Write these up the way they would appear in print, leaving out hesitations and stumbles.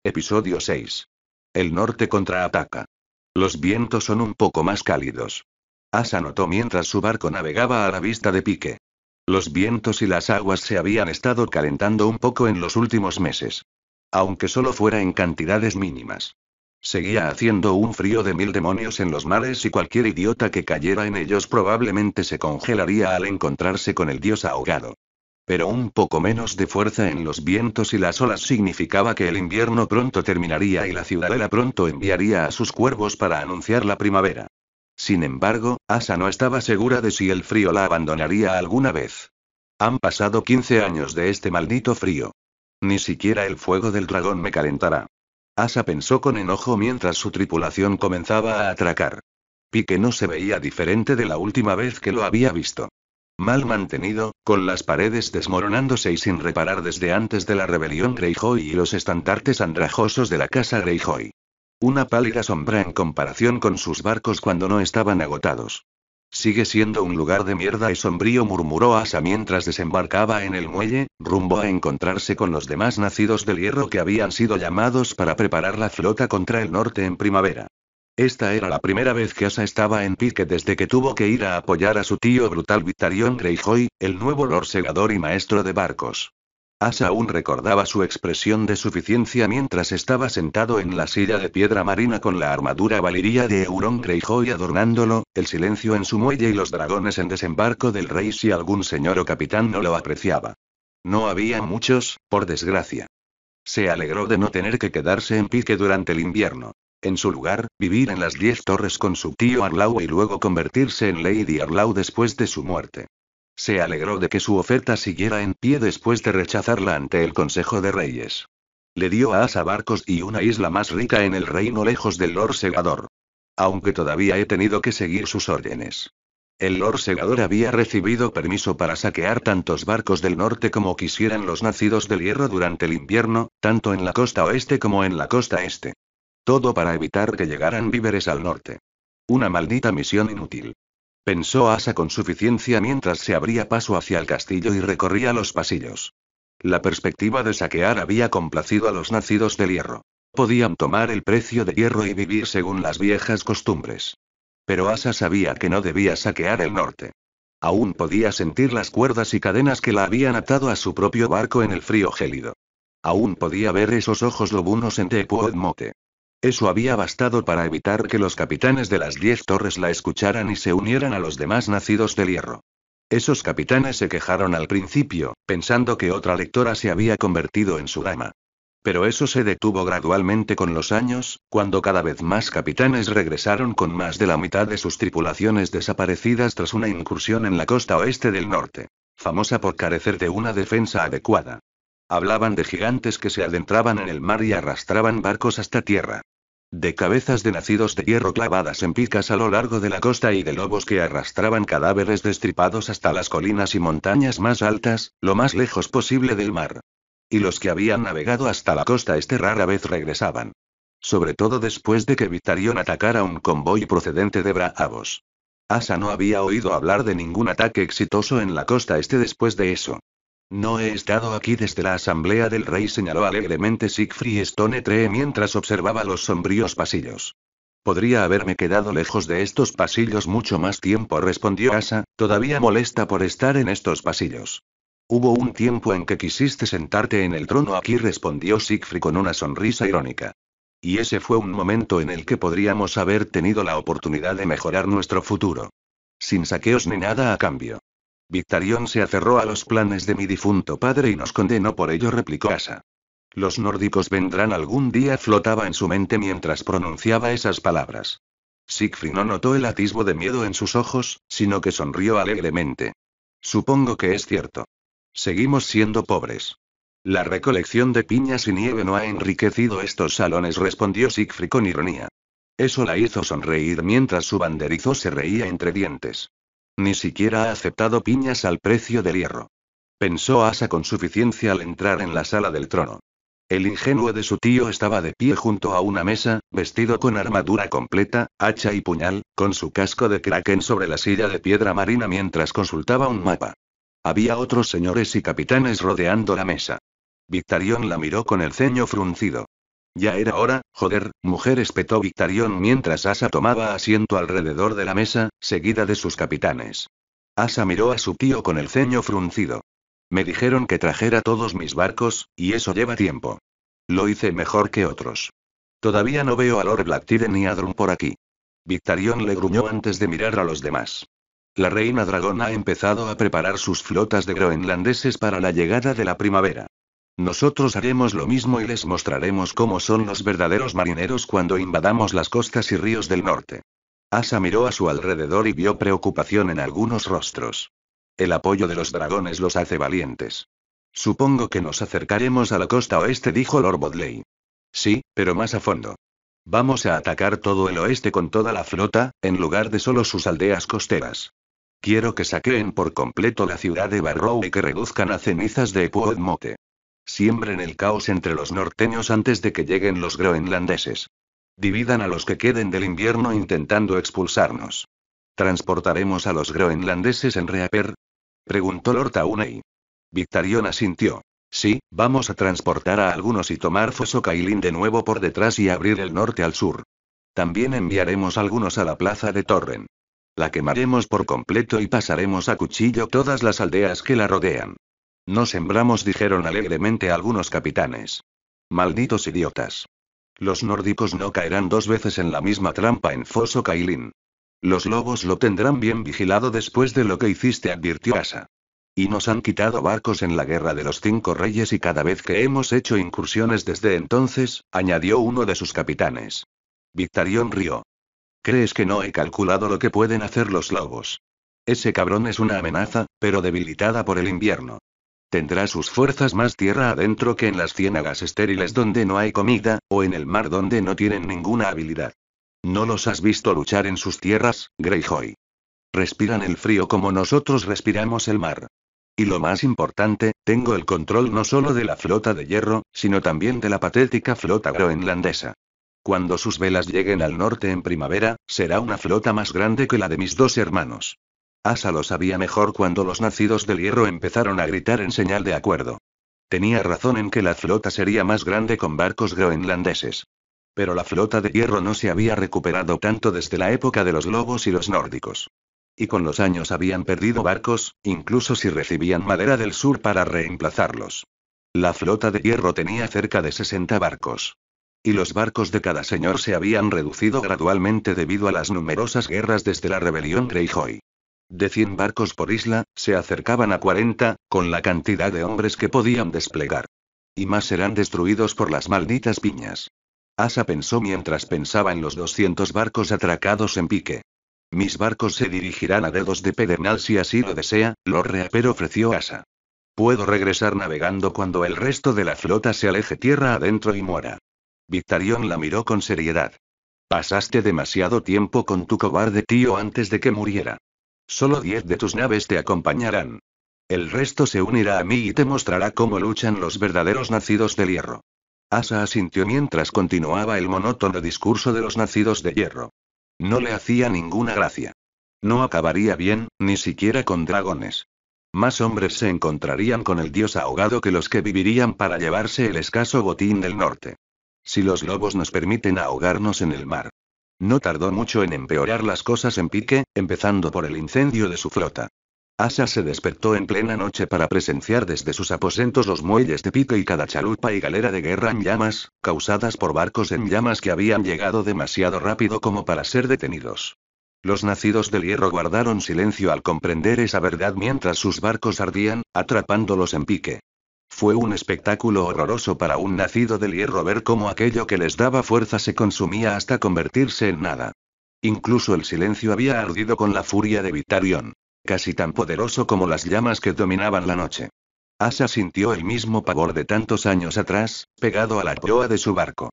Episodio 6. El norte contraataca. Los vientos son un poco más cálidos. Asa notó mientras su barco navegaba a la vista de Pike. Los vientos y las aguas se habían estado calentando un poco en los últimos meses. Aunque solo fuera en cantidades mínimas. Seguía haciendo un frío de 1000 demonios en los mares y cualquier idiota que cayera en ellos probablemente se congelaría al encontrarse con el dios ahogado. Pero un poco menos de fuerza en los vientos y las olas significaba que el invierno pronto terminaría y la ciudadela pronto enviaría a sus cuervos para anunciar la primavera. Sin embargo, Asa no estaba segura de si el frío la abandonaría alguna vez. Han pasado 15 años de este maldito frío. Ni siquiera el fuego del dragón me calentará. Asa pensó con enojo mientras su tripulación comenzaba a atracar. Pike no se veía diferente de la última vez que lo había visto. Mal mantenido, con las paredes desmoronándose y sin reparar desde antes de la rebelión Greyjoy y los estandartes andrajosos de la casa Greyjoy. Una pálida sombra en comparación con sus barcos cuando no estaban agotados. Sigue siendo un lugar de mierda y sombrío, murmuró Asa mientras desembarcaba en el muelle, rumbo a encontrarse con los demás nacidos del hierro que habían sido llamados para preparar la flota contra el norte en primavera. Esta era la primera vez que Asa estaba en Pike desde que tuvo que ir a apoyar a su tío brutal Victarion Greyjoy, el nuevo Lord Segador y maestro de barcos. Asa aún recordaba su expresión de suficiencia mientras estaba sentado en la silla de piedra marina con la armadura valiria de Euron Greyjoy adornándolo, el silencio en su muelle y los dragones en desembarco del rey si algún señor o capitán no lo apreciaba. No había muchos, por desgracia. Se alegró de no tener que quedarse en Pike durante el invierno. En su lugar, vivir en las 10 torres con su tío Arlau y luego convertirse en Lady Arlau después de su muerte. Se alegró de que su oferta siguiera en pie después de rechazarla ante el Consejo de Reyes. Le dio a Asa barcos y una isla más rica en el reino lejos del Lord Segador. Aunque todavía he tenido que seguir sus órdenes. El Lord Segador había recibido permiso para saquear tantos barcos del norte como quisieran los nacidos del hierro durante el invierno, tanto en la costa oeste como en la costa este. Todo para evitar que llegaran víveres al norte. Una maldita misión inútil. Pensó Asa con suficiencia mientras se abría paso hacia el castillo y recorría los pasillos. La perspectiva de saquear había complacido a los nacidos del hierro. Podían tomar el precio de hierro y vivir según las viejas costumbres. Pero Asa sabía que no debía saquear el norte. Aún podía sentir las cuerdas y cadenas que la habían atado a su propio barco en el frío gélido. Aún podía ver esos ojos lobunos en Tepuot Mote. Eso había bastado para evitar que los capitanes de las 10 torres la escucharan y se unieran a los demás nacidos del hierro. Esos capitanes se quejaron al principio, pensando que otra lectora se había convertido en su dama. Pero eso se detuvo gradualmente con los años, cuando cada vez más capitanes regresaron con más de la mitad de sus tripulaciones desaparecidas tras una incursión en la costa oeste del norte, famosa por carecer de una defensa adecuada. Hablaban de gigantes que se adentraban en el mar y arrastraban barcos hasta tierra. De cabezas de nacidos de hierro clavadas en picas a lo largo de la costa y de lobos que arrastraban cadáveres destripados hasta las colinas y montañas más altas, lo más lejos posible del mar. Y los que habían navegado hasta la costa este rara vez regresaban. Sobre todo después de que Victarion atacara un convoy procedente de Braavos. Asa no había oído hablar de ningún ataque exitoso en la costa este después de eso. No he estado aquí desde la asamblea del rey, señaló alegremente Siegfried Stonetree mientras observaba los sombríos pasillos. Podría haberme quedado lejos de estos pasillos mucho más tiempo, respondió Asa, todavía molesta por estar en estos pasillos. Hubo un tiempo en que quisiste sentarte en el trono aquí, respondió Siegfried con una sonrisa irónica. Y ese fue un momento en el que podríamos haber tenido la oportunidad de mejorar nuestro futuro. Sin saqueos ni nada a cambio. Victarion se aferró a los planes de mi difunto padre y nos condenó por ello, replicó Asa. Los nórdicos vendrán algún día, flotaba en su mente mientras pronunciaba esas palabras. Siegfried no notó el atisbo de miedo en sus ojos, sino que sonrió alegremente. Supongo que es cierto. Seguimos siendo pobres. La recolección de piñas y nieve no ha enriquecido estos salones, respondió Siegfried con ironía. Eso la hizo sonreír mientras su banderizo se reía entre dientes. Ni siquiera ha aceptado piñas al precio del hierro. Pensó Asa con suficiencia al entrar en la sala del trono. El ingenuo de su tío estaba de pie junto a una mesa, vestido con armadura completa, hacha y puñal, con su casco de kraken sobre la silla de piedra marina mientras consultaba un mapa. Había otros señores y capitanes rodeando la mesa. Victarion la miró con el ceño fruncido. Ya era hora, joder, mujer, espetó Victarion mientras Asa tomaba asiento alrededor de la mesa, seguida de sus capitanes. Asa miró a su tío con el ceño fruncido. Me dijeron que trajera todos mis barcos, y eso lleva tiempo. Lo hice mejor que otros. Todavía no veo a Lord Blacktide ni a Drum por aquí. Victarion le gruñó antes de mirar a los demás. La reina dragón ha empezado a preparar sus flotas de groenlandeses para la llegada de la primavera. Nosotros haremos lo mismo y les mostraremos cómo son los verdaderos marineros cuando invadamos las costas y ríos del norte. Asa miró a su alrededor y vio preocupación en algunos rostros. El apoyo de los dragones los hace valientes. Supongo que nos acercaremos a la costa oeste, dijo Lord Bodley. Sí, pero más a fondo. Vamos a atacar todo el oeste con toda la flota, en lugar de solo sus aldeas costeras. Quiero que saqueen por completo la ciudad de Barrow y que reduzcan a cenizas de Epuodmote. Siembren el caos entre los norteños antes de que lleguen los groenlandeses. Dividan a los que queden del invierno intentando expulsarnos. ¿Transportaremos a los groenlandeses en Reaper?, preguntó Lord Taunay. Victarion asintió. Sí, vamos a transportar a algunos y tomar Fosokailin de nuevo por detrás y abrir el norte al sur. También enviaremos algunos a la plaza de Torren. La quemaremos por completo y pasaremos a cuchillo todas las aldeas que la rodean. No sembramos, dijeron alegremente algunos capitanes. Malditos idiotas. Los nórdicos no caerán dos veces en la misma trampa en Fosokailin. Los lobos lo tendrán bien vigilado después de lo que hiciste, advirtió Asa. Y nos han quitado barcos en la guerra de los 5 reyes y cada vez que hemos hecho incursiones desde entonces, añadió uno de sus capitanes. Victarion rió. ¿Crees que no he calculado lo que pueden hacer los lobos? Ese cabrón es una amenaza, pero debilitada por el invierno. Tendrá sus fuerzas más tierra adentro que en las ciénagas estériles donde no hay comida, o en el mar donde no tienen ninguna habilidad. ¿No los has visto luchar en sus tierras, Greyjoy? Respiran el frío como nosotros respiramos el mar. Y lo más importante, tengo el control no solo de la flota de hierro, sino también de la patética flota groenlandesa. Cuando sus velas lleguen al norte en primavera, será una flota más grande que la de mis 2 hermanos. Asa lo sabía mejor cuando los nacidos del hierro empezaron a gritar en señal de acuerdo. Tenía razón en que la flota sería más grande con barcos groenlandeses. Pero la flota de hierro no se había recuperado tanto desde la época de los lobos y los nórdicos. Y con los años habían perdido barcos, incluso si recibían madera del sur para reemplazarlos. La flota de hierro tenía cerca de 60 barcos. Y los barcos de cada señor se habían reducido gradualmente debido a las numerosas guerras desde la rebelión Greyjoy. De 100 barcos por isla, se acercaban a 40, con la cantidad de hombres que podían desplegar. Y más serán destruidos por las malditas piñas. Asa pensó mientras pensaba en los 200 barcos atracados en pique. Mis barcos se dirigirán a Dedos de Pedernal si así lo desea, Lord Reaper, ofreció Asa. Puedo regresar navegando cuando el resto de la flota se aleje tierra adentro y muera. Victarion la miró con seriedad. Pasaste demasiado tiempo con tu cobarde tío antes de que muriera. Solo 10 de tus naves te acompañarán. El resto se unirá a mí y te mostrará cómo luchan los verdaderos nacidos del hierro. Asa asintió mientras continuaba el monótono discurso de los nacidos de hierro. No le hacía ninguna gracia. No acabaría bien, ni siquiera con dragones. Más hombres se encontrarían con el dios ahogado que los que vivirían para llevarse el escaso botín del norte. Si los lobos nos permiten ahogarnos en el mar. No tardó mucho en empeorar las cosas en pique, empezando por el incendio de su flota. Asa se despertó en plena noche para presenciar desde sus aposentos los muelles de pique y cada chalupa y galera de guerra en llamas, causadas por barcos en llamas que habían llegado demasiado rápido como para ser detenidos. Los nacidos del hierro guardaron silencio al comprender esa verdad mientras sus barcos ardían, atrapándolos en pique. Fue un espectáculo horroroso para un nacido del hierro ver cómo aquello que les daba fuerza se consumía hasta convertirse en nada. Incluso el silencio había ardido con la furia de Victarion. Casi tan poderoso como las llamas que dominaban la noche. Asa sintió el mismo pavor de tantos años atrás, pegado a la proa de su barco.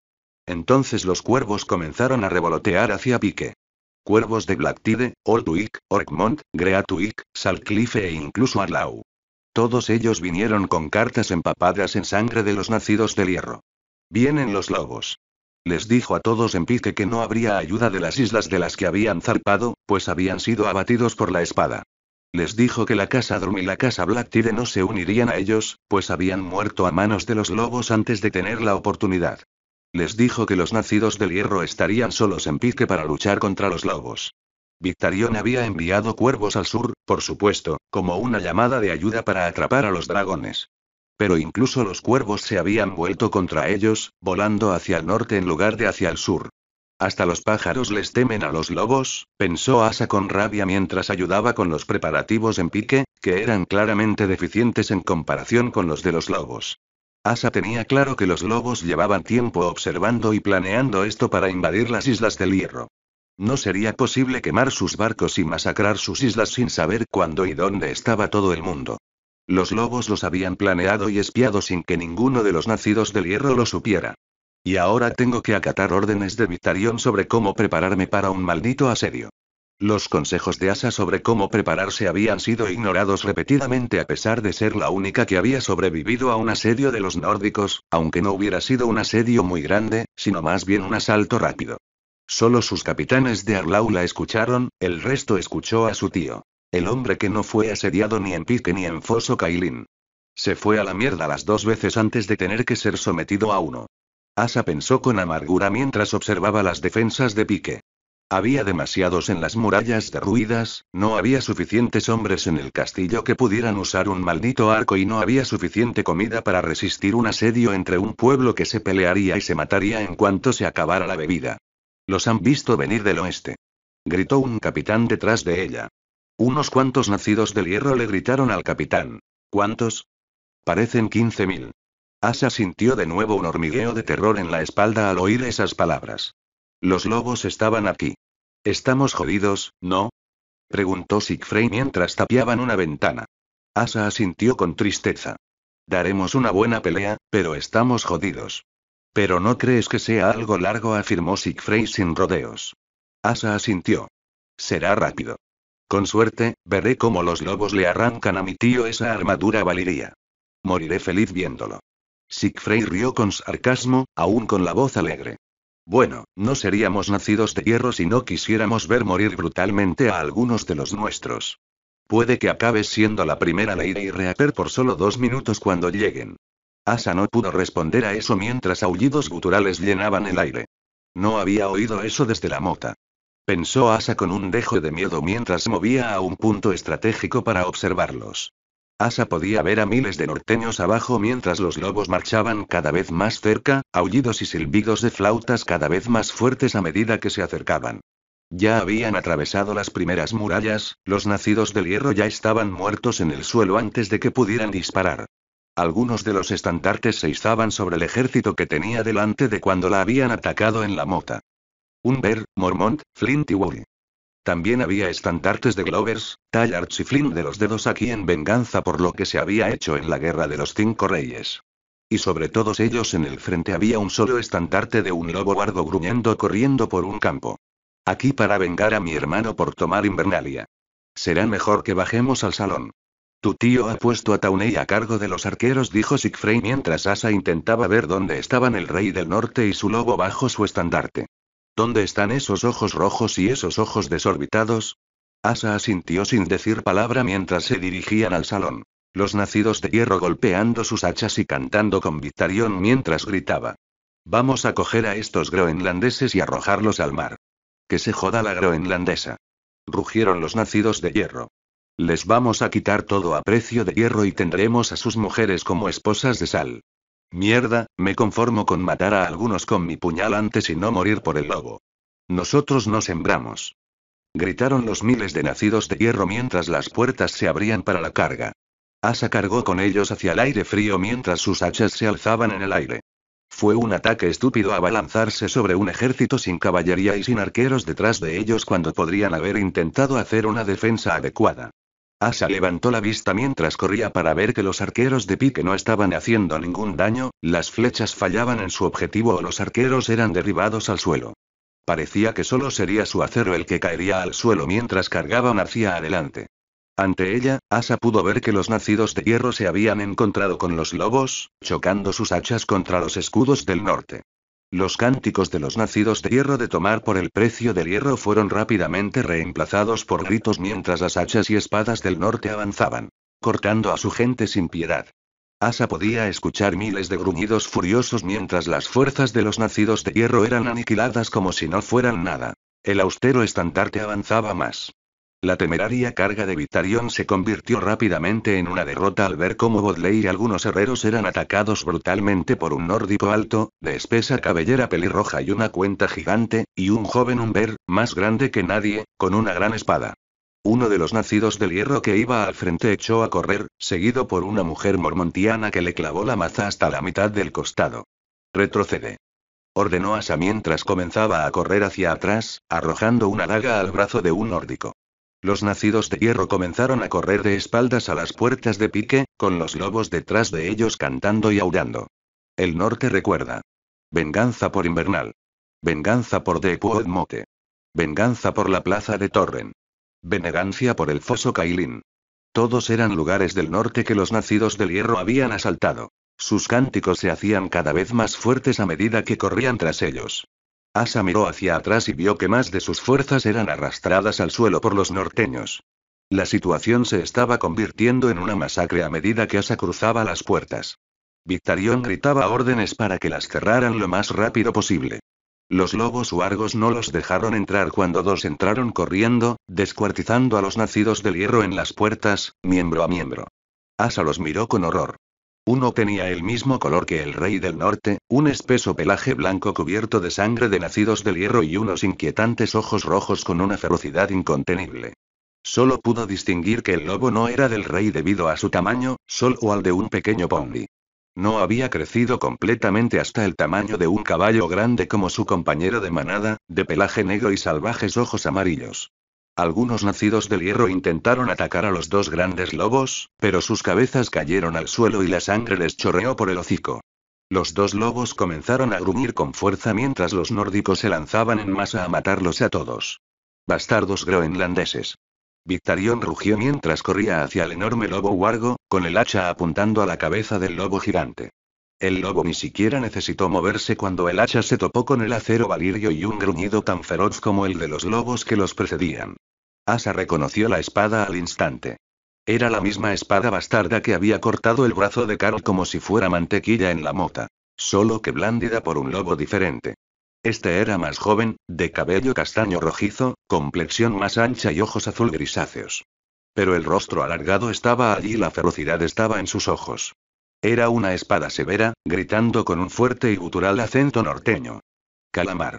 Entonces los cuervos comenzaron a revolotear hacia pique. Cuervos de Blacktide, Oldwick, Orkmont, Greatwick, Saltcliffe e incluso Arlau. Todos ellos vinieron con cartas empapadas en sangre de los nacidos del hierro. Vienen los lobos. Les dijo a todos en pique que no habría ayuda de las islas de las que habían zarpado, pues habían sido abatidos por la espada. Les dijo que la casa Drum y la casa Blacktide no se unirían a ellos, pues habían muerto a manos de los lobos antes de tener la oportunidad. Les dijo que los nacidos del hierro estarían solos en Pique para luchar contra los lobos. Victarion había enviado cuervos al sur, por supuesto, como una llamada de ayuda para atrapar a los dragones. Pero incluso los cuervos se habían vuelto contra ellos, volando hacia el norte en lugar de hacia el sur. Hasta los pájaros les temen a los lobos, pensó Asa con rabia mientras ayudaba con los preparativos en Pique, que eran claramente deficientes en comparación con los de los lobos. Asa tenía claro que los lobos llevaban tiempo observando y planeando esto para invadir las islas del hierro. No sería posible quemar sus barcos y masacrar sus islas sin saber cuándo y dónde estaba todo el mundo. Los lobos los habían planeado y espiado sin que ninguno de los nacidos del hierro lo supiera. Y ahora tengo que acatar órdenes de Victarion sobre cómo prepararme para un maldito asedio. Los consejos de Asa sobre cómo prepararse habían sido ignorados repetidamente a pesar de ser la única que había sobrevivido a un asedio de los nórdicos, aunque no hubiera sido un asedio muy grande, sino más bien un asalto rápido. Solo sus capitanes de Arlau la escucharon, el resto escuchó a su tío. El hombre que no fue asediado ni en Pique ni en Foso Cailín. Se fue a la mierda las 2 veces antes de tener que ser sometido a uno. Asa pensó con amargura mientras observaba las defensas de Pique. Había demasiados en las murallas derruidas, no había suficientes hombres en el castillo que pudieran usar un maldito arco y no había suficiente comida para resistir un asedio entre un pueblo que se pelearía y se mataría en cuanto se acabara la bebida. Los han visto venir del oeste. Gritó un capitán detrás de ella. Unos cuantos nacidos del hierro le gritaron al capitán. ¿Cuántos? Parecen 15.000. Asa sintió de nuevo un hormigueo de terror en la espalda al oír esas palabras. Los lobos estaban aquí. ¿Estamos jodidos, no? Preguntó Siegfried mientras tapiaban una ventana. Asa asintió con tristeza. Daremos una buena pelea, pero estamos jodidos. Pero no crees que sea algo largo, afirmó Siegfried sin rodeos. Asa asintió. Será rápido. Con suerte, veré cómo los lobos le arrancan a mi tío esa armadura valiría. Moriré feliz viéndolo. Siegfried rió con sarcasmo, aún con la voz alegre. Bueno, no seríamos nacidos de hierro si no quisiéramos ver morir brutalmente a algunos de los nuestros. Puede que acabes siendo la primera Lady y Reaper por solo 2 minutos cuando lleguen. Asa no pudo responder a eso mientras aullidos guturales llenaban el aire. No había oído eso desde la mota. Pensó Asa con un dejo de miedo mientras se movía a un punto estratégico para observarlos. Asa podía ver a miles de norteños abajo mientras los lobos marchaban cada vez más cerca, aullidos y silbidos de flautas cada vez más fuertes a medida que se acercaban. Ya habían atravesado las primeras murallas, los nacidos del hierro ya estaban muertos en el suelo antes de que pudieran disparar. Algunos de los estandartes se izaban sobre el ejército que tenía delante de cuando la habían atacado en la mota. Umber, Mormont, Flint y Woody. También había estandartes de Glovers, Tallards y Flint de los dedos aquí en venganza por lo que se había hecho en la guerra de los 5 reyes. Y sobre todos ellos en el frente había un solo estandarte de un lobo guardo gruñendo corriendo por un campo. Aquí para vengar a mi hermano por tomar Invernalia. Será mejor que bajemos al salón. Tu tío ha puesto a Tauney a cargo de los arqueros, dijo Siegfried mientras Asa intentaba ver dónde estaban el rey del norte y su lobo bajo su estandarte. ¿Dónde están esos ojos rojos y esos ojos desorbitados? Asa asintió sin decir palabra mientras se dirigían al salón. Los nacidos de hierro golpeando sus hachas y cantando con Victarion mientras gritaba. Vamos a coger a estos groenlandeses y arrojarlos al mar. Que se joda la groenlandesa. Rugieron los nacidos de hierro. Les vamos a quitar todo a precio de hierro y tendremos a sus mujeres como esposas de sal. Mierda, me conformo con matar a algunos con mi puñal antes y no morir por el lobo. Nosotros no sembramos. Gritaron los miles de nacidos de hierro mientras las puertas se abrían para la carga. Asa cargó con ellos hacia el aire frío mientras sus hachas se alzaban en el aire. Fue un ataque estúpido abalanzarse sobre un ejército sin caballería y sin arqueros detrás de ellos cuando podrían haber intentado hacer una defensa adecuada. Asa levantó la vista mientras corría para ver que los arqueros de Pique no estaban haciendo ningún daño, las flechas fallaban en su objetivo o los arqueros eran derribados al suelo. Parecía que solo sería su acero el que caería al suelo mientras cargaban hacia adelante. Ante ella, Asa pudo ver que los nacidos de hierro se habían encontrado con los lobos, chocando sus hachas contra los escudos del norte. Los cánticos de los nacidos de hierro de tomar por el precio del hierro fueron rápidamente reemplazados por gritos mientras las hachas y espadas del norte avanzaban, cortando a su gente sin piedad. Asa podía escuchar miles de gruñidos furiosos mientras las fuerzas de los nacidos de hierro eran aniquiladas como si no fueran nada. El austero estandarte avanzaba más. La temeraria carga de Victarion se convirtió rápidamente en una derrota al ver cómo Bodley y algunos herreros eran atacados brutalmente por un nórdico alto, de espesa cabellera pelirroja y una cuenta gigante, y un joven Umber, más grande que nadie, con una gran espada. Uno de los nacidos del hierro que iba al frente echó a correr, seguido por una mujer mormontiana que le clavó la maza hasta la mitad del costado. Retrocede. Ordenó Asa mientras comenzaba a correr hacia atrás, arrojando una daga al brazo de un nórdico. Los nacidos de hierro comenzaron a correr de espaldas a las puertas de pique, con los lobos detrás de ellos cantando y aullando. El norte recuerda. Venganza por Invernal. Venganza por Deepwood Motte. Venganza por la plaza de Torren. Venegancia por el foso Kailin. Todos eran lugares del norte que los nacidos del hierro habían asaltado. Sus cánticos se hacían cada vez más fuertes a medida que corrían tras ellos. Asa miró hacia atrás y vio que más de sus fuerzas eran arrastradas al suelo por los norteños. La situación se estaba convirtiendo en una masacre a medida que Asa cruzaba las puertas. Victarion gritaba órdenes para que las cerraran lo más rápido posible. Los lobos huargos no los dejaron entrar cuando dos entraron corriendo, descuartizando a los nacidos del hierro en las puertas, miembro a miembro. Asa los miró con horror. Uno tenía el mismo color que el rey del norte, un espeso pelaje blanco cubierto de sangre de nacidos del hierro y unos inquietantes ojos rojos con una ferocidad incontenible. Solo pudo distinguir que el lobo no era del rey debido a su tamaño, solo al de un pequeño pony. No había crecido completamente hasta el tamaño de un caballo grande como su compañero de manada, de pelaje negro y salvajes ojos amarillos. Algunos nacidos del hierro intentaron atacar a los dos grandes lobos, pero sus cabezas cayeron al suelo y la sangre les chorreó por el hocico. Los dos lobos comenzaron a gruñir con fuerza mientras los nórdicos se lanzaban en masa a matarlos a todos. Bastardos groenlandeses. Victarion rugió mientras corría hacia el enorme lobo huargo, con el hacha apuntando a la cabeza del lobo gigante. El lobo ni siquiera necesitó moverse cuando el hacha se topó con el acero valirio y un gruñido tan feroz como el de los lobos que los precedían. Asa reconoció la espada al instante. Era la misma espada bastarda que había cortado el brazo de Carl como si fuera mantequilla en la mota, solo que blandida por un lobo diferente. Este era más joven, de cabello castaño rojizo, complexión más ancha y ojos azul grisáceos. Pero el rostro alargado estaba allí y la ferocidad estaba en sus ojos. Era una espada severa, gritando con un fuerte y gutural acento norteño. Calamar.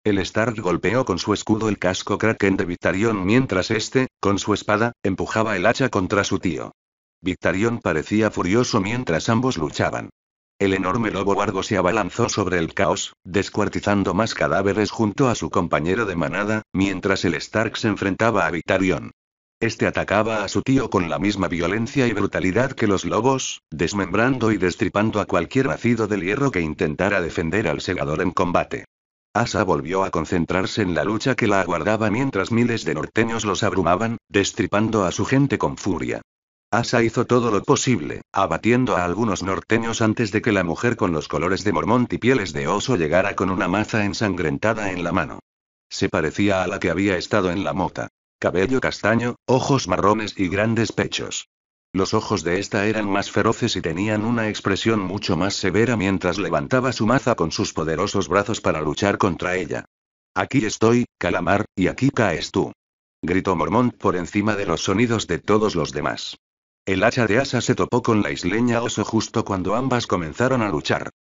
El Stark golpeó con su escudo el casco Kraken de Victarion mientras este, con su espada, empujaba el hacha contra su tío. Victarion parecía furioso mientras ambos luchaban. El enorme lobo huargo se abalanzó sobre el caos, descuartizando más cadáveres junto a su compañero de manada, mientras el Stark se enfrentaba a Victarion. Este atacaba a su tío con la misma violencia y brutalidad que los lobos, desmembrando y destripando a cualquier nacido del hierro que intentara defender al segador en combate. Asa volvió a concentrarse en la lucha que la aguardaba mientras miles de norteños los abrumaban, destripando a su gente con furia. Asa hizo todo lo posible, abatiendo a algunos norteños antes de que la mujer con los colores de Mormont y pieles de oso llegara con una maza ensangrentada en la mano. Se parecía a la que había estado en la mota. Cabello castaño, ojos marrones y grandes pechos. Los ojos de esta eran más feroces y tenían una expresión mucho más severa mientras levantaba su maza con sus poderosos brazos para luchar contra ella. Aquí estoy, Calamar, y aquí caes tú. Gritó Mormont por encima de los sonidos de todos los demás. El hacha de Asa se topó con la isleña oso justo cuando ambas comenzaron a luchar.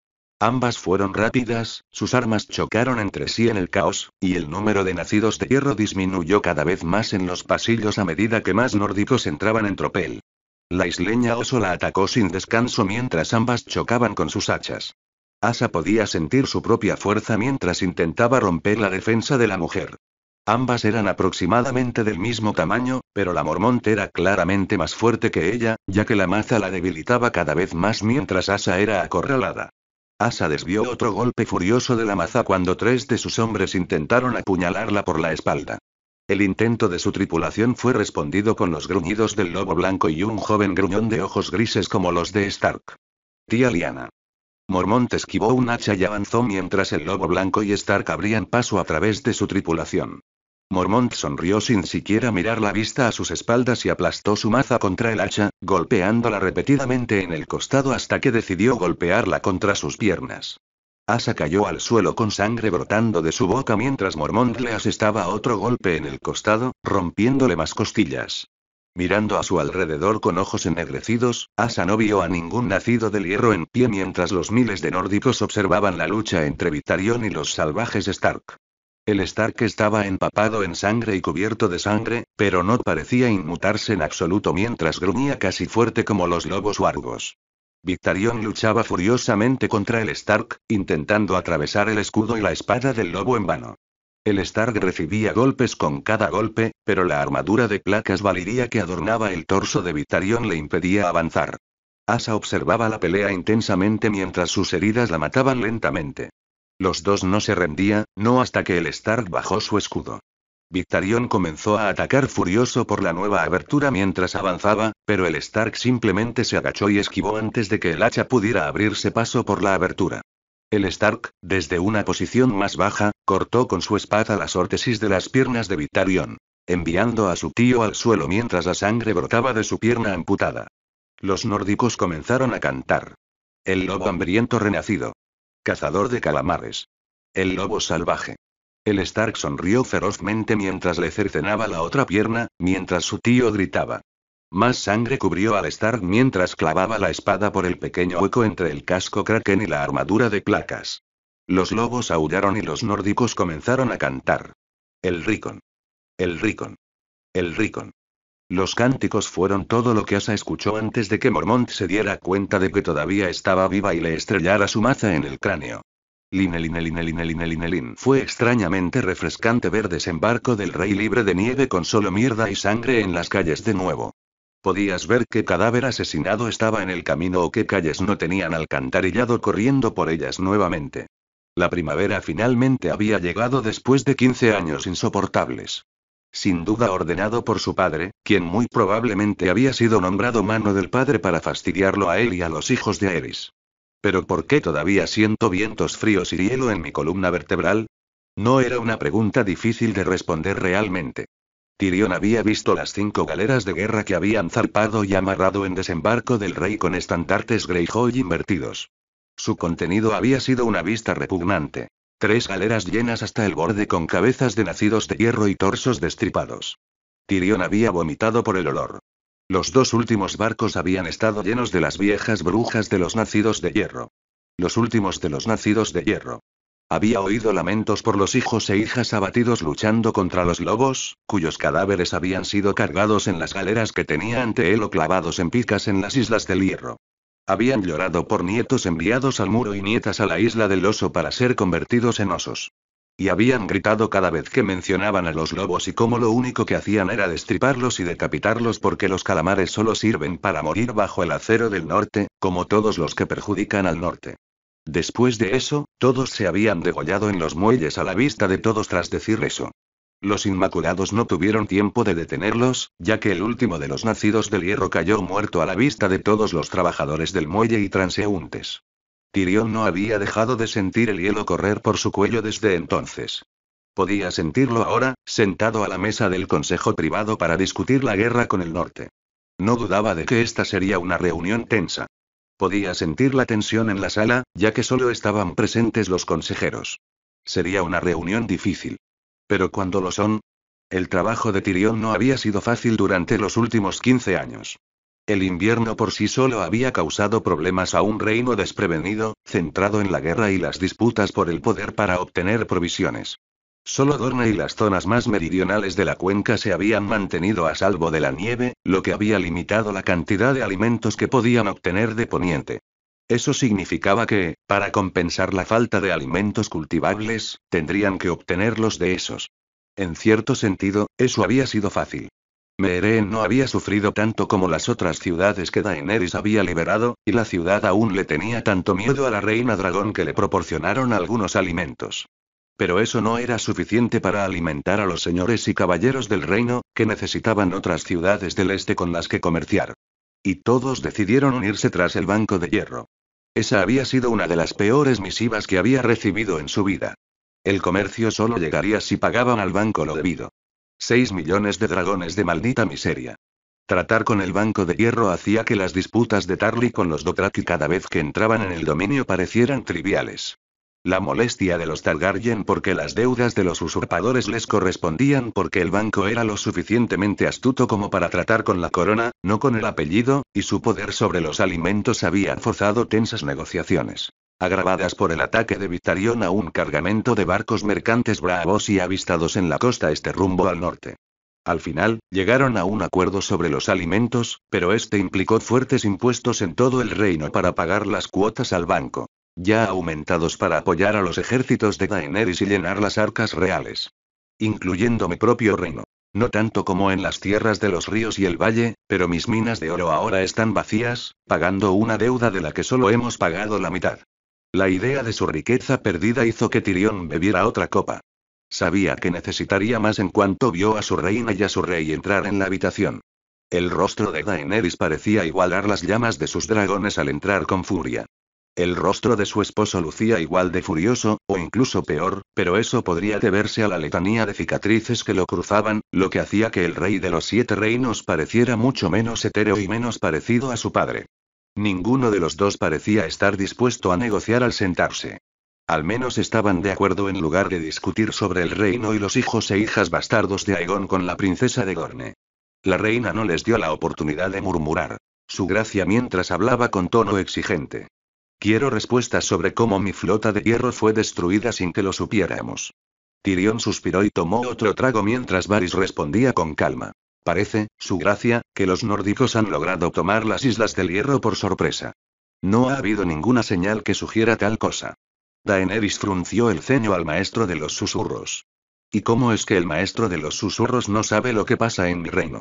Ambas fueron rápidas, sus armas chocaron entre sí en el caos, y el número de nacidos de hierro disminuyó cada vez más en los pasillos a medida que más nórdicos entraban en tropel. La isleña oso la atacó sin descanso mientras ambas chocaban con sus hachas. Asa podía sentir su propia fuerza mientras intentaba romper la defensa de la mujer. Ambas eran aproximadamente del mismo tamaño, pero la Mormont era claramente más fuerte que ella, ya que la maza la debilitaba cada vez más mientras Asa era acorralada. Asa desvió otro golpe furioso de la maza cuando 3 de sus hombres intentaron apuñalarla por la espalda. El intento de su tripulación fue respondido con los gruñidos del lobo blanco y un joven gruñón de ojos grises como los de Stark. Tía Lyanna. Mormont esquivó un hacha y avanzó mientras el lobo blanco y Stark abrían paso a través de su tripulación. Mormont sonrió sin siquiera mirar la vista a sus espaldas y aplastó su maza contra el hacha, golpeándola repetidamente en el costado hasta que decidió golpearla contra sus piernas. Asa cayó al suelo con sangre brotando de su boca mientras Mormont le asestaba otro golpe en el costado, rompiéndole más costillas. Mirando a su alrededor con ojos ennegrecidos, Asa no vio a ningún nacido del hierro en pie mientras los miles de nórdicos observaban la lucha entre Victarion y los salvajes Stark. El Stark estaba empapado en sangre y cubierto de sangre, pero no parecía inmutarse en absoluto mientras gruñía casi fuerte como los lobos wargos. Victarion luchaba furiosamente contra el Stark, intentando atravesar el escudo y la espada del lobo en vano. El Stark recibía golpes con cada golpe, pero la armadura de placas valiria que adornaba el torso de Victarion le impedía avanzar. Asa observaba la pelea intensamente mientras sus heridas la mataban lentamente. Los dos no se rendían, no hasta que el Stark bajó su escudo. Victarion comenzó a atacar furioso por la nueva abertura mientras avanzaba, pero el Stark simplemente se agachó y esquivó antes de que el hacha pudiera abrirse paso por la abertura. El Stark, desde una posición más baja, cortó con su espada las órtesis de las piernas de Victarion, enviando a su tío al suelo mientras la sangre brotaba de su pierna amputada. Los nórdicos comenzaron a cantar. El lobo hambriento renacido. Cazador de calamares. El lobo salvaje. El Stark sonrió ferozmente mientras le cercenaba la otra pierna, mientras su tío gritaba. Más sangre cubrió al Stark mientras clavaba la espada por el pequeño hueco entre el casco kraken y la armadura de placas. Los lobos aullaron y los nórdicos comenzaron a cantar. El Rickon. El Rickon. El Rickon. Los cánticos fueron todo lo que Asa escuchó antes de que Mormont se diera cuenta de que todavía estaba viva y le estrellara su maza en el cráneo. Linelin. Fue extrañamente refrescante ver desembarco del rey libre de nieve con solo mierda y sangre en las calles de nuevo. Podías ver qué cadáver asesinado estaba en el camino o qué calles no tenían alcantarillado corriendo por ellas nuevamente. La primavera finalmente había llegado después de 15 años insoportables. Sin duda ordenado por su padre, quien muy probablemente había sido nombrado mano del padre para fastidiarlo a él y a los hijos de Aerys. ¿Pero por qué todavía siento vientos fríos y hielo en mi columna vertebral? No era una pregunta difícil de responder realmente. Tyrion había visto las 5 galeras de guerra que habían zarpado y amarrado en desembarco del rey con estandartes Greyjoy invertidos. Su contenido había sido una vista repugnante. 3 galeras llenas hasta el borde con cabezas de nacidos de hierro y torsos destripados. Tyrion había vomitado por el olor. Los 2 últimos barcos habían estado llenos de las viejas brujas de los nacidos de hierro. Los últimos de los nacidos de hierro. Había oído lamentos por los hijos e hijas abatidos luchando contra los lobos, cuyos cadáveres habían sido cargados en las galeras que tenía ante él o clavados en picas en las islas del hierro. Habían llorado por nietos enviados al muro y nietas a la isla del oso para ser convertidos en osos. Y habían gritado cada vez que mencionaban a los lobos y cómo lo único que hacían era destriparlos y decapitarlos porque los calamares solo sirven para morir bajo el acero del norte, como todos los que perjudican al norte. Después de eso, todos se habían degollado en los muelles a la vista de todos tras decir eso. Los Inmaculados no tuvieron tiempo de detenerlos, ya que el último de los nacidos del hierro cayó muerto a la vista de todos los trabajadores del muelle y transeúntes. Tyrion no había dejado de sentir el hielo correr por su cuello desde entonces. Podía sentirlo ahora, sentado a la mesa del consejo privado para discutir la guerra con el norte. No dudaba de que esta sería una reunión tensa. Podía sentir la tensión en la sala, ya que solo estaban presentes los consejeros. Sería una reunión difícil. Pero cuando lo son, el trabajo de Tyrion no había sido fácil durante los últimos 15 años. El invierno por sí solo había causado problemas a un reino desprevenido, centrado en la guerra y las disputas por el poder para obtener provisiones. Solo Dorne y las zonas más meridionales de la cuenca se habían mantenido a salvo de la nieve, lo que había limitado la cantidad de alimentos que podían obtener de Poniente. Eso significaba que, para compensar la falta de alimentos cultivables, tendrían que obtenerlos de esos. En cierto sentido, eso había sido fácil. Meereen no había sufrido tanto como las otras ciudades que Daenerys había liberado, y la ciudad aún le tenía tanto miedo a la reina dragón que le proporcionaron algunos alimentos. Pero eso no era suficiente para alimentar a los señores y caballeros del reino, que necesitaban otras ciudades del este con las que comerciar. Y todos decidieron unirse tras el Banco de Hierro. Esa había sido una de las peores misivas que había recibido en su vida. El comercio solo llegaría si pagaban al banco lo debido. 6 millones de dragones de maldita miseria. Tratar con el Banco de Hierro hacía que las disputas de Tarly con los Dothraki cada vez que entraban en el dominio parecieran triviales. La molestia de los Targaryen porque las deudas de los usurpadores les correspondían porque el banco era lo suficientemente astuto como para tratar con la corona, no con el apellido, y su poder sobre los alimentos había forzado tensas negociaciones, agravadas por el ataque de Victarion a un cargamento de barcos mercantes bravos y avistados en la costa este rumbo al norte. Al final, llegaron a un acuerdo sobre los alimentos, pero este implicó fuertes impuestos en todo el reino para pagar las cuotas al banco, ya aumentados para apoyar a los ejércitos de Daenerys y llenar las arcas reales. Incluyendo mi propio reino. No tanto como en las tierras de los ríos y el valle, pero mis minas de oro ahora están vacías, pagando una deuda de la que solo hemos pagado la mitad. La idea de su riqueza perdida hizo que Tyrion bebiera otra copa. Sabía que necesitaría más en cuanto vio a su reina y a su rey entrar en la habitación. El rostro de Daenerys parecía igualar las llamas de sus dragones al entrar con furia. El rostro de su esposo lucía igual de furioso, o incluso peor, pero eso podría deberse a la letanía de cicatrices que lo cruzaban, lo que hacía que el rey de los 7 reinos pareciera mucho menos etéreo y menos parecido a su padre. Ninguno de los dos parecía estar dispuesto a negociar al sentarse. Al menos estaban de acuerdo en lugar de discutir sobre el reino y los hijos e hijas bastardos de Aegon con la princesa de Dorne. La reina no les dio la oportunidad de murmurar su gracia mientras hablaba con tono exigente. Quiero respuestas sobre cómo mi flota de hierro fue destruida sin que lo supiéramos. Tyrion suspiró y tomó otro trago mientras Varys respondía con calma. Parece, su gracia, que los nórdicos han logrado tomar las Islas del Hierro por sorpresa. No ha habido ninguna señal que sugiera tal cosa. Daenerys frunció el ceño al maestro de los susurros. ¿Y cómo es que el maestro de los susurros no sabe lo que pasa en mi reino?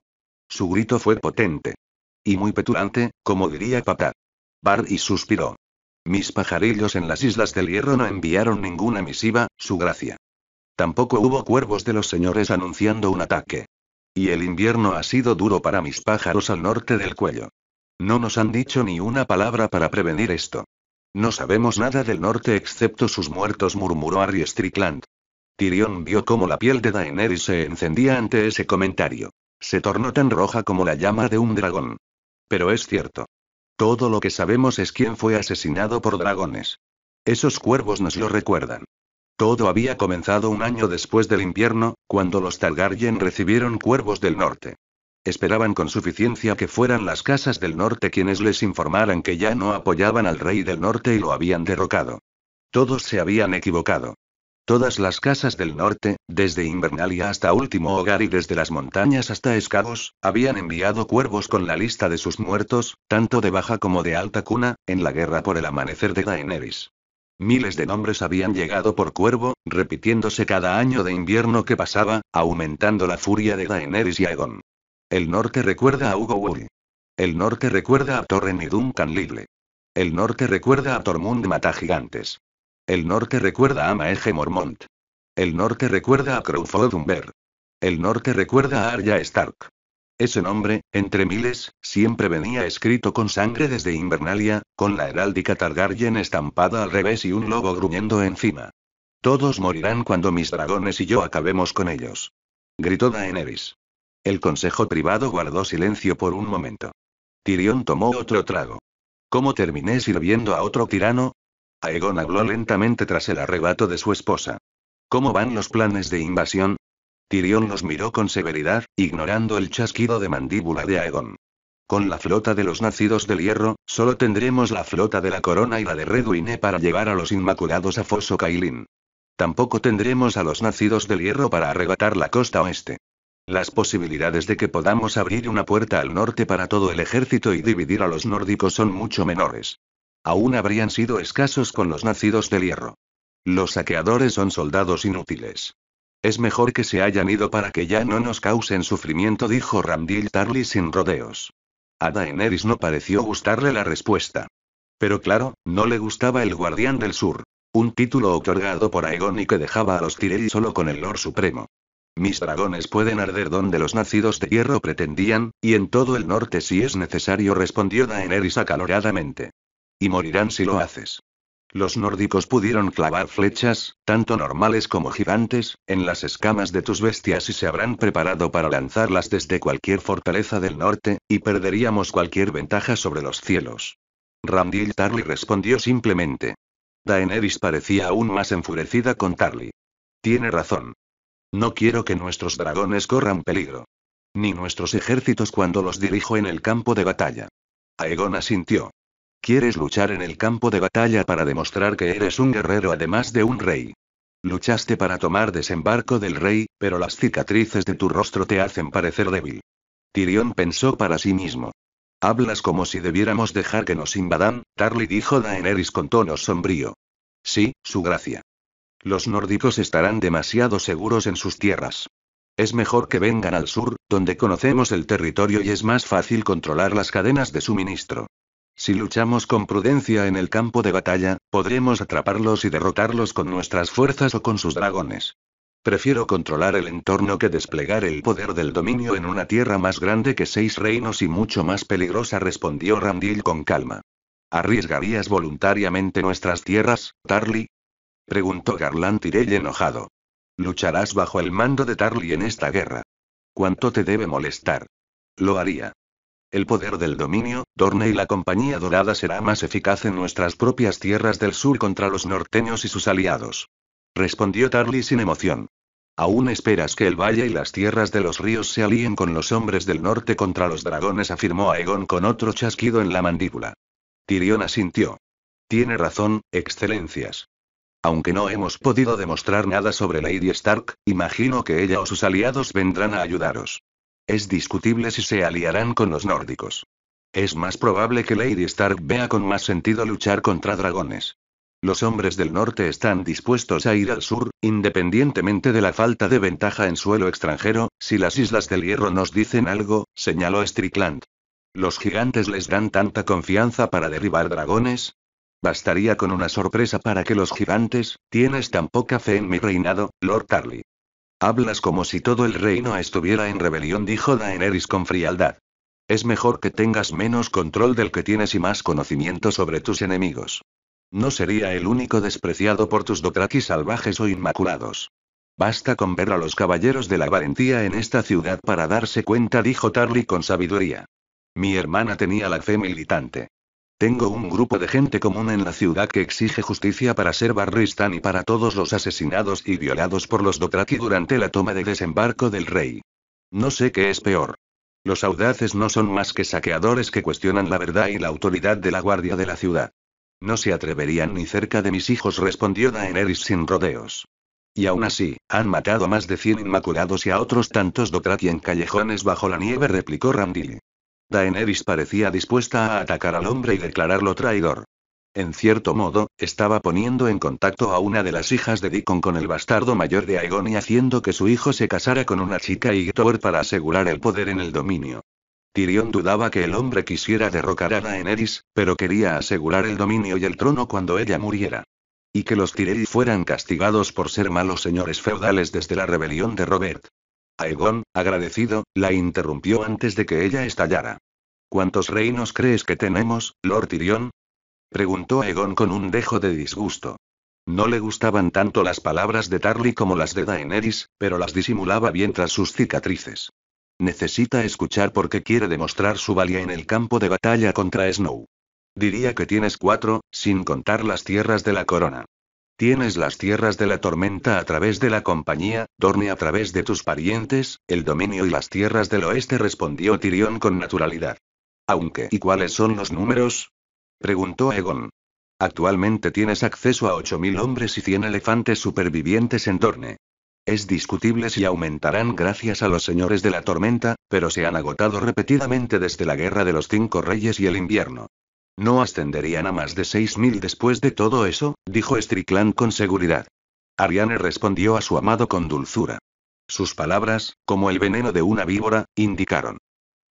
Su grito fue potente. Y muy petulante, como diría papá. Varys suspiró. Mis pajarillos en las Islas del Hierro no enviaron ninguna misiva, su gracia. Tampoco hubo cuervos de los señores anunciando un ataque. Y el invierno ha sido duro para mis pájaros al norte del cuello. No nos han dicho ni una palabra para prevenir esto. No sabemos nada del norte excepto sus muertos, murmuró Arya Strickland. Tyrion vio cómo la piel de Daenerys se encendía ante ese comentario. Se tornó tan roja como la llama de un dragón. Pero es cierto. Todo lo que sabemos es quién fue asesinado por dragones. Esos cuervos nos lo recuerdan. Todo había comenzado un año después del invierno, cuando los Targaryen recibieron cuervos del norte. Esperaban con suficiencia que fueran las casas del norte quienes les informaran que ya no apoyaban al rey del norte y lo habían derrocado. Todos se habían equivocado. Todas las casas del norte, desde Invernalia hasta Último Hogar y desde las montañas hasta Escavos, habían enviado cuervos con la lista de sus muertos, tanto de baja como de alta cuna, en la guerra por el amanecer de Daenerys. Miles de nombres habían llegado por cuervo, repitiéndose cada año de invierno que pasaba, aumentando la furia de Daenerys y Aegon. El norte recuerda a Hugo Weaving. El norte recuerda a Torren y Duncan Ligle. El norte recuerda a Tormund Matagigantes. El norte recuerda a Maege Mormont. El norte recuerda a Crawford Umber. El norte recuerda a Arya Stark. Ese nombre, entre miles, siempre venía escrito con sangre desde Invernalia, con la heráldica Targaryen estampada al revés y un lobo gruñendo encima. Todos morirán cuando mis dragones y yo acabemos con ellos. Gritó Daenerys. El consejo privado guardó silencio por un momento. Tyrion tomó otro trago. ¿Cómo terminé sirviendo a otro tirano? Aegon habló lentamente tras el arrebato de su esposa. ¿Cómo van los planes de invasión? Tyrion los miró con severidad, ignorando el chasquido de mandíbula de Aegon. Con la flota de los nacidos del hierro, solo tendremos la flota de la corona y la de Redwyne para llevar a los inmaculados a Fosso Cailin. Tampoco tendremos a los nacidos del hierro para arrebatar la costa oeste. Las posibilidades de que podamos abrir una puerta al norte para todo el ejército y dividir a los nórdicos son mucho menores. Aún habrían sido escasos con los nacidos del hierro. Los saqueadores son soldados inútiles. Es mejor que se hayan ido para que ya no nos causen sufrimiento, dijo Ramdil Tarly sin rodeos. A Daenerys no pareció gustarle la respuesta. Pero claro, no le gustaba el Guardián del Sur. Un título otorgado por Aegon y que dejaba a los Tyrell solo con el Lord Supremo. Mis dragones pueden arder donde los nacidos de hierro pretendían, y en todo el norte si es necesario, respondió Daenerys acaloradamente. Y morirán si lo haces. Los nórdicos pudieron clavar flechas, tanto normales como gigantes, en las escamas de tus bestias y se habrán preparado para lanzarlas desde cualquier fortaleza del norte, y perderíamos cualquier ventaja sobre los cielos. Randyll Tarly respondió simplemente. Daenerys parecía aún más enfurecida con Tarly. Tiene razón. No quiero que nuestros dragones corran peligro. Ni nuestros ejércitos cuando los dirijo en el campo de batalla. Aegon asintió. ¿Quieres luchar en el campo de batalla para demostrar que eres un guerrero además de un rey? Luchaste para tomar desembarco del rey, pero las cicatrices de tu rostro te hacen parecer débil. Tyrion pensó para sí mismo. Hablas como si debiéramos dejar que nos invadan, Tarly dijo Daenerys con tono sombrío. Sí, su gracia. Los nórdicos estarán demasiado seguros en sus tierras. Es mejor que vengan al sur, donde conocemos el territorio y es más fácil controlar las cadenas de suministro. Si luchamos con prudencia en el campo de batalla, podremos atraparlos y derrotarlos con nuestras fuerzas o con sus dragones. Prefiero controlar el entorno que desplegar el poder del dominio en una tierra más grande que 6 reinos y mucho más peligrosa, respondió Randyll con calma. ¿Arriesgarías voluntariamente nuestras tierras, Tarly? Preguntó Garland Tyrell enojado. Lucharás bajo el mando de Tarly en esta guerra. ¿Cuánto te debe molestar? Lo haría. El poder del dominio, Dorne y la Compañía Dorada será más eficaz en nuestras propias tierras del sur contra los norteños y sus aliados. Respondió Tarly sin emoción. ¿Aún esperas que el valle y las tierras de los ríos se alíen con los hombres del norte contra los dragones?, afirmó Aegon con otro chasquido en la mandíbula. Tyrion asintió. Tiene razón, excelencias. Aunque no hemos podido demostrar nada sobre Lady Stark, imagino que ella o sus aliados vendrán a ayudaros. Es discutible si se aliarán con los nórdicos. Es más probable que Lady Stark vea con más sentido luchar contra dragones. Los hombres del norte están dispuestos a ir al sur, independientemente de la falta de ventaja en suelo extranjero, si las Islas del Hierro nos dicen algo, señaló Strickland. ¿Los gigantes les dan tanta confianza para derribar dragones? Bastaría con una sorpresa para que los gigantes, ¿tienes tan poca fe en mi reinado, Lord Tarly? Hablas como si todo el reino estuviera en rebelión, dijo Daenerys con frialdad. Es mejor que tengas menos control del que tienes y más conocimiento sobre tus enemigos. No sería el único despreciado por tus Dothraki salvajes o inmaculados. Basta con ver a los caballeros de la valentía en esta ciudad para darse cuenta, dijo Tarly con sabiduría. Mi hermana tenía la fe militante. Tengo un grupo de gente común en la ciudad que exige justicia para Ser Barristan y para todos los asesinados y violados por los Dothraki durante la toma de desembarco del rey. No sé qué es peor. Los audaces no son más que saqueadores que cuestionan la verdad y la autoridad de la guardia de la ciudad. No se atreverían ni cerca de mis hijos, respondió Daenerys sin rodeos. Y aún así, han matado a más de 100 inmaculados y a otros tantos Dothraki en callejones bajo la nieve, replicó Randyll. Daenerys parecía dispuesta a atacar al hombre y declararlo traidor. En cierto modo, estaba poniendo en contacto a una de las hijas de Deacon con el bastardo mayor de Aegon y haciendo que su hijo se casara con una chica Hightower para asegurar el poder en el dominio. Tyrion dudaba que el hombre quisiera derrocar a Daenerys, pero quería asegurar el dominio y el trono cuando ella muriera. Y que los Tyrell fueran castigados por ser malos señores feudales desde la rebelión de Robert. Aegon, agradecido, la interrumpió antes de que ella estallara. ¿Cuántos reinos crees que tenemos, Lord Tyrion? Preguntó Aegon con un dejo de disgusto. No le gustaban tanto las palabras de Tarly como las de Daenerys, pero las disimulaba bien tras sus cicatrices. Necesita escuchar porque quiere demostrar su valía en el campo de batalla contra Snow. Diría que tienes 4, sin contar las tierras de la corona. Tienes las tierras de la tormenta a través de la compañía, Dorne a través de tus parientes, el dominio y las tierras del oeste, respondió Tyrion con naturalidad. Aunque, ¿y cuáles son los números? Preguntó Aegon. Actualmente tienes acceso a 8000 hombres y 100 elefantes supervivientes en Dorne. Es discutible si aumentarán gracias a los señores de la tormenta, pero se han agotado repetidamente desde la guerra de los 5 reyes y el invierno. No ascenderían a más de 6000 después de todo eso, dijo Strickland con seguridad. Arianne respondió a su amado con dulzura. Sus palabras, como el veneno de una víbora, indicaron.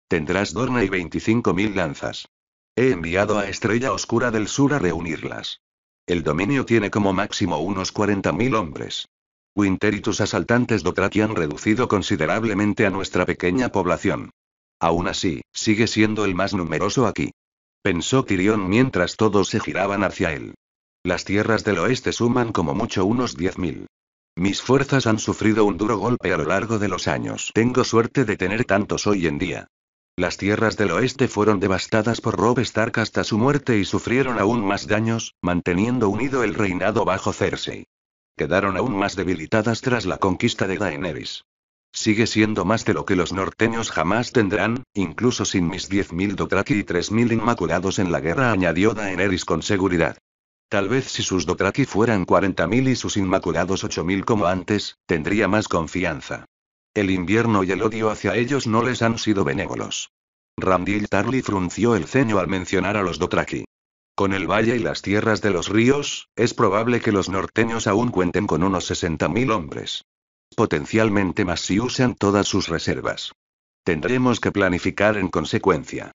Tendrás Dorne y 25.000 lanzas. He enviado a Estrella Oscura del Sur a reunirlas. El dominio tiene como máximo unos 40.000 hombres. Winter y tus asaltantes Dothraki han reducido considerablemente a nuestra pequeña población. Aún así, sigue siendo el más numeroso aquí. Pensó Tyrion mientras todos se giraban hacia él. Las tierras del oeste suman como mucho unos 10.000. Mis fuerzas han sufrido un duro golpe a lo largo de los años. Tengo suerte de tener tantos hoy en día. Las tierras del oeste fueron devastadas por Robb Stark hasta su muerte y sufrieron aún más daños, manteniendo unido el reinado bajo Cersei. Quedaron aún más debilitadas tras la conquista de Daenerys. Sigue siendo más de lo que los norteños jamás tendrán, incluso sin mis 10.000 Dothraki y 3.000 Inmaculados en la guerra, añadió Daenerys con seguridad. Tal vez si sus Dothraki fueran 40.000 y sus Inmaculados 8.000 como antes, tendría más confianza. El invierno y el odio hacia ellos no les han sido benévolos. Randyll Tarly frunció el ceño al mencionar a los Dothraki. Con el valle y las tierras de los ríos, es probable que los norteños aún cuenten con unos 60.000 hombres. Potencialmente más si usan todas sus reservas. Tendremos que planificar en consecuencia.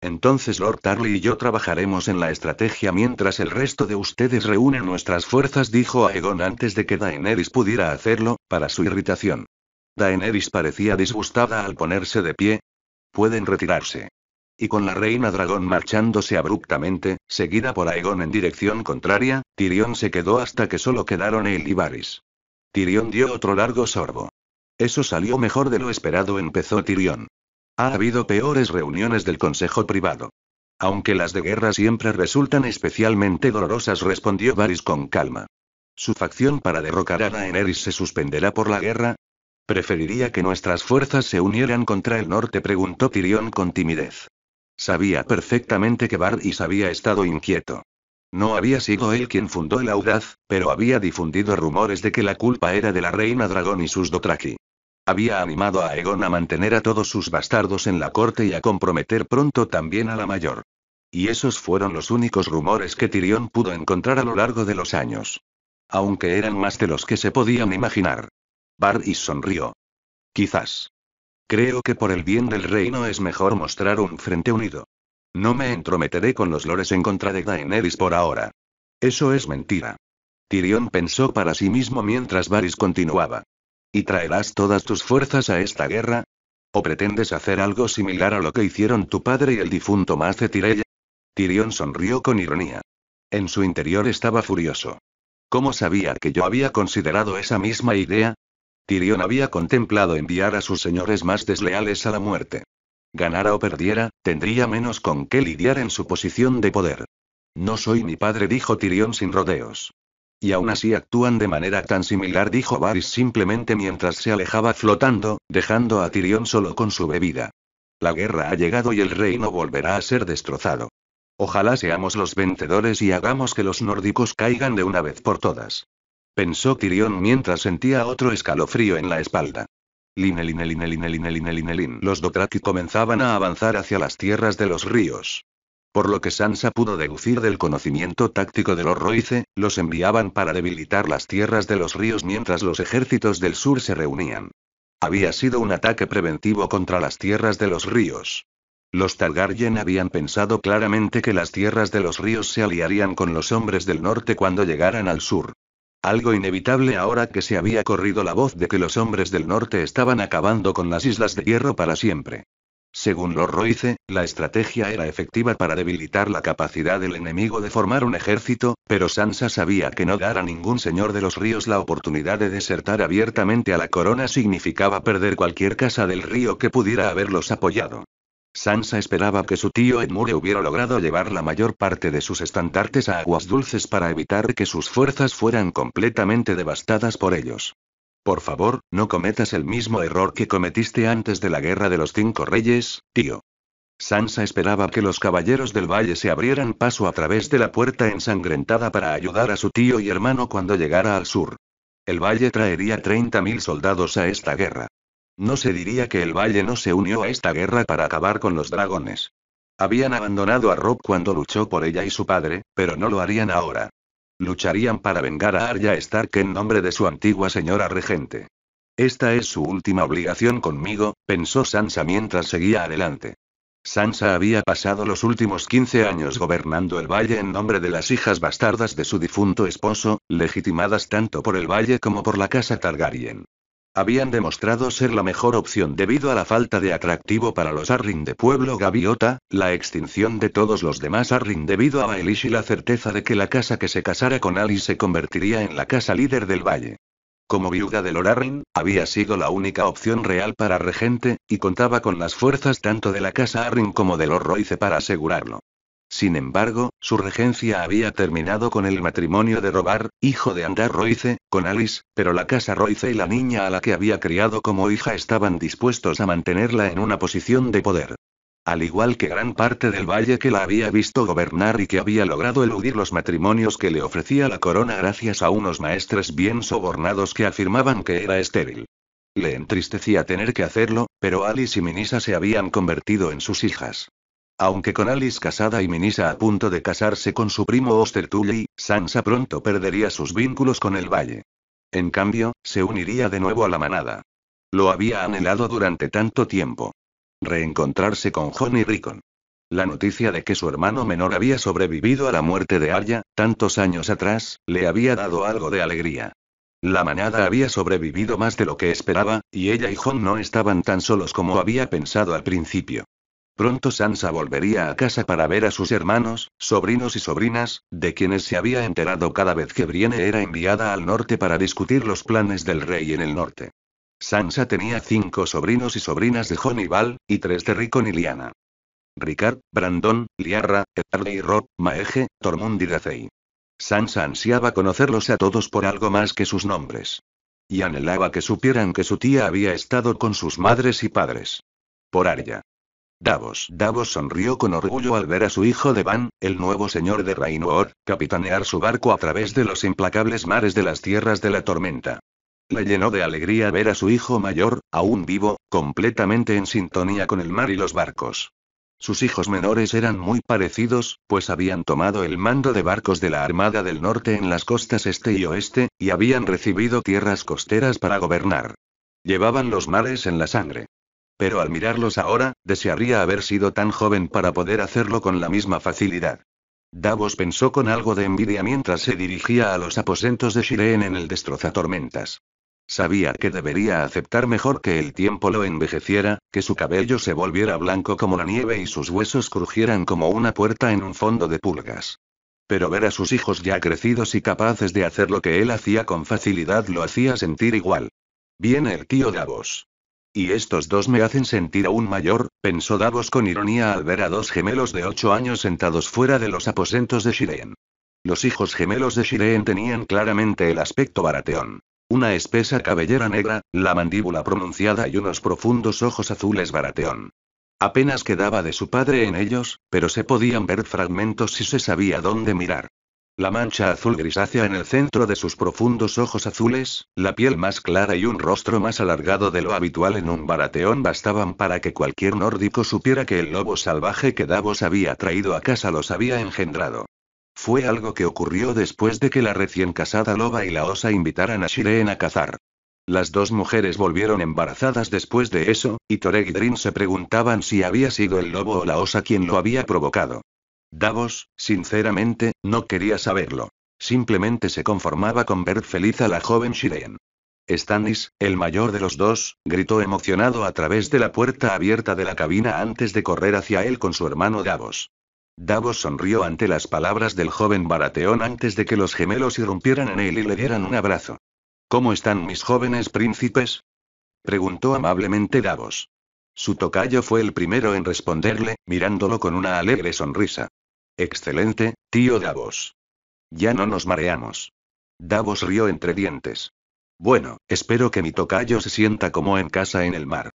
Entonces Lord Tarly y yo trabajaremos en la estrategia mientras el resto de ustedes reúnen nuestras fuerzas, dijo Aegon antes de que Daenerys pudiera hacerlo, para su irritación. Daenerys parecía disgustada al ponerse de pie. Pueden retirarse. Y con la reina dragón marchándose abruptamente, seguida por Aegon en dirección contraria, Tyrion se quedó hasta que solo quedaron él y Varys. Tyrion dio otro largo sorbo. Eso salió mejor de lo esperado, empezó Tyrion. Ha habido peores reuniones del Consejo Privado. Aunque las de guerra siempre resultan especialmente dolorosas, respondió Varys con calma. ¿Su facción para derrocar a Daenerys se suspenderá por la guerra? ¿Preferiría que nuestras fuerzas se unieran contra el norte?, preguntó Tyrion con timidez. Sabía perfectamente que Varys había estado inquieto. No había sido él quien fundó el Audaz, pero había difundido rumores de que la culpa era de la reina dragón y sus Dothraki. Había animado a Aegon a mantener a todos sus bastardos en la corte y a comprometer pronto también a la mayor. Y esos fueron los únicos rumores que Tyrion pudo encontrar a lo largo de los años. Aunque eran más de los que se podían imaginar. Varys sonrió. Quizás. Creo que por el bien del reino es mejor mostrar un frente unido. No me entrometeré con los lores en contra de Daenerys por ahora. Eso es mentira. Tyrion pensó para sí mismo mientras Varys continuaba. ¿Y traerás todas tus fuerzas a esta guerra? ¿O pretendes hacer algo similar a lo que hicieron tu padre y el difunto Mace Tyrell? Tyrion sonrió con ironía. En su interior estaba furioso. ¿Cómo sabía que yo había considerado esa misma idea? Tyrion había contemplado enviar a sus señores más desleales a la muerte. Ganara o perdiera, tendría menos con qué lidiar en su posición de poder. No soy mi padre, dijo Tyrion sin rodeos. Y aún así actúan de manera tan similar, dijo Varys simplemente mientras se alejaba flotando, dejando a Tyrion solo con su bebida. La guerra ha llegado y el reino volverá a ser destrozado. Ojalá seamos los vencedores y hagamos que los nórdicos caigan de una vez por todas. Pensó Tyrion mientras sentía otro escalofrío en la espalda. Los Dothraki comenzaban a avanzar hacia las tierras de los ríos. Por lo que Sansa pudo deducir del conocimiento táctico de los Royce, los enviaban para debilitar las tierras de los ríos mientras los ejércitos del sur se reunían. Había sido un ataque preventivo contra las tierras de los ríos. Los Targaryen habían pensado claramente que las tierras de los ríos se aliarían con los hombres del norte cuando llegaran al sur. Algo inevitable ahora que se había corrido la voz de que los hombres del norte estaban acabando con las Islas de Hierro para siempre. Según los Royce, la estrategia era efectiva para debilitar la capacidad del enemigo de formar un ejército, pero Sansa sabía que no dar a ningún señor de los ríos la oportunidad de desertar abiertamente a la corona significaba perder cualquier casa del río que pudiera haberlos apoyado. Sansa esperaba que su tío Edmure hubiera logrado llevar la mayor parte de sus estandartes a Aguas Dulces para evitar que sus fuerzas fueran completamente devastadas por ellos. Por favor, no cometas el mismo error que cometiste antes de la Guerra de los 5 Reyes, tío. Sansa esperaba que los caballeros del valle se abrieran paso a través de la puerta ensangrentada para ayudar a su tío y hermano cuando llegara al sur. El valle traería 30.000 soldados a esta guerra. No se diría que el valle no se unió a esta guerra para acabar con los dragones. Habían abandonado a Robb cuando luchó por ella y su padre, pero no lo harían ahora. Lucharían para vengar a Arya Stark en nombre de su antigua señora regente. Esta es su última obligación conmigo, pensó Sansa mientras seguía adelante. Sansa había pasado los últimos 15 años gobernando el valle en nombre de las hijas bastardas de su difunto esposo, legitimadas tanto por el valle como por la casa Targaryen. Habían demostrado ser la mejor opción debido a la falta de atractivo para los Arryn de Pueblo Gaviota, la extinción de todos los demás Arryn debido a Baelish y la certeza de que la casa que se casara con Alice se convertiría en la casa líder del valle. Como viuda de Lord Arryn, había sido la única opción real para regente, y contaba con las fuerzas tanto de la casa Arryn como de Lord Royce para asegurarlo. Sin embargo, su regencia había terminado con el matrimonio de Robert, hijo de Andar Royce, con Alice, pero la casa Royce y la niña a la que había criado como hija estaban dispuestos a mantenerla en una posición de poder. Al igual que gran parte del valle que la había visto gobernar y que había logrado eludir los matrimonios que le ofrecía la corona gracias a unos maestres bien sobornados que afirmaban que era estéril. Le entristecía tener que hacerlo, pero Alice y Minisa se habían convertido en sus hijas. Aunque con Alice casada y Minisa a punto de casarse con su primo Oster Tully, Sansa pronto perdería sus vínculos con el valle. En cambio, se uniría de nuevo a la manada. Lo había anhelado durante tanto tiempo. Reencontrarse con Jon y Rickon. La noticia de que su hermano menor había sobrevivido a la muerte de Arya, tantos años atrás, le había dado algo de alegría. La manada había sobrevivido más de lo que esperaba, y ella y Jon no estaban tan solos como había pensado al principio. Pronto Sansa volvería a casa para ver a sus hermanos, sobrinos y sobrinas, de quienes se había enterado cada vez que Brienne era enviada al norte para discutir los planes del rey en el norte. Sansa tenía 5 sobrinos y sobrinas de Jon y Val, y 3 de Rickon y Lyanna. Rickard, Brandon, Liarra, Eddard y Robb, Maege, Tormund y Dacey. Sansa ansiaba conocerlos a todos por algo más que sus nombres. Y anhelaba que supieran que su tía había estado con sus madres y padres. Por Arya. Davos sonrió con orgullo al ver a su hijo Devan, el nuevo señor de Rainor, capitanear su barco a través de los implacables mares de las tierras de la tormenta. Le llenó de alegría ver a su hijo mayor, aún vivo, completamente en sintonía con el mar y los barcos. Sus hijos menores eran muy parecidos, pues habían tomado el mando de barcos de la Armada del Norte en las costas este y oeste, y habían recibido tierras costeras para gobernar. Llevaban los mares en la sangre. Pero al mirarlos ahora, desearía haber sido tan joven para poder hacerlo con la misma facilidad. Davos pensó con algo de envidia mientras se dirigía a los aposentos de Shireen en el destrozatormentas. Sabía que debería aceptar mejor que el tiempo lo envejeciera, que su cabello se volviera blanco como la nieve y sus huesos crujieran como una puerta en un fondo de pulgas. Pero ver a sus hijos ya crecidos y capaces de hacer lo que él hacía con facilidad lo hacía sentir igual. Viene el tío Davos. Y estos dos me hacen sentir aún mayor, pensó Davos con ironía al ver a 2 gemelos de 8 años sentados fuera de los aposentos de Shireen. Los hijos gemelos de Shireen tenían claramente el aspecto Baratheon. Una espesa cabellera negra, la mandíbula pronunciada y unos profundos ojos azules Baratheon. Apenas quedaba de su padre en ellos, pero se podían ver fragmentos si se sabía dónde mirar. La mancha azul grisácea en el centro de sus profundos ojos azules, la piel más clara y un rostro más alargado de lo habitual en un Baratheon bastaban para que cualquier nórdico supiera que el lobo salvaje que Davos había traído a casa los había engendrado. Fue algo que ocurrió después de que la recién casada loba y la osa invitaran a Shireen a cazar. Las 2 mujeres volvieron embarazadas después de eso, y Toreg y Drin se preguntaban si había sido el lobo o la osa quien lo había provocado. Davos, sinceramente, no quería saberlo. Simplemente se conformaba con ver feliz a la joven Shireen. Stannis, el mayor de los 2, gritó emocionado a través de la puerta abierta de la cabina antes de correr hacia él con su hermano Davos. Davos sonrió ante las palabras del joven Baratheon antes de que los gemelos irrumpieran en él y le dieran un abrazo. ¿Cómo están mis jóvenes príncipes?, preguntó amablemente Davos. Su tocayo fue el primero en responderle, mirándolo con una alegre sonrisa. Excelente, tío Davos. Ya no nos mareamos. Davos rió entre dientes. Bueno, espero que mi tocayo se sienta como en casa en el mar.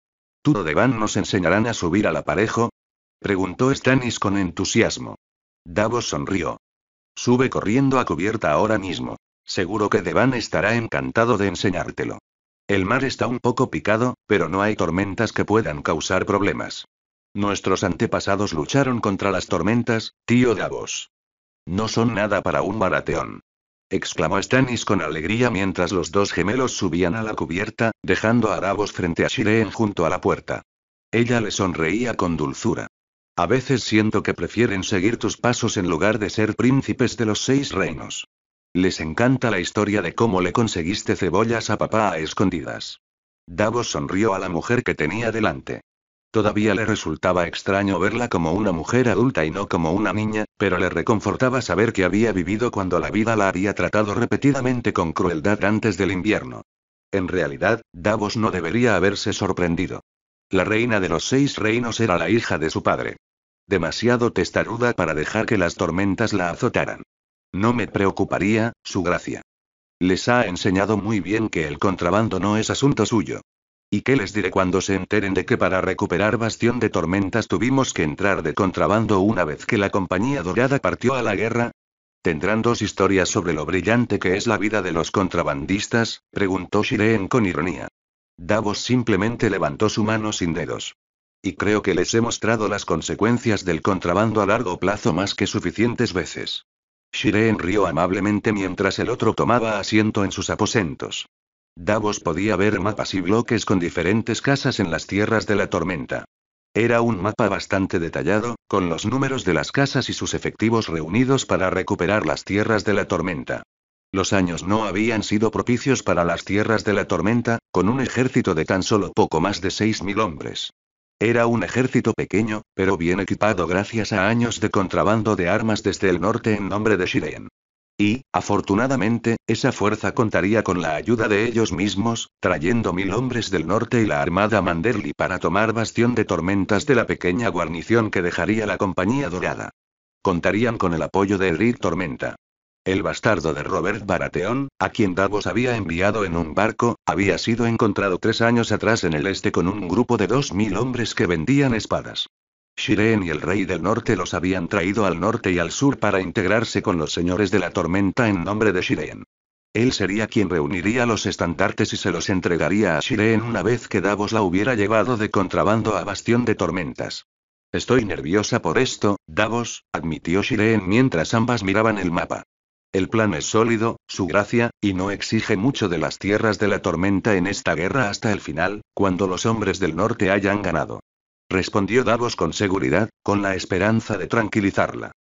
¿Tú o Devan nos enseñarán a subir al aparejo?, preguntó Stannis con entusiasmo. Davos sonrió. Sube corriendo a cubierta ahora mismo. Seguro que Devan estará encantado de enseñártelo. El mar está un poco picado, pero no hay tormentas que puedan causar problemas. Nuestros antepasados lucharon contra las tormentas, tío Davos. No son nada para un Baratheon, exclamó Stannis con alegría mientras los 2 gemelos subían a la cubierta, dejando a Davos frente a Shireen junto a la puerta. Ella le sonreía con dulzura. A veces siento que prefieren seguir tus pasos en lugar de ser príncipes de los 6 reinos. Les encanta la historia de cómo le conseguiste cebollas a papá a escondidas. Davos sonrió a la mujer que tenía delante. Todavía le resultaba extraño verla como una mujer adulta y no como una niña, pero le reconfortaba saber que había vivido cuando la vida la había tratado repetidamente con crueldad antes del invierno. En realidad, Davos no debería haberse sorprendido. La reina de los 6 reinos era la hija de su padre. Demasiado testaruda para dejar que las tormentas la azotaran. No me preocuparía, su gracia. Les ha enseñado muy bien que el contrabando no es asunto suyo. ¿Y qué les diré cuando se enteren de que para recuperar Bastión de Tormentas tuvimos que entrar de contrabando una vez que la Compañía Dorada partió a la guerra? ¿Tendrán 2 historias sobre lo brillante que es la vida de los contrabandistas?, preguntó Shireen con ironía. Davos simplemente levantó su mano sin dedos. Y creo que les he mostrado las consecuencias del contrabando a largo plazo más que suficientes veces. Shireen rió amablemente mientras el otro tomaba asiento en sus aposentos. Davos podía ver mapas y bloques con diferentes casas en las tierras de la tormenta. Era un mapa bastante detallado, con los números de las casas y sus efectivos reunidos para recuperar las tierras de la tormenta. Los años no habían sido propicios para las tierras de la tormenta, con un ejército de tan solo poco más de 6.000 hombres. Era un ejército pequeño, pero bien equipado gracias a años de contrabando de armas desde el norte en nombre de Shireen. Y, afortunadamente, esa fuerza contaría con la ayuda de ellos mismos, trayendo 1.000 hombres del norte y la armada Manderly para tomar Bastión de Tormentas de la pequeña guarnición que dejaría la Compañía Dorada. Contarían con el apoyo de Elric Tormenta. El bastardo de Robert Baratheon, a quien Davos había enviado en un barco, había sido encontrado 3 años atrás en el este con un grupo de 2.000 hombres que vendían espadas. Shireen y el rey del norte los habían traído al norte y al sur para integrarse con los señores de la tormenta en nombre de Shireen. Él sería quien reuniría los estandartes y se los entregaría a Shireen una vez que Davos la hubiera llevado de contrabando a Bastión de Tormentas. Estoy nerviosa por esto, Davos, admitió Shireen mientras ambas miraban el mapa. El plan es sólido, su gracia, y no exige mucho de las tierras de la tormenta en esta guerra hasta el final, cuando los hombres del norte hayan ganado. Respondió Davos con seguridad, con la esperanza de tranquilizarla.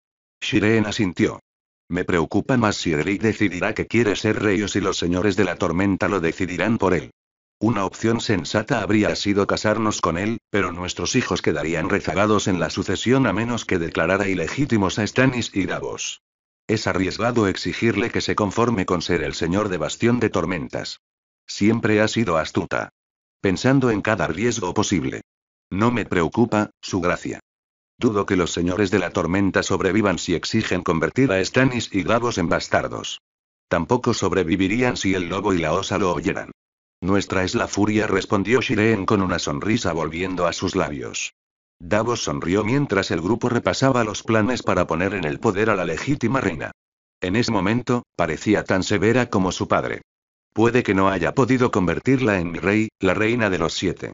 Shireen asintió. Me preocupa más si Elric decidirá que quiere ser rey o si los señores de la tormenta lo decidirán por él. Una opción sensata habría sido casarnos con él, pero nuestros hijos quedarían rezagados en la sucesión a menos que declarara ilegítimos a Stannis y Davos. Es arriesgado exigirle que se conforme con ser el señor de Bastión de Tormentas. Siempre ha sido astuta. Pensando en cada riesgo posible. No me preocupa, su gracia. Dudo que los señores de la tormenta sobrevivan si exigen convertir a Stannis y Davos en bastardos. Tampoco sobrevivirían si el lobo y la osa lo oyeran. Nuestra es la furia, respondió Shireen con una sonrisa volviendo a sus labios. Davos sonrió mientras el grupo repasaba los planes para poner en el poder a la legítima reina. En ese momento, parecía tan severa como su padre. Puede que no haya podido convertirla en mi rey, la reina de los 7.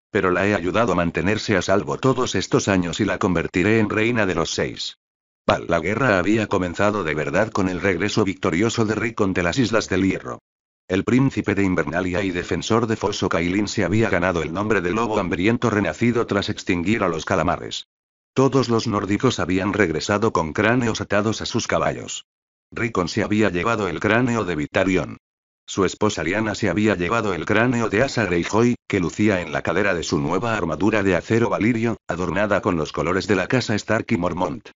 Pero la he ayudado a mantenerse a salvo todos estos años y la convertiré en reina de los 6. La guerra había comenzado de verdad con el regreso victorioso de Rickon de las Islas del Hierro. El príncipe de Invernalia y defensor de Fosso Cailin se había ganado el nombre de lobo hambriento renacido tras extinguir a los calamares. Todos los nórdicos habían regresado con cráneos atados a sus caballos. Rickon se había llevado el cráneo de Victarion. Su esposa Lyanna se había llevado el cráneo de Asa Greyjoy, que lucía en la cadera de su nueva armadura de acero valirio, adornada con los colores de la casa Stark y Mormont.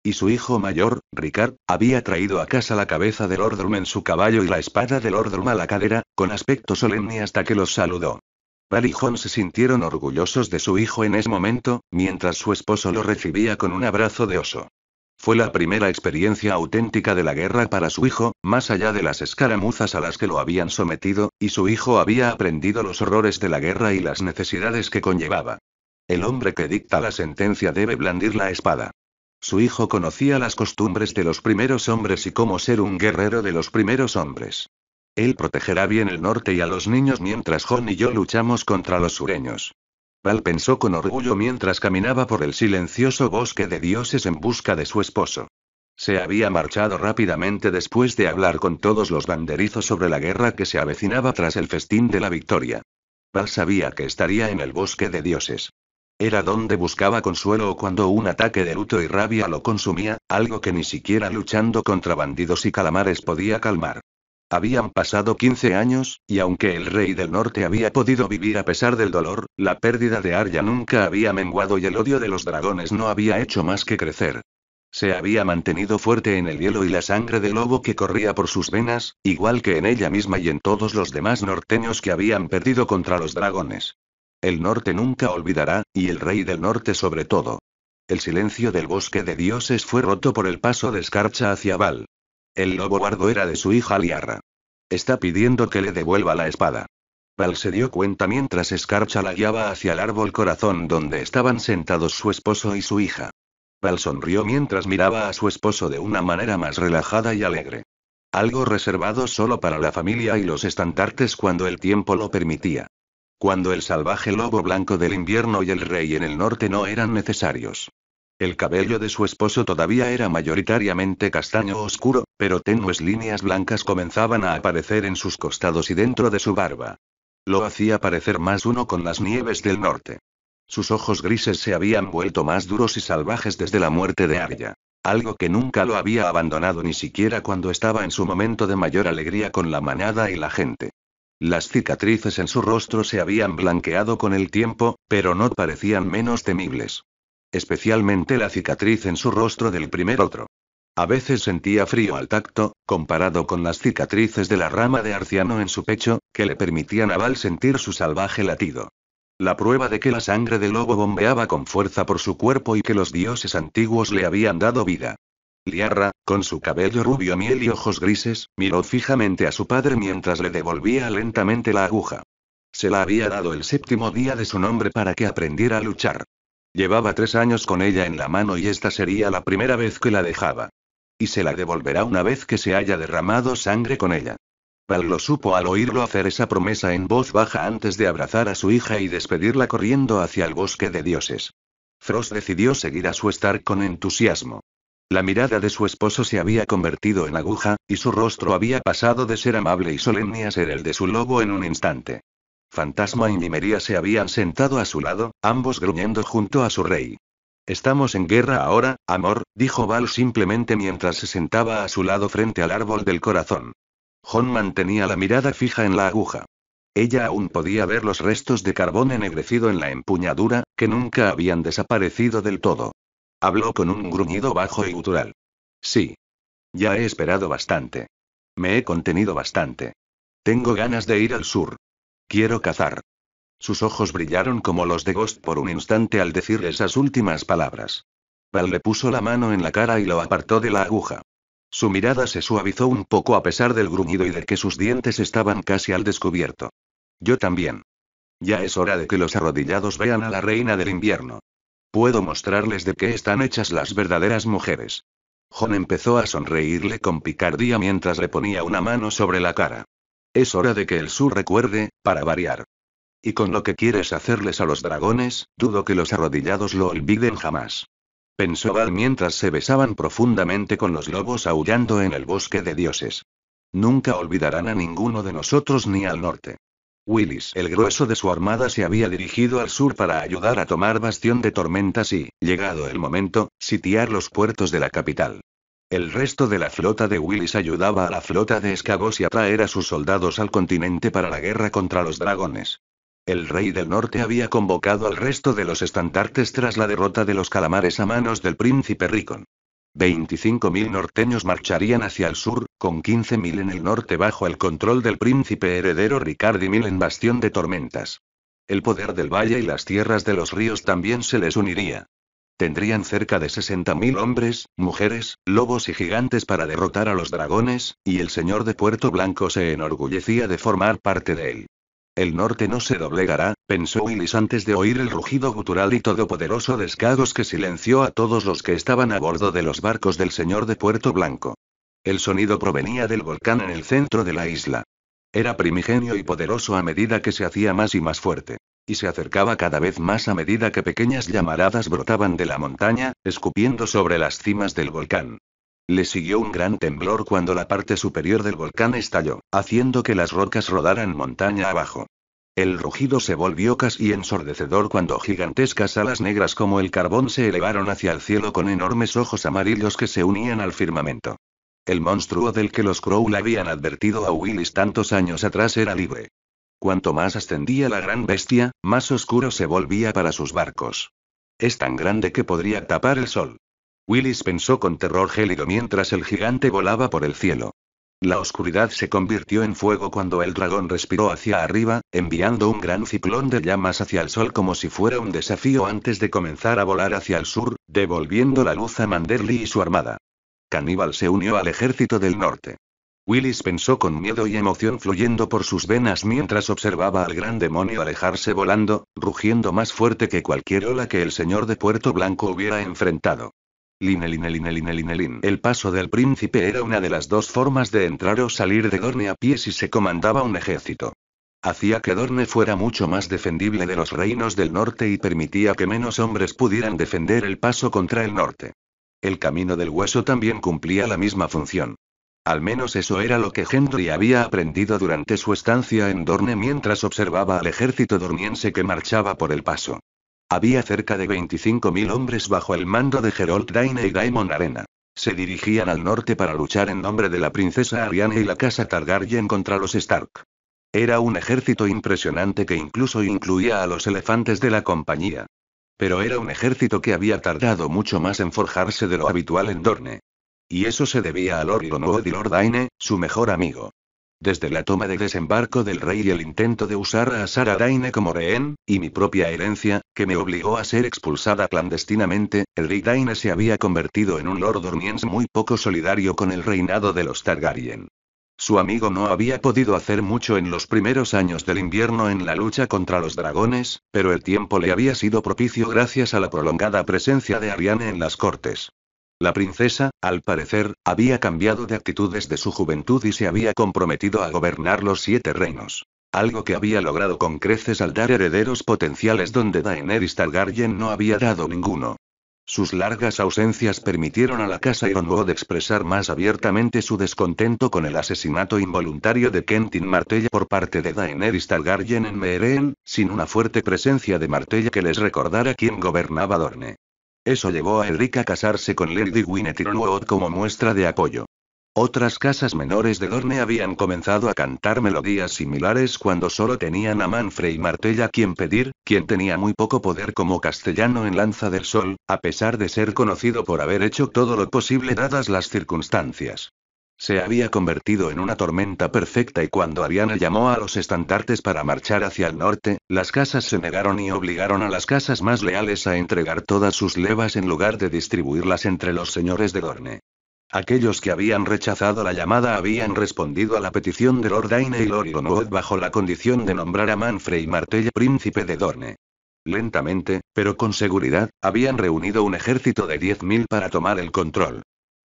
Y su hijo mayor, Rickard, había traído a casa la cabeza de Lord Orm en su caballo y la espada de Lord Orm a la cadera, con aspecto solemne hasta que los saludó. Val y Jon se sintieron orgullosos de su hijo en ese momento, mientras su esposo lo recibía con un abrazo de oso. Fue la primera experiencia auténtica de la guerra para su hijo, más allá de las escaramuzas a las que lo habían sometido, y su hijo había aprendido los horrores de la guerra y las necesidades que conllevaba. El hombre que dicta la sentencia debe blandir la espada. Su hijo conocía las costumbres de los primeros hombres y cómo ser un guerrero de los primeros hombres. Él protegerá bien el norte y a los niños mientras Jon y yo luchamos contra los sureños. Val pensó con orgullo mientras caminaba por el silencioso bosque de dioses en busca de su esposo. Se había marchado rápidamente después de hablar con todos los banderizos sobre la guerra que se avecinaba tras el festín de la victoria. Val sabía que estaría en el bosque de dioses. Era donde buscaba consuelo o cuando un ataque de luto y rabia lo consumía, algo que ni siquiera luchando contra bandidos y calamares podía calmar. Habían pasado 15 años, y aunque el rey del norte había podido vivir a pesar del dolor, la pérdida de Arya nunca había menguado y el odio de los dragones no había hecho más que crecer. Se había mantenido fuerte en el hielo y la sangre del lobo que corría por sus venas, igual que en ella misma y en todos los demás norteños que habían perdido contra los dragones. El norte nunca olvidará, y el rey del norte sobre todo. El silencio del bosque de dioses fue roto por el paso de Escarcha hacia Val. El lobo guardo era de su hija Liara. Está pidiendo que le devuelva la espada. Val se dio cuenta mientras Escarcha la guiaba hacia el árbol corazón donde estaban sentados su esposo y su hija. Val sonrió mientras miraba a su esposo de una manera más relajada y alegre. Algo reservado solo para la familia y los estandartes cuando el tiempo lo permitía. Cuando el salvaje lobo blanco del invierno y el rey en el norte no eran necesarios. El cabello de su esposo todavía era mayoritariamente castaño oscuro, pero tenues líneas blancas comenzaban a aparecer en sus costados y dentro de su barba. Lo hacía parecer más uno con las nieves del norte. Sus ojos grises se habían vuelto más duros y salvajes desde la muerte de Arya. Algo que nunca lo había abandonado ni siquiera cuando estaba en su momento de mayor alegría con la manada y la gente. Las cicatrices en su rostro se habían blanqueado con el tiempo, pero no parecían menos temibles. Especialmente la cicatriz en su rostro del primer otro. A veces sentía frío al tacto, comparado con las cicatrices de la rama de arciano en su pecho, que le permitían a Val sentir su salvaje latido. La prueba de que la sangre del lobo bombeaba con fuerza por su cuerpo y que los dioses antiguos le habían dado vida. Liara, con su cabello rubio miel y ojos grises, miró fijamente a su padre mientras le devolvía lentamente la aguja. Se la había dado el 7º día de su nombre para que aprendiera a luchar. Llevaba 3 años con ella en la mano y esta sería la primera vez que la dejaba. Y se la devolverá una vez que se haya derramado sangre con ella. Val lo supo al oírlo hacer esa promesa en voz baja antes de abrazar a su hija y despedirla corriendo hacia el bosque de dioses. Frost decidió seguir a su Stark con entusiasmo. La mirada de su esposo se había convertido en aguja, y su rostro había pasado de ser amable y solemne a ser el de su lobo en un instante. Fantasma y Nymeria se habían sentado a su lado, ambos gruñendo junto a su rey. «Estamos en guerra ahora, amor», dijo Val simplemente mientras se sentaba a su lado frente al árbol del corazón. Jon mantenía la mirada fija en la aguja. Ella aún podía ver los restos de carbón ennegrecido en la empuñadura, que nunca habían desaparecido del todo. Habló con un gruñido bajo y gutural. «Sí. Ya he esperado bastante. Me he contenido bastante. Tengo ganas de ir al sur. Quiero cazar». Sus ojos brillaron como los de Ghost por un instante al decir esas últimas palabras. Val le puso la mano en la cara y lo apartó de la aguja. Su mirada se suavizó un poco a pesar del gruñido y de que sus dientes estaban casi al descubierto. «Yo también. Ya es hora de que los arrodillados vean a la reina del invierno. Puedo mostrarles de qué están hechas las verdaderas mujeres». Jon empezó a sonreírle con picardía mientras le ponía una mano sobre la cara. «Es hora de que el sur recuerde, para variar. Y con lo que quieres hacerles a los dragones, dudo que los arrodillados lo olviden jamás». Pensó Val mientras se besaban profundamente con los lobos aullando en el bosque de dioses. «Nunca olvidarán a ninguno de nosotros ni al norte». Willis, el grueso de su armada, se había dirigido al sur para ayudar a tomar Bastión de Tormentas y, llegado el momento, sitiar los puertos de la capital. El resto de la flota de Willis ayudaba a la flota de Escagos y a traer a sus soldados al continente para la guerra contra los dragones. El rey del norte había convocado al resto de los estandartes tras la derrota de los calamares a manos del príncipe Rickon. 25.000 norteños marcharían hacia el sur, con 15.000 en el norte bajo el control del príncipe heredero Rickard y 1.000 en Bastión de Tormentas. El poder del valle y las tierras de los ríos también se les uniría. Tendrían cerca de 60.000 hombres, mujeres, lobos y gigantes para derrotar a los dragones, y el señor de Puerto Blanco se enorgullecía de formar parte de él. «El norte no se doblegará», pensó Willis antes de oír el rugido gutural y todopoderoso de Escagos que silenció a todos los que estaban a bordo de los barcos del señor de Puerto Blanco. El sonido provenía del volcán en el centro de la isla. Era primigenio y poderoso a medida que se hacía más y más fuerte. Y se acercaba cada vez más a medida que pequeñas llamaradas brotaban de la montaña, escupiendo sobre las cimas del volcán. Le siguió un gran temblor cuando la parte superior del volcán estalló, haciendo que las rocas rodaran montaña abajo. El rugido se volvió casi ensordecedor cuando gigantescas alas negras como el carbón se elevaron hacia el cielo con enormes ojos amarillos que se unían al firmamento. El monstruo del que los Crow habían advertido a Willis tantos años atrás era libre. Cuanto más ascendía la gran bestia, más oscuro se volvía para sus barcos. Es tan grande que podría tapar el sol. Willis pensó con terror gélido mientras el gigante volaba por el cielo. La oscuridad se convirtió en fuego cuando el dragón respiró hacia arriba, enviando un gran ciclón de llamas hacia el sol como si fuera un desafío antes de comenzar a volar hacia el sur, devolviendo la luz a Manderly y su armada. Caníbal se unió al ejército del norte. Willis pensó con miedo y emoción fluyendo por sus venas mientras observaba al gran demonio alejarse volando, rugiendo más fuerte que cualquier ola que el señor de Puerto Blanco hubiera enfrentado. Line. El paso del príncipe era una de las dos formas de entrar o salir de Dorne a pie si se comandaba un ejército. Hacía que Dorne fuera mucho más defendible de los reinos del norte y permitía que menos hombres pudieran defender el paso contra el norte. El camino del hueso también cumplía la misma función. Al menos eso era lo que Gendry había aprendido durante su estancia en Dorne mientras observaba al ejército dorniense que marchaba por el paso. Había cerca de 25.000 hombres bajo el mando de Gerold Dayne y Daemon Arena. Se dirigían al norte para luchar en nombre de la princesa Arianne y la casa Targaryen contra los Stark. Era un ejército impresionante que incluso incluía a los elefantes de la compañía. Pero era un ejército que había tardado mucho más en forjarse de lo habitual en Dorne. Y eso se debía a Lord Gonwood y Lord Dayne, su mejor amigo. Desde la toma de desembarco del rey y el intento de usar a Sara Dayne como rehén, y mi propia herencia, que me obligó a ser expulsada clandestinamente, el rey Dayne se había convertido en un lord dorniense muy poco solidario con el reinado de los Targaryen. Su amigo no había podido hacer mucho en los primeros años del invierno en la lucha contra los dragones, pero el tiempo le había sido propicio gracias a la prolongada presencia de Arianne en las cortes. La princesa, al parecer, había cambiado de actitud desde su juventud y se había comprometido a gobernar los 7 reinos. Algo que había logrado con creces al dar herederos potenciales donde Daenerys Targaryen no había dado ninguno. Sus largas ausencias permitieron a la casa Ironwood expresar más abiertamente su descontento con el asesinato involuntario de Quentyn Martella por parte de Daenerys Targaryen en Meereen, sin una fuerte presencia de Martella que les recordara quién gobernaba Dorne. Eso llevó a Elric a casarse con Lady Gwyneth Ironwood como muestra de apoyo. Otras casas menores de Dorne habían comenzado a cantar melodías similares cuando solo tenían a Manfrey Martella quien pedir, quien tenía muy poco poder como castellano en Lanza del Sol, a pesar de ser conocido por haber hecho todo lo posible dadas las circunstancias. Se había convertido en una tormenta perfecta y cuando Arianne llamó a los estandartes para marchar hacia el norte, las casas se negaron y obligaron a las casas más leales a entregar todas sus levas en lugar de distribuirlas entre los señores de Dorne. Aquellos que habían rechazado la llamada habían respondido a la petición de Lord Dayne y Lord Gonwood bajo la condición de nombrar a Manfrey Martella príncipe de Dorne. Lentamente, pero con seguridad, habían reunido un ejército de 10.000 para tomar el control.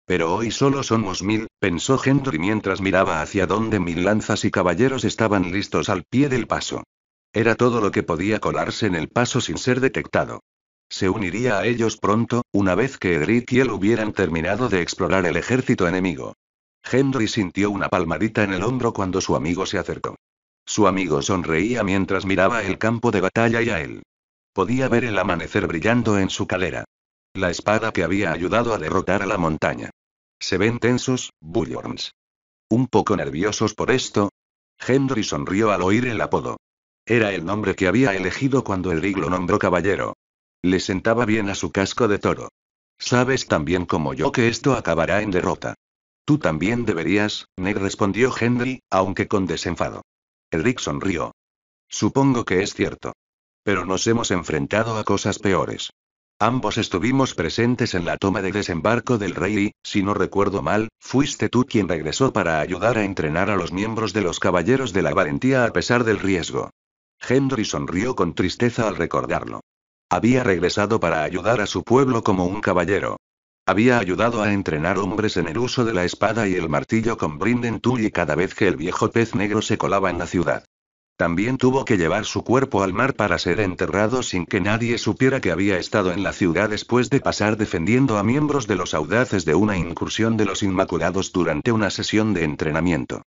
Pero hoy solo somos 1.000, pensó Gendry mientras miraba hacia donde 1.000 lanzas y caballeros estaban listos al pie del paso. Era todo lo que podía colarse en el paso sin ser detectado. Se uniría a ellos pronto, una vez que Edric y él hubieran terminado de explorar el ejército enemigo. Gendry sintió una palmadita en el hombro cuando su amigo se acercó. Su amigo sonreía mientras miraba el campo de batalla y a él. Podía ver el amanecer brillando en su cadera. La espada que había ayudado a derrotar a la montaña. ¿Se ven tensos, Bullorns? ¿Un poco nerviosos por esto? Gendry sonrió al oír el apodo. Era el nombre que había elegido cuando Edric lo nombró caballero. Le sentaba bien a su casco de toro. Sabes tan bien como yo que esto acabará en derrota. Tú también deberías, Ned respondió Gendry, aunque con desenfado. Edric sonrió. Supongo que es cierto. Pero nos hemos enfrentado a cosas peores. Ambos estuvimos presentes en la toma de desembarco del rey y, si no recuerdo mal, fuiste tú quien regresó para ayudar a entrenar a los miembros de los Caballeros de la Valentía a pesar del riesgo. Gendry sonrió con tristeza al recordarlo. Había regresado para ayudar a su pueblo como un caballero. Había ayudado a entrenar hombres en el uso de la espada y el martillo con Brinden Tully cada vez que el viejo pez negro se colaba en la ciudad. También tuvo que llevar su cuerpo al mar para ser enterrado sin que nadie supiera que había estado en la ciudad después de pasar defendiendo a miembros de los audaces de una incursión de los Inmaculados durante una sesión de entrenamiento.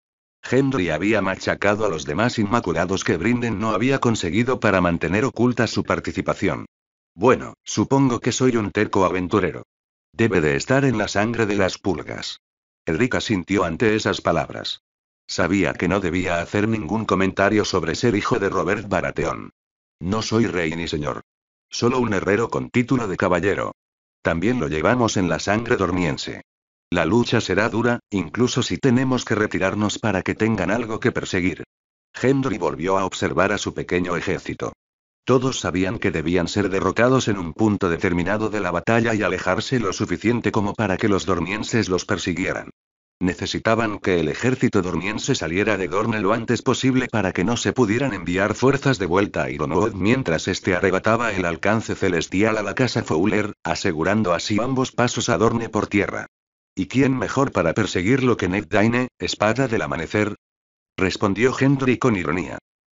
Gendry había machacado a los demás Inmaculados que Brinden no había conseguido para mantener oculta su participación. Bueno, supongo que soy un terco aventurero. Debe de estar en la sangre de las pulgas. Edric asintió ante esas palabras. Sabía que no debía hacer ningún comentario sobre ser hijo de Robert Baratheon. No soy rey ni señor. Solo un herrero con título de caballero. También lo llevamos en la sangre dormiense. La lucha será dura, incluso si tenemos que retirarnos para que tengan algo que perseguir. Gendry volvió a observar a su pequeño ejército. Todos sabían que debían ser derrotados en un punto determinado de la batalla y alejarse lo suficiente como para que los dormienses los persiguieran. Necesitaban que el ejército dormiense saliera de Dorne lo antes posible para que no se pudieran enviar fuerzas de vuelta a Ironwood mientras este arrebataba el alcance celestial a la casa Fowler, asegurando así ambos pasos a Dorne por tierra. ¿Y quién mejor para perseguirlo que Ned Daine, espada del amanecer? Respondió Gendry con ironía.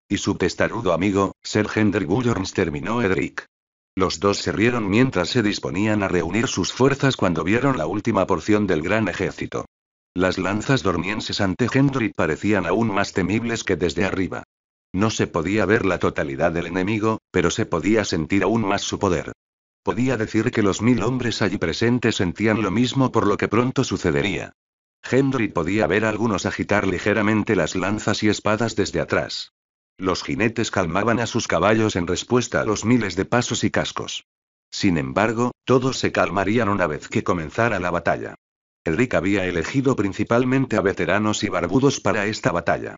Y su testarudo amigo, Ser Gendry Bullorns, terminó Edric. Los dos se rieron mientras se disponían a reunir sus fuerzas cuando vieron la última porción del gran ejército. Las lanzas dormienses ante Gendry parecían aún más temibles que desde arriba. No se podía ver la totalidad del enemigo, pero se podía sentir aún más su poder. Podía decir que los 1000 hombres allí presentes sentían lo mismo por lo que pronto sucedería. Gendry podía ver a algunos agitar ligeramente las lanzas y espadas desde atrás. Los jinetes calmaban a sus caballos en respuesta a los miles de pasos y cascos. Sin embargo, todos se calmarían una vez que comenzara la batalla. Edric había elegido principalmente a veteranos y barbudos para esta batalla.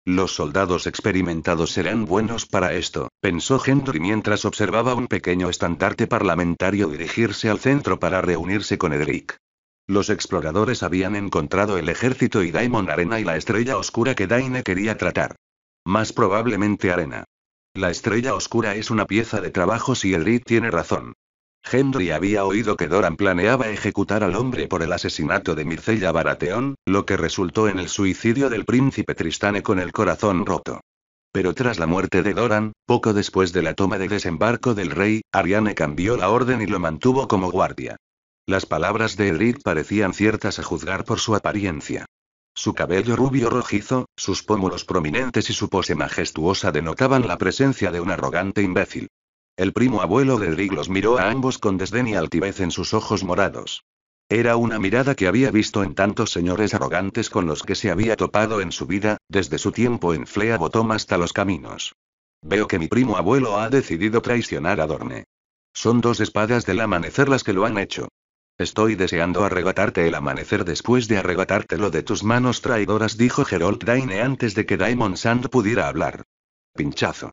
Los soldados experimentados serán buenos para esto, pensó Gendry mientras observaba un pequeño estandarte parlamentario dirigirse al centro para reunirse con Edric. Los exploradores habían encontrado el ejército y Daemon Arena y la estrella oscura que Daine quería tratar. Más probablemente Arena. La estrella oscura es una pieza de trabajo si Edric tiene razón. Gendry había oído que Doran planeaba ejecutar al hombre por el asesinato de Myrcella Baratheon, lo que resultó en el suicidio del príncipe Tristane con el corazón roto. Pero tras la muerte de Doran, poco después de la toma de desembarco del rey, Aryane cambió la orden y lo mantuvo como guardia. Las palabras de Edric parecían ciertas a juzgar por su apariencia. Su cabello rubio rojizo, sus pómulos prominentes y su pose majestuosa denotaban la presencia de un arrogante imbécil. El primo abuelo de Edric los miró a ambos con desdén y altivez en sus ojos morados. Era una mirada que había visto en tantos señores arrogantes con los que se había topado en su vida, desde su tiempo en Flea Bottom hasta los caminos. Veo que mi primo abuelo ha decidido traicionar a Dorne. Son 2 espadas del amanecer las que lo han hecho. Estoy deseando arrebatarte el amanecer después de arrebatártelo de tus manos traidoras, dijo Gerold Daine antes de que Daemon Sand pudiera hablar. Pinchazo.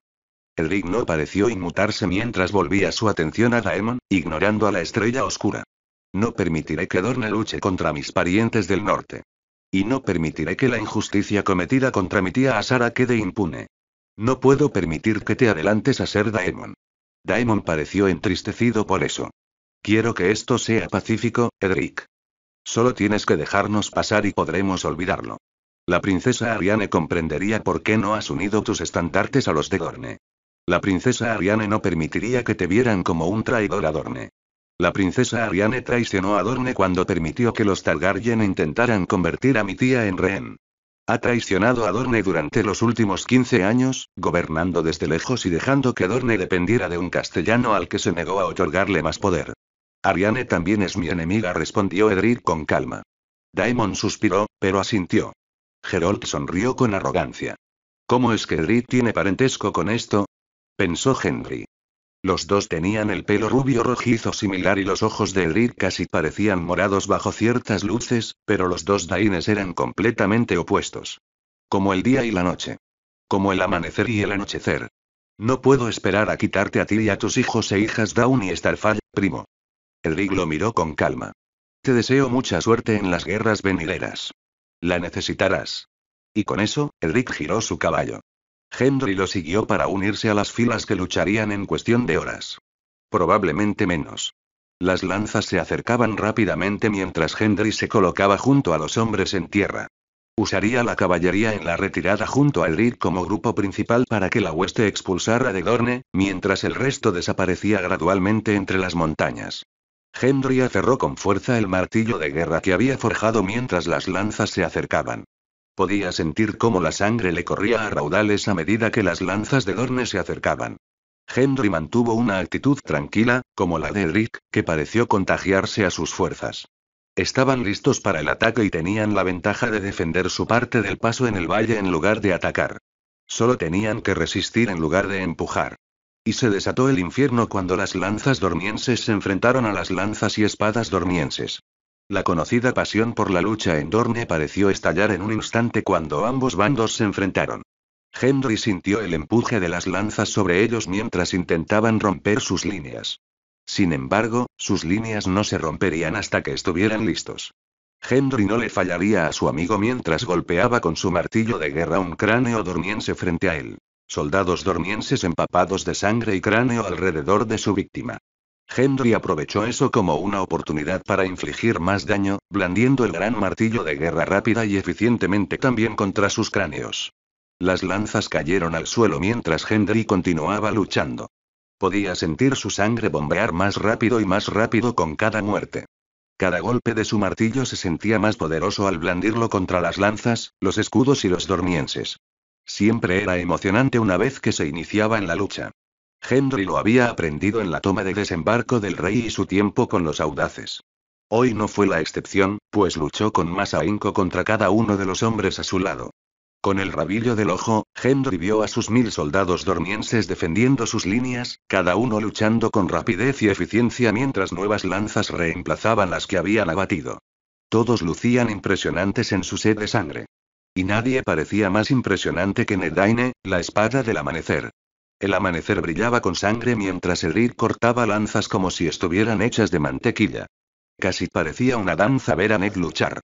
Edric no pareció inmutarse mientras volvía su atención a Daemon, ignorando a la estrella oscura. No permitiré que Dorne luche contra mis parientes del norte. Y no permitiré que la injusticia cometida contra mi tía Asara quede impune. No puedo permitir que te adelantes a ser Daemon. Daemon pareció entristecido por eso. Quiero que esto sea pacífico, Edric. Solo tienes que dejarnos pasar y podremos olvidarlo. La princesa Aryane comprendería por qué no has unido tus estandartes a los de Dorne. La princesa Aryane no permitiría que te vieran como un traidor a Dorne. La princesa Aryane traicionó a Dorne cuando permitió que los Targaryen intentaran convertir a mi tía en rehén. Ha traicionado a Dorne durante los últimos 15 años, gobernando desde lejos y dejando que Dorne dependiera de un castellano al que se negó a otorgarle más poder. Aryane también es mi enemiga, respondió Edric con calma. Daemon suspiró, pero asintió. Gerold sonrió con arrogancia. ¿Cómo es que Edric tiene parentesco con esto?, pensó Gendry. Los dos tenían el pelo rubio rojizo similar y los ojos de Edric casi parecían morados bajo ciertas luces, pero los dos Daines eran completamente opuestos. Como el día y la noche. Como el amanecer y el anochecer. No puedo esperar a quitarte a ti y a tus hijos e hijas Daun y Starfall, primo. Edric lo miró con calma. Te deseo mucha suerte en las guerras venideras. La necesitarás. Y con eso, Edric giró su caballo. Gendry lo siguió para unirse a las filas que lucharían en cuestión de horas. Probablemente menos. Las lanzas se acercaban rápidamente mientras Gendry se colocaba junto a los hombres en tierra. Usaría la caballería en la retirada junto a Edric como grupo principal para que la hueste expulsara de Dorne, mientras el resto desaparecía gradualmente entre las montañas. Gendry aferró con fuerza el martillo de guerra que había forjado mientras las lanzas se acercaban. Podía sentir cómo la sangre le corría a raudales a medida que las lanzas de Dorne se acercaban. Gendry mantuvo una actitud tranquila, como la de Edric, que pareció contagiarse a sus fuerzas. Estaban listos para el ataque y tenían la ventaja de defender su parte del paso en el valle en lugar de atacar. Solo tenían que resistir en lugar de empujar. Y se desató el infierno cuando las lanzas dormienses se enfrentaron a las lanzas y espadas dormienses. La conocida pasión por la lucha en Dorne pareció estallar en un instante cuando ambos bandos se enfrentaron. Gendry sintió el empuje de las lanzas sobre ellos mientras intentaban romper sus líneas. Sin embargo, sus líneas no se romperían hasta que estuvieran listos. Gendry no le fallaría a su amigo mientras golpeaba con su martillo de guerra un cráneo dormiense frente a él. Soldados dormienses empapados de sangre y cráneo alrededor de su víctima. Gendry aprovechó eso como una oportunidad para infligir más daño, blandiendo el gran martillo de guerra rápida y eficientemente también contra sus cráneos. Las lanzas cayeron al suelo mientras Gendry continuaba luchando. Podía sentir su sangre bombear más rápido y más rápido con cada muerte. Cada golpe de su martillo se sentía más poderoso al blandirlo contra las lanzas, los escudos y los dormienses. Siempre era emocionante una vez que se iniciaba en la lucha. Gendry lo había aprendido en la toma de desembarco del rey y su tiempo con los audaces. Hoy no fue la excepción, pues luchó con más ahínco contra cada uno de los hombres a su lado. Con el rabillo del ojo, Gendry vio a sus 1000 soldados dormienses defendiendo sus líneas, cada uno luchando con rapidez y eficiencia mientras nuevas lanzas reemplazaban las que habían abatido. Todos lucían impresionantes en su sed de sangre. Y nadie parecía más impresionante que Nedaine, la espada del amanecer. El amanecer brillaba con sangre mientras Edric cortaba lanzas como si estuvieran hechas de mantequilla. Casi parecía una danza ver a Ned luchar.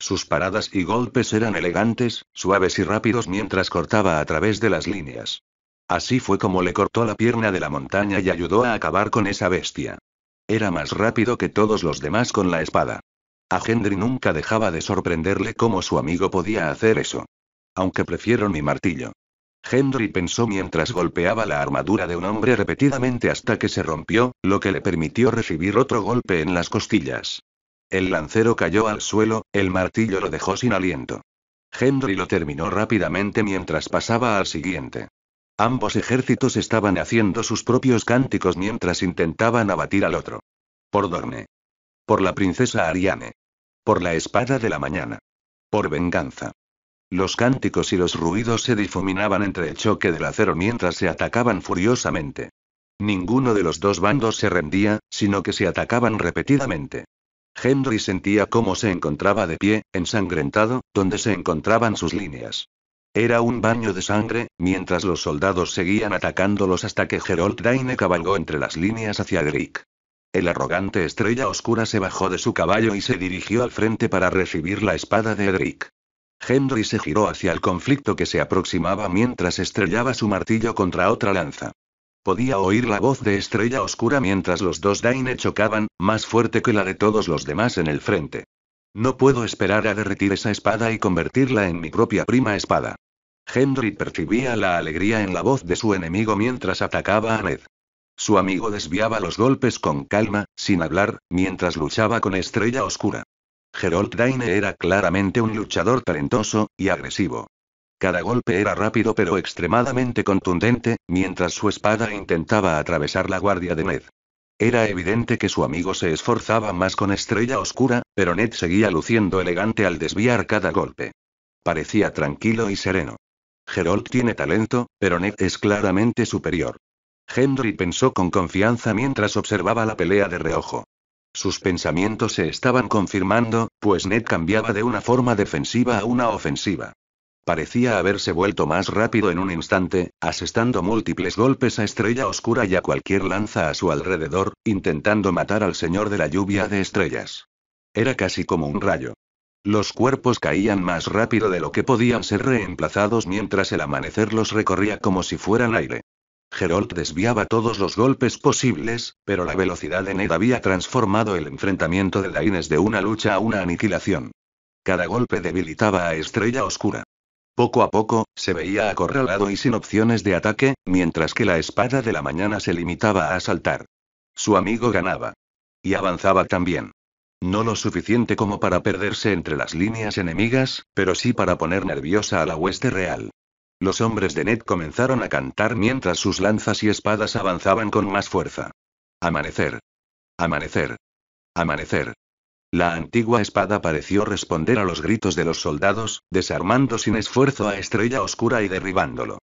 Sus paradas y golpes eran elegantes, suaves y rápidos mientras cortaba a través de las líneas. Así fue como le cortó la pierna de la montaña y ayudó a acabar con esa bestia. Era más rápido que todos los demás con la espada. A Gendry nunca dejaba de sorprenderle cómo su amigo podía hacer eso. Aunque prefiero mi martillo. Gendry pensó mientras golpeaba la armadura de un hombre repetidamente hasta que se rompió, lo que le permitió recibir otro golpe en las costillas. El lancero cayó al suelo, el martillo lo dejó sin aliento. Gendry lo terminó rápidamente mientras pasaba al siguiente. Ambos ejércitos estaban haciendo sus propios cánticos mientras intentaban abatir al otro. Por Dorne. Por la princesa Ariane. Por la espada de la mañana. Por venganza. Los cánticos y los ruidos se difuminaban entre el choque del acero mientras se atacaban furiosamente. Ninguno de los dos bandos se rendía, sino que se atacaban repetidamente. Gendry sentía cómo se encontraba de pie, ensangrentado, donde se encontraban sus líneas. Era un baño de sangre, mientras los soldados seguían atacándolos hasta que Geralt Daine cabalgó entre las líneas hacia Edric. El arrogante estrella oscura se bajó de su caballo y se dirigió al frente para recibir la espada de Edric. Gendry se giró hacia el conflicto que se aproximaba mientras estrellaba su martillo contra otra lanza. Podía oír la voz de Estrella Oscura mientras los dos Daine chocaban, más fuerte que la de todos los demás en el frente. No puedo esperar a derretir esa espada y convertirla en mi propia prima espada. Gendry percibía la alegría en la voz de su enemigo mientras atacaba a Ned. Su amigo desviaba los golpes con calma, sin hablar, mientras luchaba con Estrella Oscura. Geralt Daine era claramente un luchador talentoso y agresivo. Cada golpe era rápido pero extremadamente contundente, mientras su espada intentaba atravesar la guardia de Ned. Era evidente que su amigo se esforzaba más con Estrella Oscura, pero Ned seguía luciendo elegante al desviar cada golpe. Parecía tranquilo y sereno. Geralt tiene talento, pero Ned es claramente superior. Gendry pensó con confianza mientras observaba la pelea de reojo. Sus pensamientos se estaban confirmando, pues Ned cambiaba de una forma defensiva a una ofensiva. Parecía haberse vuelto más rápido en un instante, asestando múltiples golpes a Estrella Oscura y a cualquier lanza a su alrededor, intentando matar al señor de la lluvia de estrellas. Era casi como un rayo. Los cuerpos caían más rápido de lo que podían ser reemplazados mientras el amanecer los recorría como si fueran aire. Geralt desviaba todos los golpes posibles, pero la velocidad de Ned había transformado el enfrentamiento de Daines de una lucha a una aniquilación. Cada golpe debilitaba a Estrella Oscura. Poco a poco, se veía acorralado y sin opciones de ataque, mientras que la espada de la mañana se limitaba a asaltar. Su amigo ganaba. Y avanzaba también. No lo suficiente como para perderse entre las líneas enemigas, pero sí para poner nerviosa a la hueste real. Los hombres de Ned comenzaron a cantar mientras sus lanzas y espadas avanzaban con más fuerza. Amanecer. Amanecer. Amanecer. La antigua espada pareció responder a los gritos de los soldados, desarmando sin esfuerzo a Estrella Oscura y derribándolo.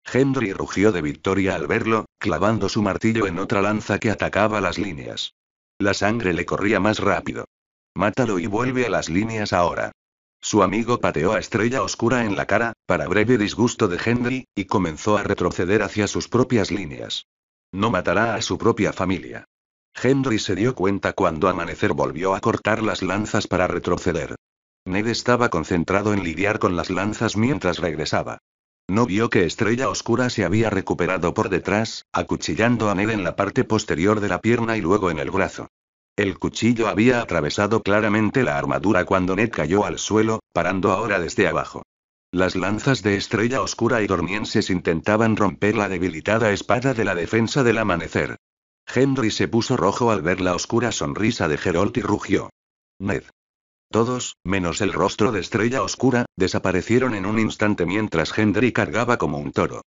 Gendry rugió de victoria al verlo, clavando su martillo en otra lanza que atacaba las líneas. La sangre le corría más rápido. Mátalo y vuelve a las líneas ahora. Su amigo pateó a Estrella Oscura en la cara, para breve disgusto de Gendry, y comenzó a retroceder hacia sus propias líneas. No matará a su propia familia. Gendry se dio cuenta cuando Amanecer volvió a cortar las lanzas para retroceder. Ned estaba concentrado en lidiar con las lanzas mientras regresaba. No vio que Estrella Oscura se había recuperado por detrás, acuchillando a Ned en la parte posterior de la pierna y luego en el brazo. El cuchillo había atravesado claramente la armadura cuando Ned cayó al suelo, parando ahora desde abajo. Las lanzas de Estrella Oscura y Dormienses intentaban romper la debilitada espada de la defensa del Amanecer. Gendry se puso rojo al ver la oscura sonrisa de Geralt y rugió. Ned. Todos, menos el rostro de Estrella Oscura, desaparecieron en un instante mientras Gendry cargaba como un toro.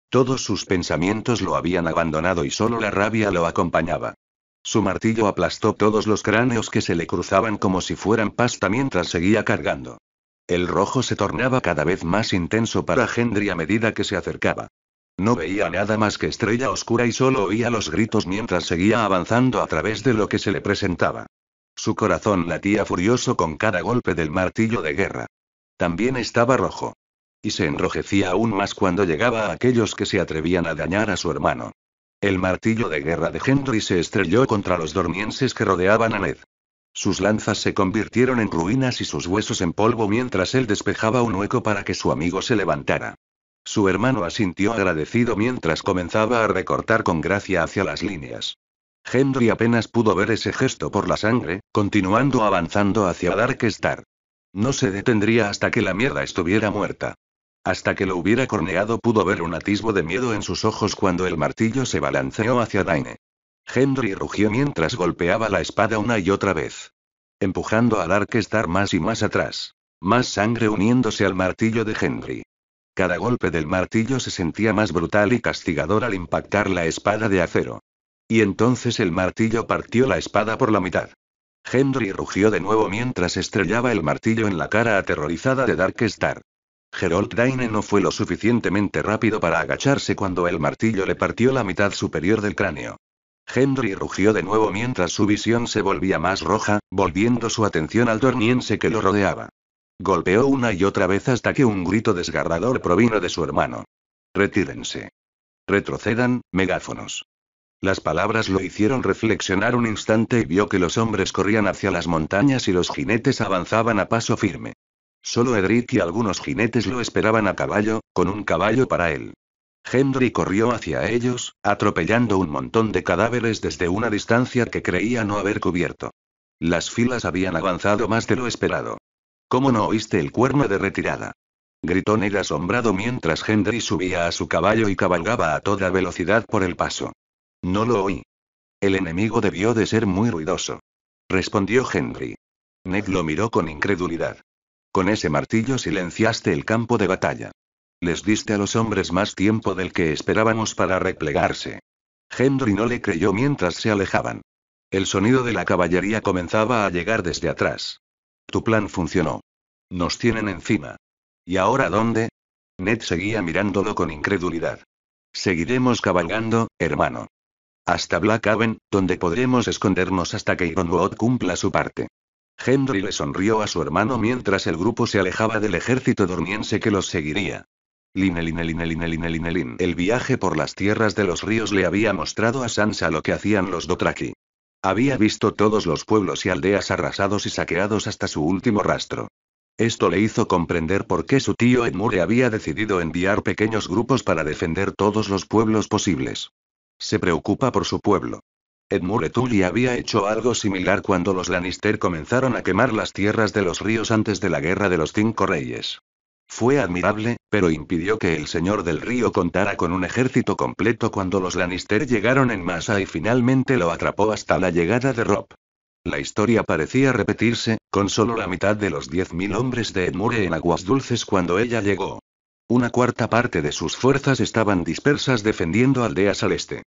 Todos sus pensamientos lo habían abandonado y solo la rabia lo acompañaba. Su martillo aplastó todos los cráneos que se le cruzaban como si fueran pasta mientras seguía cargando. El rojo se tornaba cada vez más intenso para Gendry a medida que se acercaba. No veía nada más que Estrella Oscura y solo oía los gritos mientras seguía avanzando a través de lo que se le presentaba. Su corazón latía furioso con cada golpe del martillo de guerra. También estaba rojo. Y se enrojecía aún más cuando llegaba a aquellos que se atrevían a dañar a su hermano. El martillo de guerra de Gendry se estrelló contra los dormienses que rodeaban a Ned. Sus lanzas se convirtieron en ruinas y sus huesos en polvo mientras él despejaba un hueco para que su amigo se levantara. Su hermano asintió agradecido mientras comenzaba a recortar con gracia hacia las líneas. Gendry apenas pudo ver ese gesto por la sangre, continuando avanzando hacia Darkstar. No se detendría hasta que la mierda estuviera muerta. Hasta que lo hubiera corneado pudo ver un atisbo de miedo en sus ojos cuando el martillo se balanceó hacia Daine. Gendry rugió mientras golpeaba la espada una y otra vez. Empujando a Darkstar más y más atrás. Más sangre uniéndose al martillo de Gendry. Cada golpe del martillo se sentía más brutal y castigador al impactar la espada de acero. Y entonces el martillo partió la espada por la mitad. Gendry rugió de nuevo mientras estrellaba el martillo en la cara aterrorizada de Darkstar. Geralt Daine no fue lo suficientemente rápido para agacharse cuando el martillo le partió la mitad superior del cráneo. Gendry rugió de nuevo mientras su visión se volvía más roja, volviendo su atención al dormiense que lo rodeaba. Golpeó una y otra vez hasta que un grito desgarrador provino de su hermano. Retírense. Retrocedan, megáfonos. Las palabras lo hicieron reflexionar un instante y vio que los hombres corrían hacia las montañas y los jinetes avanzaban a paso firme. Solo Edric y algunos jinetes lo esperaban a caballo, con un caballo para él. Gendry corrió hacia ellos, atropellando un montón de cadáveres desde una distancia que creía no haber cubierto. Las filas habían avanzado más de lo esperado. ¿Cómo no oíste el cuerno de retirada?, gritó Ned asombrado mientras Gendry subía a su caballo y cabalgaba a toda velocidad por el paso. No lo oí. El enemigo debió de ser muy ruidoso, respondió Gendry. Ned lo miró con incredulidad. Con ese martillo silenciaste el campo de batalla. Les diste a los hombres más tiempo del que esperábamos para replegarse. Gendry no le creyó mientras se alejaban. El sonido de la caballería comenzaba a llegar desde atrás. Tu plan funcionó. Nos tienen encima. ¿Y ahora dónde? Ned seguía mirándolo con incredulidad. Seguiremos cabalgando, hermano. Hasta Blackhaven, donde podremos escondernos hasta que Ironwood cumpla su parte. Gendry le sonrió a su hermano mientras el grupo se alejaba del ejército dormiense que los seguiría. Linelin. El viaje por las tierras de los ríos le había mostrado a Sansa lo que hacían los Dothraki. Había visto todos los pueblos y aldeas arrasados y saqueados hasta su último rastro. Esto le hizo comprender por qué su tío Edmure había decidido enviar pequeños grupos para defender todos los pueblos posibles. Se preocupa por su pueblo. Edmure Tully había hecho algo similar cuando los Lannister comenzaron a quemar las tierras de los ríos antes de la Guerra de los Cinco Reyes. Fue admirable, pero impidió que el Señor del Río contara con un ejército completo cuando los Lannister llegaron en masa y finalmente lo atrapó hasta la llegada de Robb. La historia parecía repetirse, con solo la mitad de los 10.000 hombres de Edmure en Aguas Dulces cuando ella llegó. Una cuarta parte de sus fuerzas estaban dispersas defendiendo aldeas al este.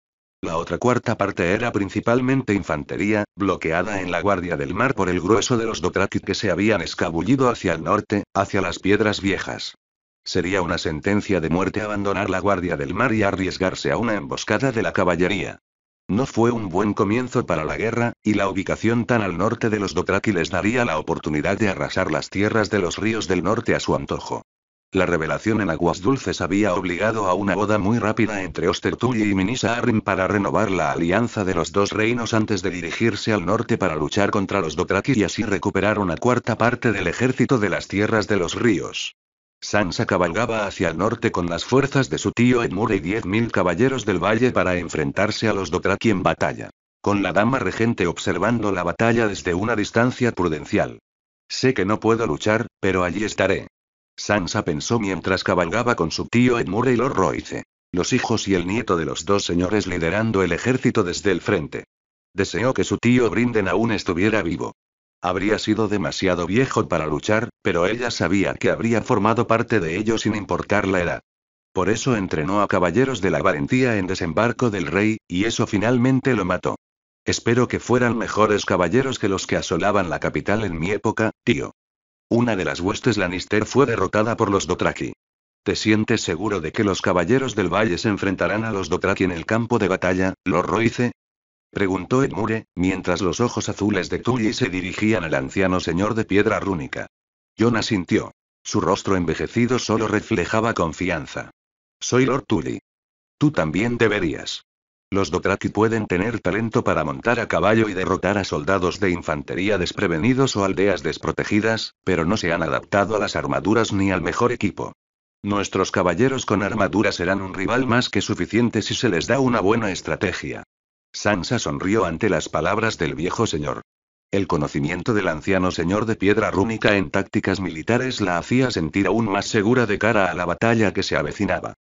La otra cuarta parte era principalmente infantería, bloqueada en la guardia del mar por el grueso de los Dothraki que se habían escabullido hacia el norte, hacia las piedras viejas. Sería una sentencia de muerte abandonar la guardia del mar y arriesgarse a una emboscada de la caballería. No fue un buen comienzo para la guerra, y la ubicación tan al norte de los Dothraki les daría la oportunidad de arrasar las tierras de los ríos del norte a su antojo. La revelación en Aguas Dulces había obligado a una boda muy rápida entre Oster Tully y Minisa Arryn para renovar la alianza de los dos reinos antes de dirigirse al norte para luchar contra los Dothraki y así recuperar una cuarta parte del ejército de las tierras de los ríos. Sansa cabalgaba hacia el norte con las fuerzas de su tío Edmure y 10.000 caballeros del valle para enfrentarse a los Dothraki en batalla. Con la dama regente observando la batalla desde una distancia prudencial. Sé que no puedo luchar, pero allí estaré. Sansa pensó mientras cabalgaba con su tío Edmure y Lord Royce. Los hijos y el nieto de los dos señores liderando el ejército desde el frente. Deseó que su tío Brynden aún estuviera vivo. Habría sido demasiado viejo para luchar, pero ella sabía que habría formado parte de ello sin importar la edad. Por eso entrenó a caballeros de la valentía en Desembarco del Rey, y eso finalmente lo mató. Espero que fueran mejores caballeros que los que asolaban la capital en mi época, tío. Una de las huestes Lannister fue derrotada por los Dothraki. ¿Te sientes seguro de que los caballeros del valle se enfrentarán a los Dothraki en el campo de batalla, Lord Royce? Preguntó Edmure, mientras los ojos azules de Tully se dirigían al anciano señor de piedra rúnica. Jon asintió. Su rostro envejecido solo reflejaba confianza. Soy Lord Tully. Tú también deberías. Los Dothraki pueden tener talento para montar a caballo y derrotar a soldados de infantería desprevenidos o aldeas desprotegidas, pero no se han adaptado a las armaduras ni al mejor equipo. Nuestros caballeros con armadura serán un rival más que suficiente si se les da una buena estrategia. Sansa sonrió ante las palabras del viejo señor. El conocimiento del anciano señor de piedra rúnica en tácticas militares la hacía sentir aún más segura de cara a la batalla que se avecinaba.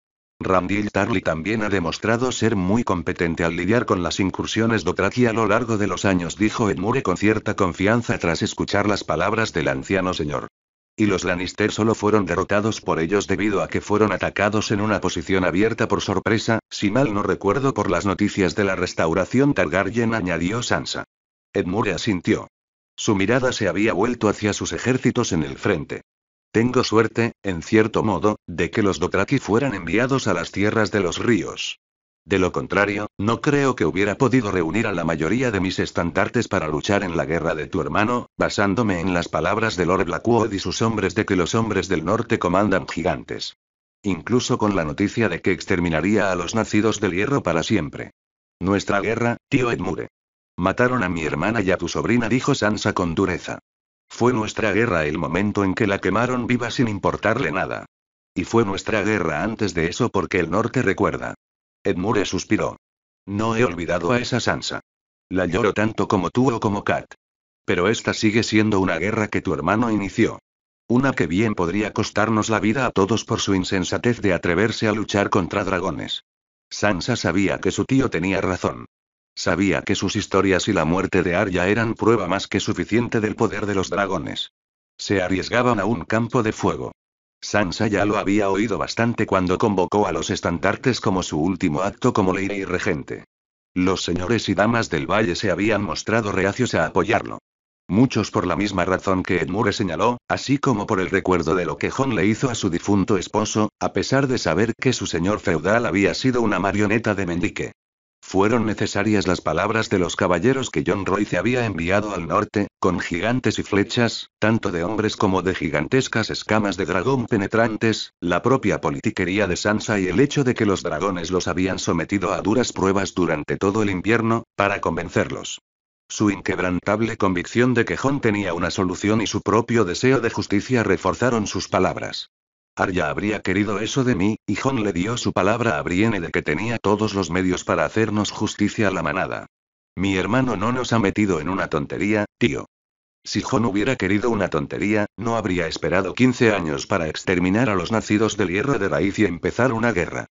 Randyll Tarly también ha demostrado ser muy competente al lidiar con las incursiones Dothraki a lo largo de los años, dijo Edmure con cierta confianza tras escuchar las palabras del anciano señor. Y los Lannister solo fueron derrotados por ellos debido a que fueron atacados en una posición abierta por sorpresa, si mal no recuerdo por las noticias de la restauración Targaryen, añadió Sansa. Edmure asintió. Su mirada se había vuelto hacia sus ejércitos en el frente. Tengo suerte, en cierto modo, de que los Dothraki fueran enviados a las tierras de los ríos. De lo contrario, no creo que hubiera podido reunir a la mayoría de mis estandartes para luchar en la guerra de tu hermano, basándome en las palabras de Lord Blackwood y sus hombres de que los hombres del norte comandan gigantes. Incluso con la noticia de que exterminaría a los nacidos del hierro para siempre. Nuestra guerra, tío Edmure. Mataron a mi hermana y a tu sobrina, dijo Sansa con dureza. Fue nuestra guerra el momento en que la quemaron viva sin importarle nada. Y fue nuestra guerra antes de eso porque el norte recuerda. Edmure suspiró. No he olvidado a esa Sansa. La lloro tanto como tú o como Kat. Pero esta sigue siendo una guerra que tu hermano inició. Una que bien podría costarnos la vida a todos por su insensatez de atreverse a luchar contra dragones. Sansa sabía que su tío tenía razón. Sabía que sus historias y la muerte de Arya eran prueba más que suficiente del poder de los dragones. Se arriesgaban a un campo de fuego. Sansa ya lo había oído bastante cuando convocó a los estandartes como su último acto como ley y regente. Los señores y damas del valle se habían mostrado reacios a apoyarlo. Muchos por la misma razón que Edmure señaló, así como por el recuerdo de lo que Jon le hizo a su difunto esposo, a pesar de saber que su señor feudal había sido una marioneta de Mendique. Fueron necesarias las palabras de los caballeros que Jon Royce había enviado al norte, con gigantes y flechas, tanto de hombres como de gigantescas escamas de dragón penetrantes, la propia politiquería de Sansa y el hecho de que los dragones los habían sometido a duras pruebas durante todo el invierno, para convencerlos. Su inquebrantable convicción de que Jon tenía una solución y su propio deseo de justicia reforzaron sus palabras. Arya habría querido eso de mí, y Jon le dio su palabra a Brienne de que tenía todos los medios para hacernos justicia a la manada. Mi hermano no nos ha metido en una tontería, tío. Si Jon hubiera querido una tontería, no habría esperado 15 años para exterminar a los nacidos del hierro de raíz y empezar una guerra.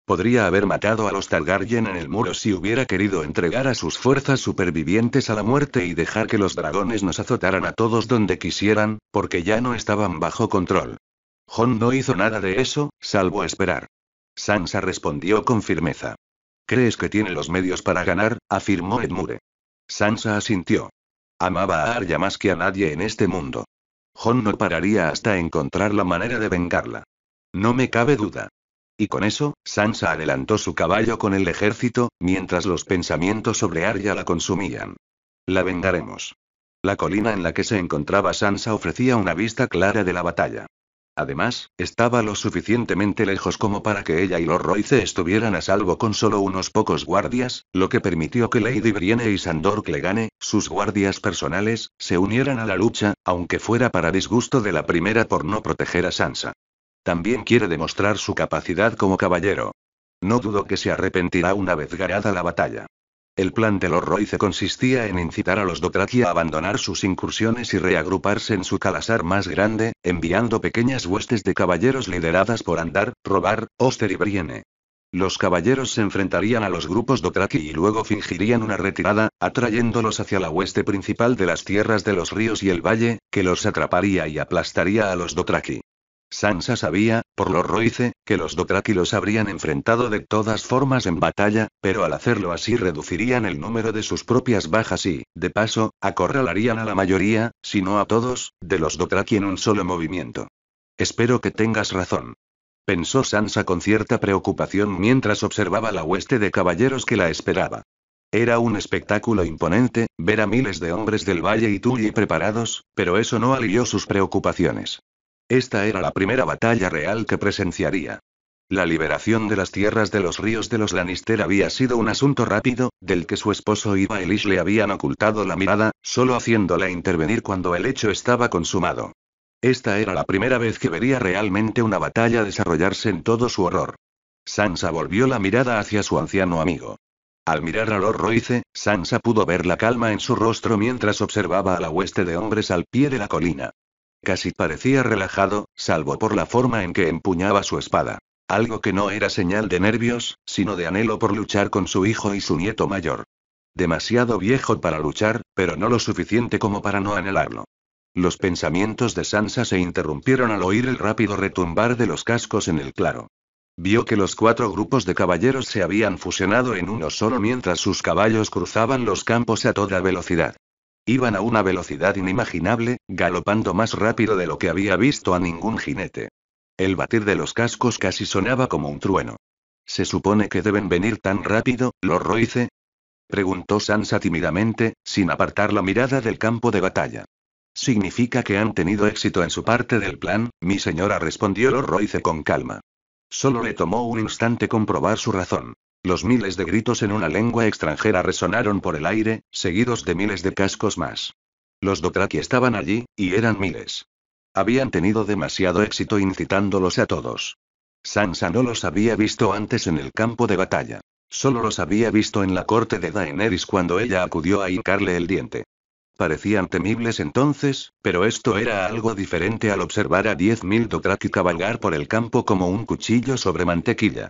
Podría haber matado a los Targaryen en el muro si hubiera querido entregar a sus fuerzas supervivientes a la muerte y dejar que los dragones nos azotaran a todos donde quisieran, porque ya no estaban bajo control. Jon no hizo nada de eso, salvo esperar. Sansa respondió con firmeza. ¿Crees que tiene los medios para ganar?, afirmó Edmure. Sansa asintió. Amaba a Arya más que a nadie en este mundo. Jon no pararía hasta encontrar la manera de vengarla. No me cabe duda. Y con eso, Sansa adelantó su caballo con el ejército, mientras los pensamientos sobre Arya la consumían. La vengaremos. La colina en la que se encontraba Sansa ofrecía una vista clara de la batalla. Además, estaba lo suficientemente lejos como para que ella y Lord Royce estuvieran a salvo con solo unos pocos guardias, lo que permitió que Lady Brienne y Sandor Clegane, sus guardias personales, se unieran a la lucha, aunque fuera para disgusto de la primera por no proteger a Sansa. También quiere demostrar su capacidad como caballero. No dudo que se arrepentirá una vez ganada la batalla. El plan de Lord Royce consistía en incitar a los Dothraki a abandonar sus incursiones y reagruparse en su calasar más grande, enviando pequeñas huestes de caballeros lideradas por Andar, Robar, Oster y Brienne. Los caballeros se enfrentarían a los grupos Dothraki y luego fingirían una retirada, atrayéndolos hacia la hueste principal de las tierras de los ríos y el valle, que los atraparía y aplastaría a los Dothraki. Sansa sabía, por Lord Royce, que los Dothraki los habrían enfrentado de todas formas en batalla, pero al hacerlo así reducirían el número de sus propias bajas y, de paso, acorralarían a la mayoría, si no a todos, de los Dothraki en un solo movimiento. Espero que tengas razón. Pensó Sansa con cierta preocupación mientras observaba la hueste de caballeros que la esperaba. Era un espectáculo imponente, ver a miles de hombres del Valle y Tully preparados, pero eso no alivió sus preocupaciones. Esta era la primera batalla real que presenciaría. La liberación de las tierras de los ríos de los Lannister había sido un asunto rápido, del que su esposo y Baelish le habían ocultado la mirada, solo haciéndola intervenir cuando el hecho estaba consumado. Esta era la primera vez que vería realmente una batalla desarrollarse en todo su horror. Sansa volvió la mirada hacia su anciano amigo. Al mirar a Lord Royce, Sansa pudo ver la calma en su rostro mientras observaba a la hueste de hombres al pie de la colina. Casi parecía relajado, salvo por la forma en que empuñaba su espada. Algo que no era señal de nervios, sino de anhelo por luchar con su hijo y su nieto mayor. Demasiado viejo para luchar, pero no lo suficiente como para no anhelarlo. Los pensamientos de Sansa se interrumpieron al oír el rápido retumbar de los cascos en el claro. Vio que los 4 grupos de caballeros se habían fusionado en uno solo mientras sus caballos cruzaban los campos a toda velocidad. Iban a una velocidad inimaginable, galopando más rápido de lo que había visto a ningún jinete. El batir de los cascos casi sonaba como un trueno. ¿Se supone que deben venir tan rápido, Lord Royce?, preguntó Sansa tímidamente, sin apartar la mirada del campo de batalla. Significa que han tenido éxito en su parte del plan, mi señora, respondió Lord Royce con calma. Solo le tomó un instante comprobar su razón. Los miles de gritos en una lengua extranjera resonaron por el aire, seguidos de miles de cascos más. Los Dothraki estaban allí, y eran miles. Habían tenido demasiado éxito incitándolos a todos. Sansa no los había visto antes en el campo de batalla. Solo los había visto en la corte de Daenerys cuando ella acudió a hincarle el diente. Parecían temibles entonces, pero esto era algo diferente al observar a 10.000 Dothraki cabalgar por el campo como un cuchillo sobre mantequilla.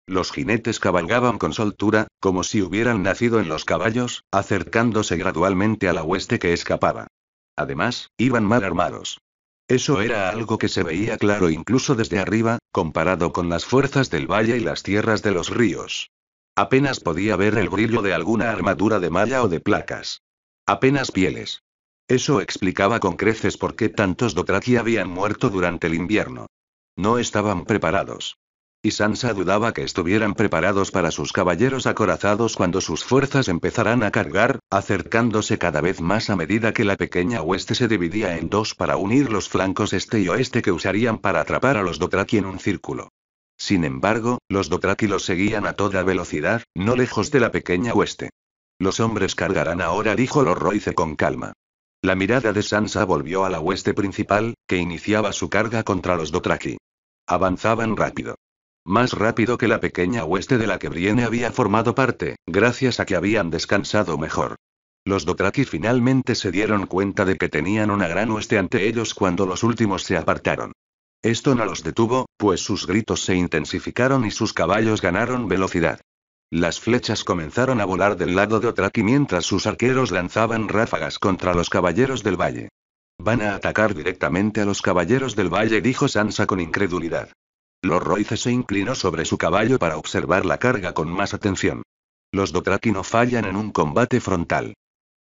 Los jinetes cabalgaban con soltura, como si hubieran nacido en los caballos, acercándose gradualmente a la hueste que escapaba. Además, iban mal armados. Eso era algo que se veía claro incluso desde arriba, comparado con las fuerzas del valle y las tierras de los ríos. Apenas podía ver el brillo de alguna armadura de malla o de placas. Apenas pieles. Eso explicaba con creces por qué tantos Dothraki habían muerto durante el invierno. No estaban preparados. Y Sansa dudaba que estuvieran preparados para sus caballeros acorazados cuando sus fuerzas empezarán a cargar, acercándose cada vez más a medida que la pequeña hueste se dividía en 2 para unir los flancos este y oeste que usarían para atrapar a los Dothraki en un círculo. Sin embargo, los Dothraki los seguían a toda velocidad, no lejos de la pequeña hueste. Los hombres cargarán ahora, dijo Lord Royce con calma. La mirada de Sansa volvió a la hueste principal, que iniciaba su carga contra los Dothraki. Avanzaban rápido. Más rápido que la pequeña hueste de la que Brienne había formado parte, gracias a que habían descansado mejor. Los Dothraki finalmente se dieron cuenta de que tenían una gran hueste ante ellos cuando los últimos se apartaron. Esto no los detuvo, pues sus gritos se intensificaron y sus caballos ganaron velocidad. Las flechas comenzaron a volar del lado de Dothraki mientras sus arqueros lanzaban ráfagas contra los caballeros del valle. Van a atacar directamente a los caballeros del valle, dijo Sansa con incredulidad. Lord Royce se inclinó sobre su caballo para observar la carga con más atención. Los Dothraki no fallan en un combate frontal.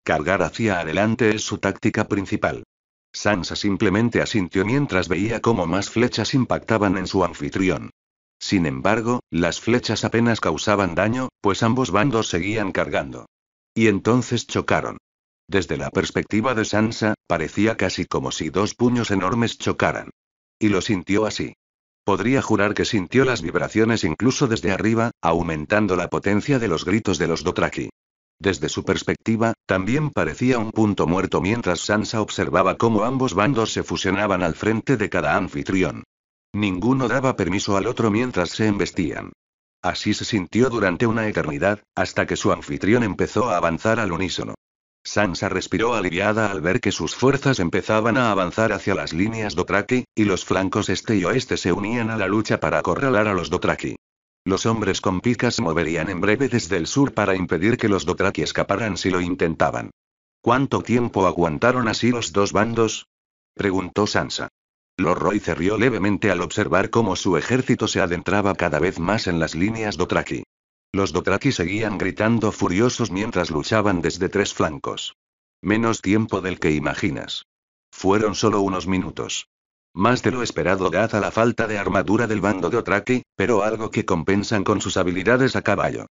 Cargar hacia adelante es su táctica principal. Sansa simplemente asintió mientras veía cómo más flechas impactaban en su anfitrión. Sin embargo, las flechas apenas causaban daño, pues ambos bandos seguían cargando. Y entonces chocaron. Desde la perspectiva de Sansa, parecía casi como si dos puños enormes chocaran. Y lo sintió así. Podría jurar que sintió las vibraciones incluso desde arriba, aumentando la potencia de los gritos de los Dothraki. Desde su perspectiva, también parecía un punto muerto mientras Sansa observaba cómo ambos bandos se fusionaban al frente de cada anfitrión. Ninguno daba permiso al otro mientras se embestían. Así se sintió durante una eternidad, hasta que su anfitrión empezó a avanzar al unísono. Sansa respiró aliviada al ver que sus fuerzas empezaban a avanzar hacia las líneas Dothraki, y los flancos este y oeste se unían a la lucha para acorralar a los Dothraki. Los hombres con picas se moverían en breve desde el sur para impedir que los Dothraki escaparan si lo intentaban. ¿Cuánto tiempo aguantaron así los dos bandos?, preguntó Sansa. Lord Royce rió levemente al observar cómo su ejército se adentraba cada vez más en las líneas Dothraki. Los Dothraki seguían gritando furiosos mientras luchaban desde tres flancos. Menos tiempo del que imaginas. Fueron solo unos minutos. Más de lo esperado dada la falta de armadura del bando de Dothraki, pero algo que compensan con sus habilidades a caballo.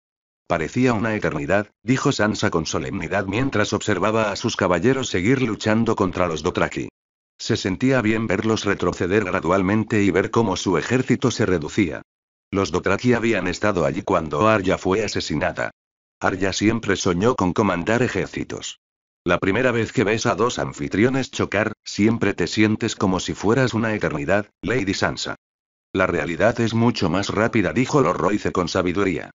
Parecía una eternidad, dijo Sansa con solemnidad mientras observaba a sus caballeros seguir luchando contra los Dothraki. Se sentía bien verlos retroceder gradualmente y ver cómo su ejército se reducía. Los Dothraki habían estado allí cuando Arya fue asesinada. Arya siempre soñó con comandar ejércitos. La primera vez que ves a dos anfitriones chocar, siempre te sientes como si fueras una eternidad, Lady Sansa. La realidad es mucho más rápida, dijo Lord Royce con sabiduría.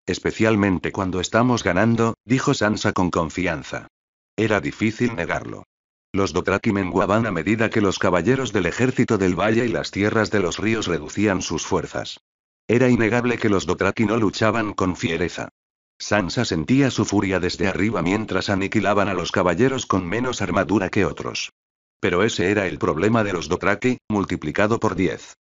Especialmente cuando estamos ganando, dijo Sansa con confianza. Era difícil negarlo. Los Dothraki menguaban a medida que los caballeros del ejército del valle y las tierras de los ríos reducían sus fuerzas. Era innegable que los Dothraki no luchaban con fiereza. Sansa sentía su furia desde arriba mientras aniquilaban a los caballeros con menos armadura que otros. Pero ese era el problema de los Dothraki, multiplicado por 10.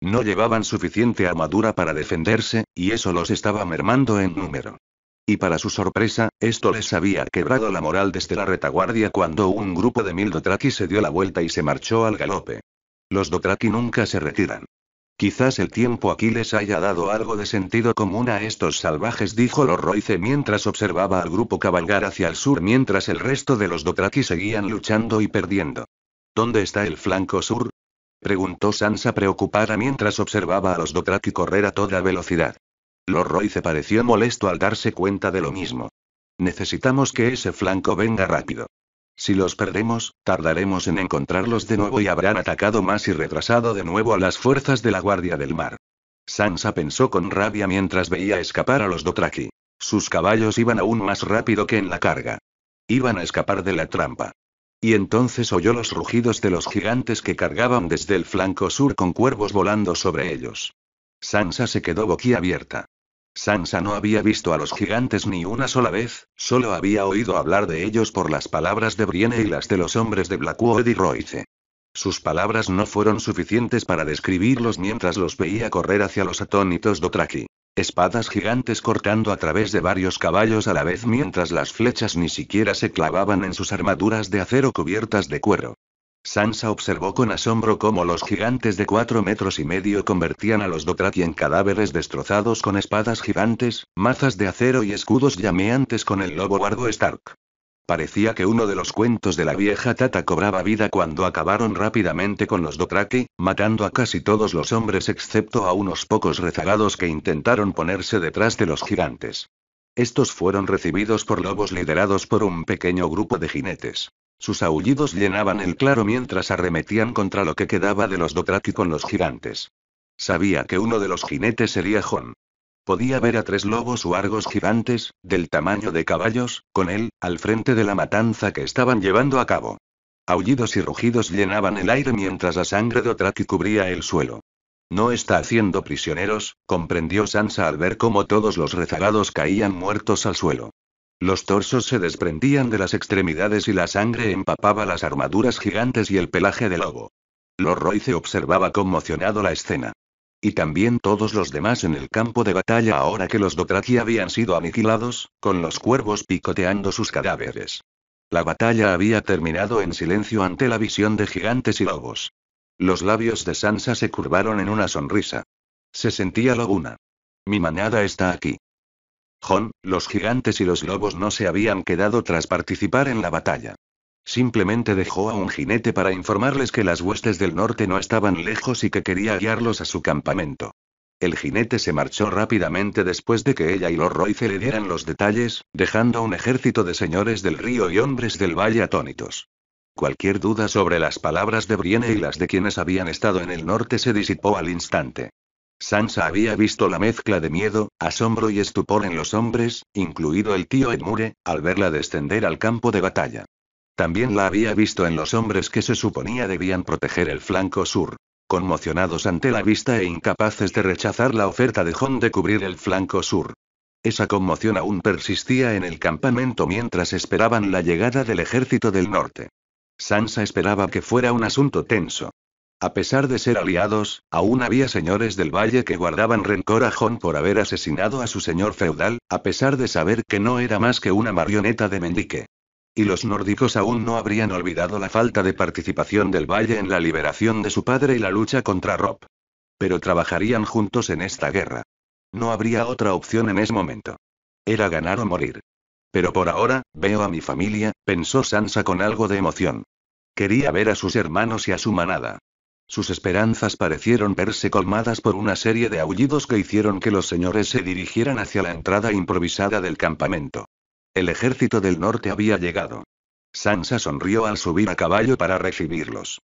No llevaban suficiente armadura para defenderse, y eso los estaba mermando en número. Y para su sorpresa, esto les había quebrado la moral desde la retaguardia cuando un grupo de 1000 Dothraki se dio la vuelta y se marchó al galope. Los Dothraki nunca se retiran. Quizás el tiempo aquí les haya dado algo de sentido común a estos salvajes, dijo Lord Royce mientras observaba al grupo cabalgar hacia el sur mientras el resto de los Dothraki seguían luchando y perdiendo. ¿Dónde está el flanco sur?, preguntó Sansa preocupada mientras observaba a los Dothraki correr a toda velocidad. Lord Royce pareció molesto al darse cuenta de lo mismo. Necesitamos que ese flanco venga rápido. Si los perdemos, tardaremos en encontrarlos de nuevo y habrán atacado más y retrasado de nuevo a las fuerzas de la Guardia del Mar. Sansa pensó con rabia mientras veía escapar a los Dothraki. Sus caballos iban aún más rápido que en la carga. Iban a escapar de la trampa. Y entonces oyó los rugidos de los gigantes que cargaban desde el flanco sur con cuervos volando sobre ellos. Sansa se quedó boquiabierta. Sansa no había visto a los gigantes ni una sola vez, solo había oído hablar de ellos por las palabras de Brienne y las de los hombres de Blackwood y Royce. Sus palabras no fueron suficientes para describirlos mientras los veía correr hacia los atónitos Dothraki. Espadas gigantes cortando a través de varios caballos a la vez mientras las flechas ni siquiera se clavaban en sus armaduras de acero cubiertas de cuero. Sansa observó con asombro cómo los gigantes de 4,5 metros convertían a los Dothraki en cadáveres destrozados con espadas gigantes, mazas de acero y escudos llameantes con el lobo guardo Stark. Parecía que uno de los cuentos de la vieja Tata cobraba vida cuando acabaron rápidamente con los Dothraki, matando a casi todos los hombres excepto a unos pocos rezagados que intentaron ponerse detrás de los gigantes. Estos fueron recibidos por lobos liderados por un pequeño grupo de jinetes. Sus aullidos llenaban el claro mientras arremetían contra lo que quedaba de los Dothraki con los gigantes. Sabía que uno de los jinetes sería Jon. Podía ver a 3 lobos huargos gigantes, del tamaño de caballos, con él, al frente de la matanza que estaban llevando a cabo. Aullidos y rugidos llenaban el aire mientras la sangre de Dothraki cubría el suelo. No está haciendo prisioneros, comprendió Sansa al ver cómo todos los rezagados caían muertos al suelo. Los torsos se desprendían de las extremidades y la sangre empapaba las armaduras gigantes y el pelaje del lobo. Lord Royce observaba conmocionado la escena. Y también todos los demás en el campo de batalla ahora que los Dothraki habían sido aniquilados, con los cuervos picoteando sus cadáveres. La batalla había terminado en silencio ante la visión de gigantes y lobos. Los labios de Sansa se curvaron en una sonrisa. Se sentía lobuna. Mi manada está aquí. Jon, los gigantes y los lobos no se habían quedado tras participar en la batalla. Simplemente dejó a un jinete para informarles que las huestes del norte no estaban lejos y que quería guiarlos a su campamento. El jinete se marchó rápidamente después de que ella y Lord Royce le dieran los detalles, dejando un ejército de señores del río y hombres del valle atónitos. Cualquier duda sobre las palabras de Brienne y las de quienes habían estado en el norte se disipó al instante. Sansa había visto la mezcla de miedo, asombro y estupor en los hombres, incluido el tío Edmure, al verla descender al campo de batalla. También la había visto en los hombres que se suponía debían proteger el flanco sur, conmocionados ante la vista e incapaces de rechazar la oferta de Jon de cubrir el flanco sur. Esa conmoción aún persistía en el campamento mientras esperaban la llegada del ejército del norte. Sansa esperaba que fuera un asunto tenso. A pesar de ser aliados, aún había señores del valle que guardaban rencor a Jon por haber asesinado a su señor feudal, a pesar de saber que no era más que una marioneta de Mendique. Y los nórdicos aún no habrían olvidado la falta de participación del valle en la liberación de su padre y la lucha contra Robb. Pero trabajarían juntos en esta guerra. No habría otra opción en ese momento. Era ganar o morir. Pero por ahora, veo a mi familia, pensó Sansa con algo de emoción. Quería ver a sus hermanos y a su manada. Sus esperanzas parecieron verse colmadas por una serie de aullidos que hicieron que los señores se dirigieran hacia la entrada improvisada del campamento. El ejército del norte había llegado. Sansa sonrió al subir a caballo para recibirlos.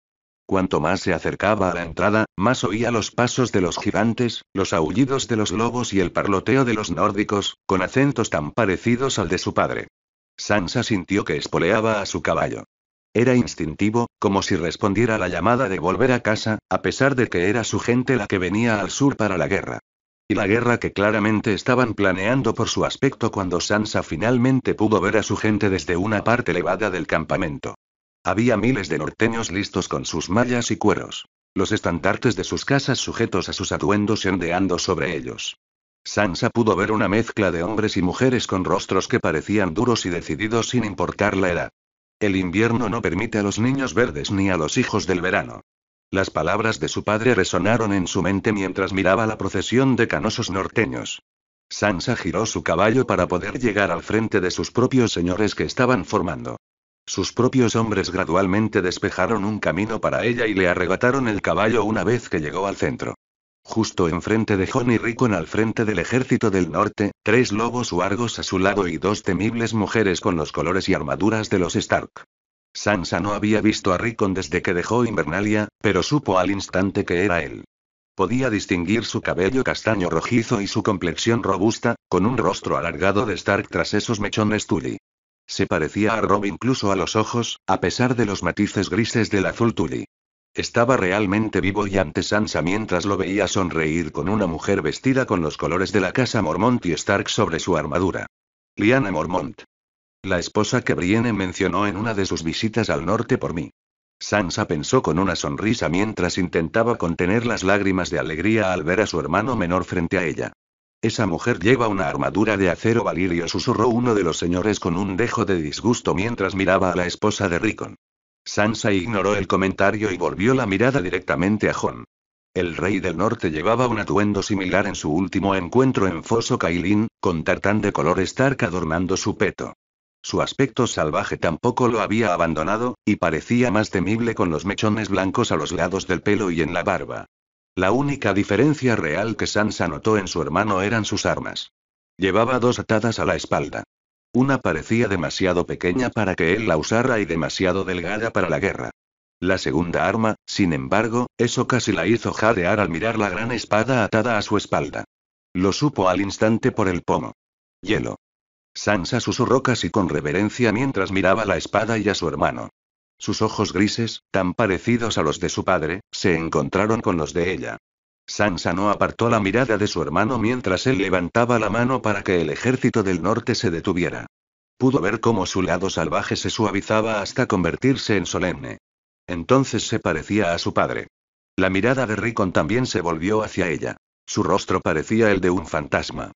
Cuanto más se acercaba a la entrada, más oía los pasos de los gigantes, los aullidos de los lobos y el parloteo de los nórdicos, con acentos tan parecidos al de su padre. Sansa sintió que espoleaba a su caballo. Era instintivo, como si respondiera a la llamada de volver a casa, a pesar de que era su gente la que venía al sur para la guerra. Y la guerra que claramente estaban planeando por su aspecto cuando Sansa finalmente pudo ver a su gente desde una parte elevada del campamento. Había miles de norteños listos con sus mallas y cueros. Los estandartes de sus casas sujetos a sus atuendos ondeando sobre ellos. Sansa pudo ver una mezcla de hombres y mujeres con rostros que parecían duros y decididos sin importar la edad. El invierno no permite a los niños verdes ni a los hijos del verano. Las palabras de su padre resonaron en su mente mientras miraba la procesión de canosos norteños. Sansa giró su caballo para poder llegar al frente de sus propios señores que estaban formando. Sus propios hombres gradualmente despejaron un camino para ella y le arrebataron el caballo una vez que llegó al centro. Justo enfrente de Jon y Rickon al frente del ejército del norte, 3 lobos huargos a su lado y 2 temibles mujeres con los colores y armaduras de los Stark. Sansa no había visto a Rickon desde que dejó Invernalia, pero supo al instante que era él. Podía distinguir su cabello castaño rojizo y su complexión robusta, con un rostro alargado de Stark tras esos mechones Tully. Se parecía a Robb incluso a los ojos, a pesar de los matices grises del azul Tully. Estaba realmente vivo y ante Sansa mientras lo veía sonreír con una mujer vestida con los colores de la casa Mormont y Stark sobre su armadura. Lyanna Mormont. La esposa que Brienne mencionó en una de sus visitas al norte por mí. Sansa pensó con una sonrisa mientras intentaba contener las lágrimas de alegría al ver a su hermano menor frente a ella. Esa mujer lleva una armadura de acero valirio, susurró uno de los señores con un dejo de disgusto mientras miraba a la esposa de Rickon. Sansa ignoró el comentario y volvió la mirada directamente a Jon. El rey del norte llevaba un atuendo similar en su último encuentro en Foso Cailín, con tartán de color Stark adornando su peto. Su aspecto salvaje tampoco lo había abandonado, y parecía más temible con los mechones blancos a los lados del pelo y en la barba. La única diferencia real que Sansa notó en su hermano eran sus armas. Llevaba 2 atadas a la espalda. Una parecía demasiado pequeña para que él la usara y demasiado delgada para la guerra. La segunda arma, sin embargo, eso casi la hizo jadear al mirar la gran espada atada a su espalda. Lo supo al instante por el pomo. Hielo. Sansa susurró casi con reverencia mientras miraba la espada y a su hermano. Sus ojos grises, tan parecidos a los de su padre, se encontraron con los de ella. Sansa no apartó la mirada de su hermano mientras él levantaba la mano para que el ejército del norte se detuviera. Pudo ver cómo su lado salvaje se suavizaba hasta convertirse en solemne. Entonces se parecía a su padre. La mirada de Rickon también se volvió hacia ella. Su rostro parecía el de un fantasma.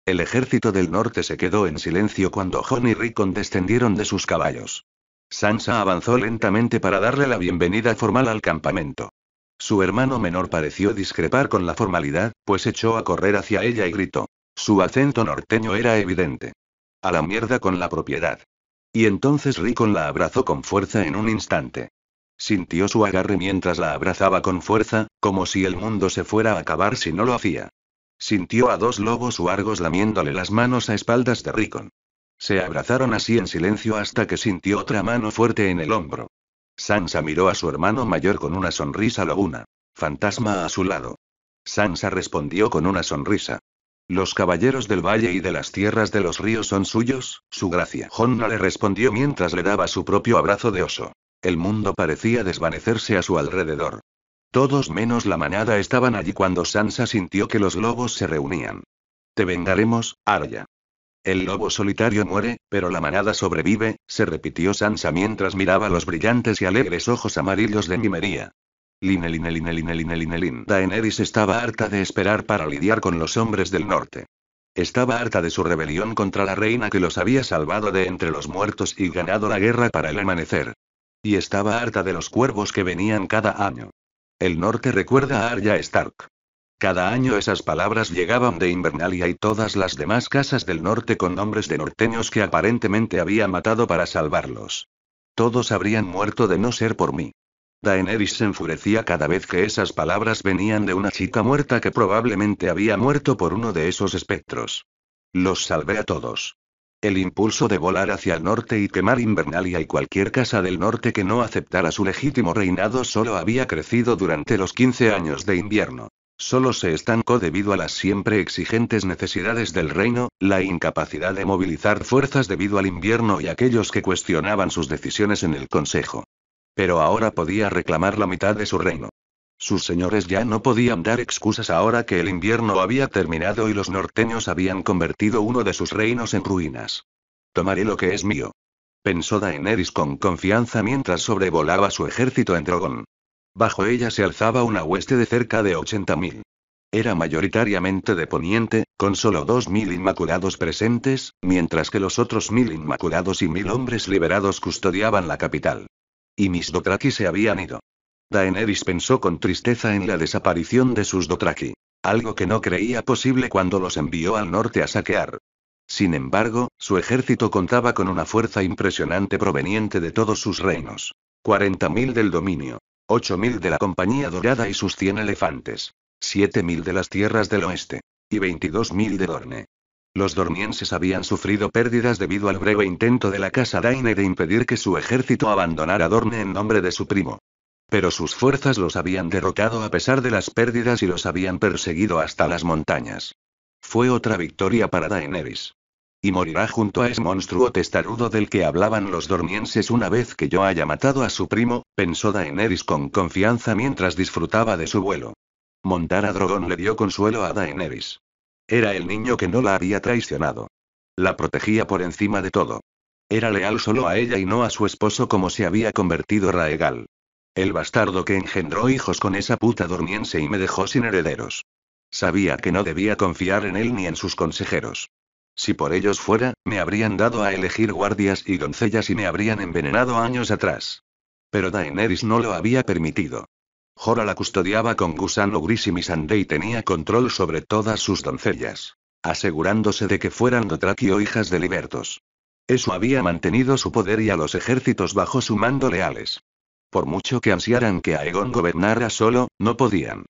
El ejército del norte se quedó en silencio cuando Jon y Rickon descendieron de sus caballos. Sansa avanzó lentamente para darle la bienvenida formal al campamento. Su hermano menor pareció discrepar con la formalidad, pues echó a correr hacia ella y gritó. Su acento norteño era evidente. A la mierda con la propiedad. Y entonces Rickon la abrazó con fuerza en un instante. Sintió su agarre mientras la abrazaba con fuerza, como si el mundo se fuera a acabar si no lo hacía. Sintió a dos lobos huargos lamiéndole las manos a espaldas de Rickon. Se abrazaron así en silencio hasta que sintió otra mano fuerte en el hombro. Sansa miró a su hermano mayor con una sonrisa lobuna. Fantasma a su lado. Sansa respondió con una sonrisa. Los caballeros del valle y de las tierras de los ríos son suyos, su gracia. Jon no le respondió mientras le daba su propio abrazo de oso. El mundo parecía desvanecerse a su alrededor. Todos menos la manada estaban allí cuando Sansa sintió que los lobos se reunían. Te vengaremos, Arya. El lobo solitario muere, pero la manada sobrevive, se repitió Sansa mientras miraba los brillantes y alegres ojos amarillos de Nymeria. Daenerys estaba harta de esperar para lidiar con los hombres del norte. Estaba harta de su rebelión contra la reina que los había salvado de entre los muertos y ganado la guerra para el amanecer. Y estaba harta de los cuervos que venían cada año. El norte recuerda a Arya Stark. Cada año esas palabras llegaban de Invernalia y todas las demás casas del norte con nombres de norteños que aparentemente había matado para salvarlos. Todos habrían muerto de no ser por mí. Daenerys se enfurecía cada vez que esas palabras venían de una chica muerta que probablemente había muerto por uno de esos espectros. Los salvé a todos. El impulso de volar hacia el norte y quemar Invernalia y cualquier casa del norte que no aceptara su legítimo reinado solo había crecido durante los 15 años de invierno. Solo se estancó debido a las siempre exigentes necesidades del reino, la incapacidad de movilizar fuerzas debido al invierno y aquellos que cuestionaban sus decisiones en el consejo. Pero ahora podía reclamar la mitad de su reino. Sus señores ya no podían dar excusas ahora que el invierno había terminado y los norteños habían convertido uno de sus reinos en ruinas. Tomaré lo que es mío. Pensó Daenerys con confianza mientras sobrevolaba su ejército en Drogon. Bajo ella se alzaba una hueste de cerca de 80.000. Era mayoritariamente de poniente, con solo 2.000 inmaculados presentes, mientras que los otros 1.000 inmaculados y 1.000 hombres liberados custodiaban la capital. Y mis Dothraki se habían ido. Daenerys pensó con tristeza en la desaparición de sus Dothraki. Algo que no creía posible cuando los envió al norte a saquear. Sin embargo, su ejército contaba con una fuerza impresionante proveniente de todos sus reinos. 40.000 del dominio. 8.000 de la Compañía Dorada y sus 100 elefantes. 7.000 de las tierras del oeste. Y 22.000 de Dorne. Los dornienses habían sufrido pérdidas debido al breve intento de la casa Daine de impedir que su ejército abandonara Dorne en nombre de su primo. Pero sus fuerzas los habían derrotado a pesar de las pérdidas y los habían perseguido hasta las montañas. Fue otra victoria para Daenerys. Y morirá junto a ese monstruo testarudo del que hablaban los dornienses una vez que yo haya matado a su primo, pensó Daenerys con confianza mientras disfrutaba de su vuelo. Montar a Drogon le dio consuelo a Daenerys. Era el niño que no la había traicionado. La protegía por encima de todo. Era leal solo a ella y no a su esposo como se había convertido Raegal. El bastardo que engendró hijos con esa puta dorniense y me dejó sin herederos. Sabía que no debía confiar en él ni en sus consejeros. Si por ellos fuera, me habrían dado a elegir guardias y doncellas y me habrían envenenado años atrás. Pero Daenerys no lo había permitido. Jorah la custodiaba con gusano gris y Missandei tenía control sobre todas sus doncellas, asegurándose de que fueran Dothraki o hijas de libertos. Eso había mantenido su poder y a los ejércitos bajo su mando leales. Por mucho que ansiaran que Aegon gobernara solo, no podían.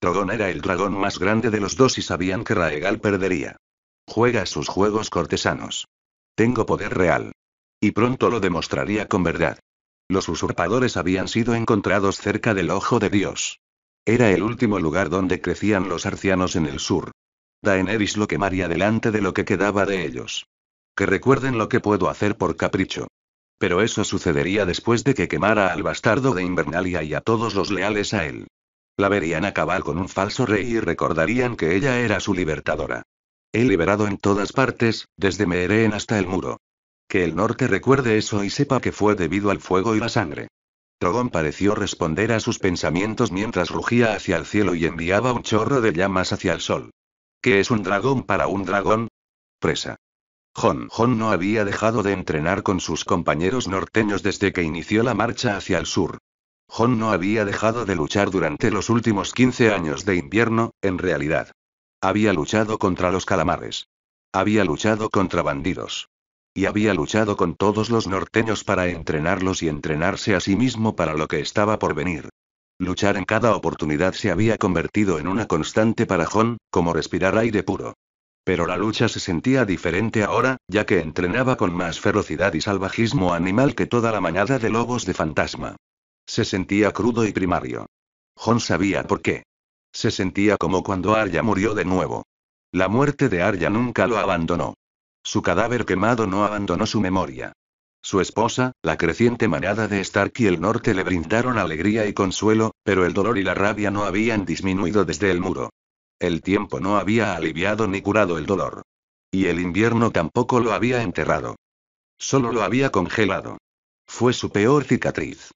Drogon era el dragón más grande de los dos y sabían que Raegal perdería. Juega sus juegos cortesanos. Tengo poder real. Y pronto lo demostraría con verdad. Los usurpadores habían sido encontrados cerca del Ojo de Dios. Era el último lugar donde crecían los arcianos en el sur. Daenerys lo quemaría delante de lo que quedaba de ellos. Que recuerden lo que puedo hacer por capricho. Pero eso sucedería después de que quemara al bastardo de Invernalia y a todos los leales a él. La verían acabar con un falso rey y recordarían que ella era su libertadora. He liberado en todas partes, desde Meereen hasta el muro. Que el norte recuerde eso y sepa que fue debido al fuego y la sangre. Drogon pareció responder a sus pensamientos mientras rugía hacia el cielo y enviaba un chorro de llamas hacia el sol. ¿Qué es un dragón para un dragón? Presa. Jon no había dejado de entrenar con sus compañeros norteños desde que inició la marcha hacia el sur. Jon no había dejado de luchar durante los últimos 15 años de invierno, en realidad. Había luchado contra los calamares. Había luchado contra bandidos. Y había luchado con todos los norteños para entrenarlos y entrenarse a sí mismo para lo que estaba por venir. Luchar en cada oportunidad se había convertido en una constante para Jon, como respirar aire puro. Pero la lucha se sentía diferente ahora, ya que entrenaba con más ferocidad y salvajismo animal que toda la manada de lobos de fantasma. Se sentía crudo y primario. Jon sabía por qué. Se sentía como cuando Arya murió de nuevo. La muerte de Arya nunca lo abandonó. Su cadáver quemado no abandonó su memoria. Su esposa, la creciente manada de Stark y el norte le brindaron alegría y consuelo, pero el dolor y la rabia no habían disminuido desde el muro. El tiempo no había aliviado ni curado el dolor. Y el invierno tampoco lo había enterrado. Solo lo había congelado. Fue su peor cicatriz.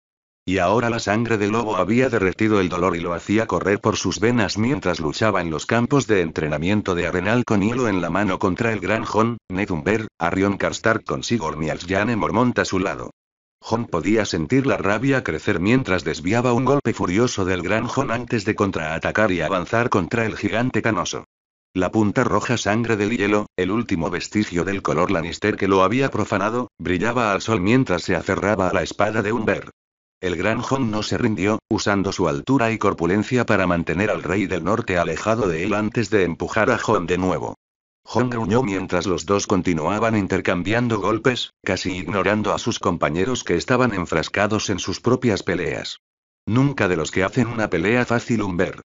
Y ahora la sangre del lobo había derretido el dolor y lo hacía correr por sus venas mientras luchaba en los campos de entrenamiento de Arenal con hielo en la mano contra el gran Jon, Ned Umber, Arion Karstark con Sigurd y Lyanna Mormont a su lado. Jon podía sentir la rabia crecer mientras desviaba un golpe furioso del gran Jon antes de contraatacar y avanzar contra el gigante canoso. La punta roja sangre del hielo, el último vestigio del color Lannister que lo había profanado, brillaba al sol mientras se aferraba a la espada de Umber. El gran Jon no se rindió, usando su altura y corpulencia para mantener al rey del norte alejado de él antes de empujar a Jon de nuevo. Jon gruñó mientras los dos continuaban intercambiando golpes, casi ignorando a sus compañeros que estaban enfrascados en sus propias peleas. Nunca de los que hacen una pelea fácil Umber.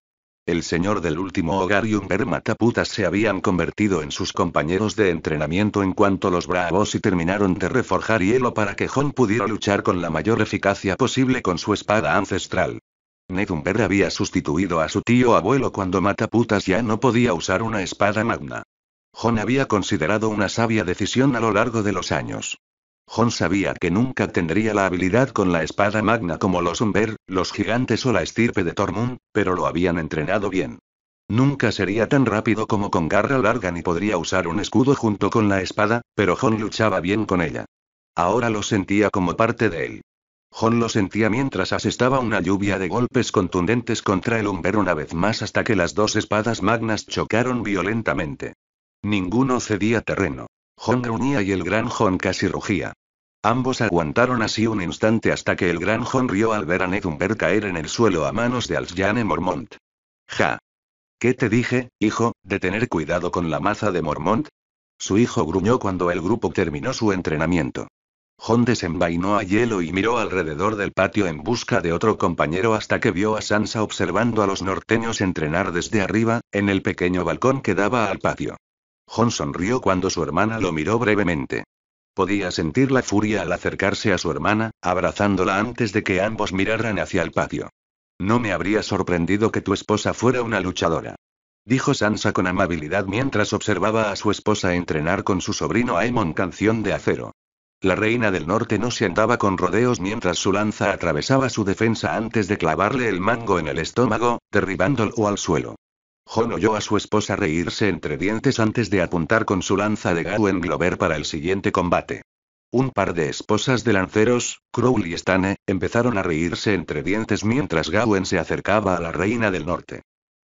El señor del último hogar y Umber Mataputas se habían convertido en sus compañeros de entrenamiento en cuanto los bravos y terminaron de reforjar hielo para que Jon pudiera luchar con la mayor eficacia posible con su espada ancestral. Ned Umber había sustituido a su tío abuelo cuando Mataputas ya no podía usar una espada magna. Jon había considerado una sabia decisión a lo largo de los años. Jon sabía que nunca tendría la habilidad con la espada magna como los Umber, los gigantes o la estirpe de Tormund, pero lo habían entrenado bien. Nunca sería tan rápido como con garra larga ni podría usar un escudo junto con la espada, pero Jon luchaba bien con ella. Ahora lo sentía como parte de él. Jon lo sentía mientras asestaba una lluvia de golpes contundentes contra el Umber una vez más hasta que las dos espadas magnas chocaron violentamente. Ninguno cedía terreno. Jon gruñía y el gran Jon casi rugía. Ambos aguantaron así un instante hasta que el gran Jon rió al ver a Ned Umber caer en el suelo a manos de Lyanna Mormont. Ja. ¿Qué te dije, hijo, de tener cuidado con la maza de Mormont? Su hijo gruñó cuando el grupo terminó su entrenamiento. Jon desenvainó a hielo y miró alrededor del patio en busca de otro compañero hasta que vio a Sansa observando a los norteños entrenar desde arriba, en el pequeño balcón que daba al patio. Jon sonrió cuando su hermana lo miró brevemente. Podía sentir la furia al acercarse a su hermana, abrazándola antes de que ambos miraran hacia el patio. No me habría sorprendido que tu esposa fuera una luchadora, dijo Sansa con amabilidad mientras observaba a su esposa entrenar con su sobrino Aemon Canción de Acero. La reina del norte no se andaba con rodeos mientras su lanza atravesaba su defensa antes de clavarle el mango en el estómago, derribándolo al suelo. Jon oyó a su esposa reírse entre dientes antes de apuntar con su lanza de Gawain Glover para el siguiente combate. Un par de esposas de lanceros, Crowley y Stane, empezaron a reírse entre dientes mientras Gawain se acercaba a la reina del norte.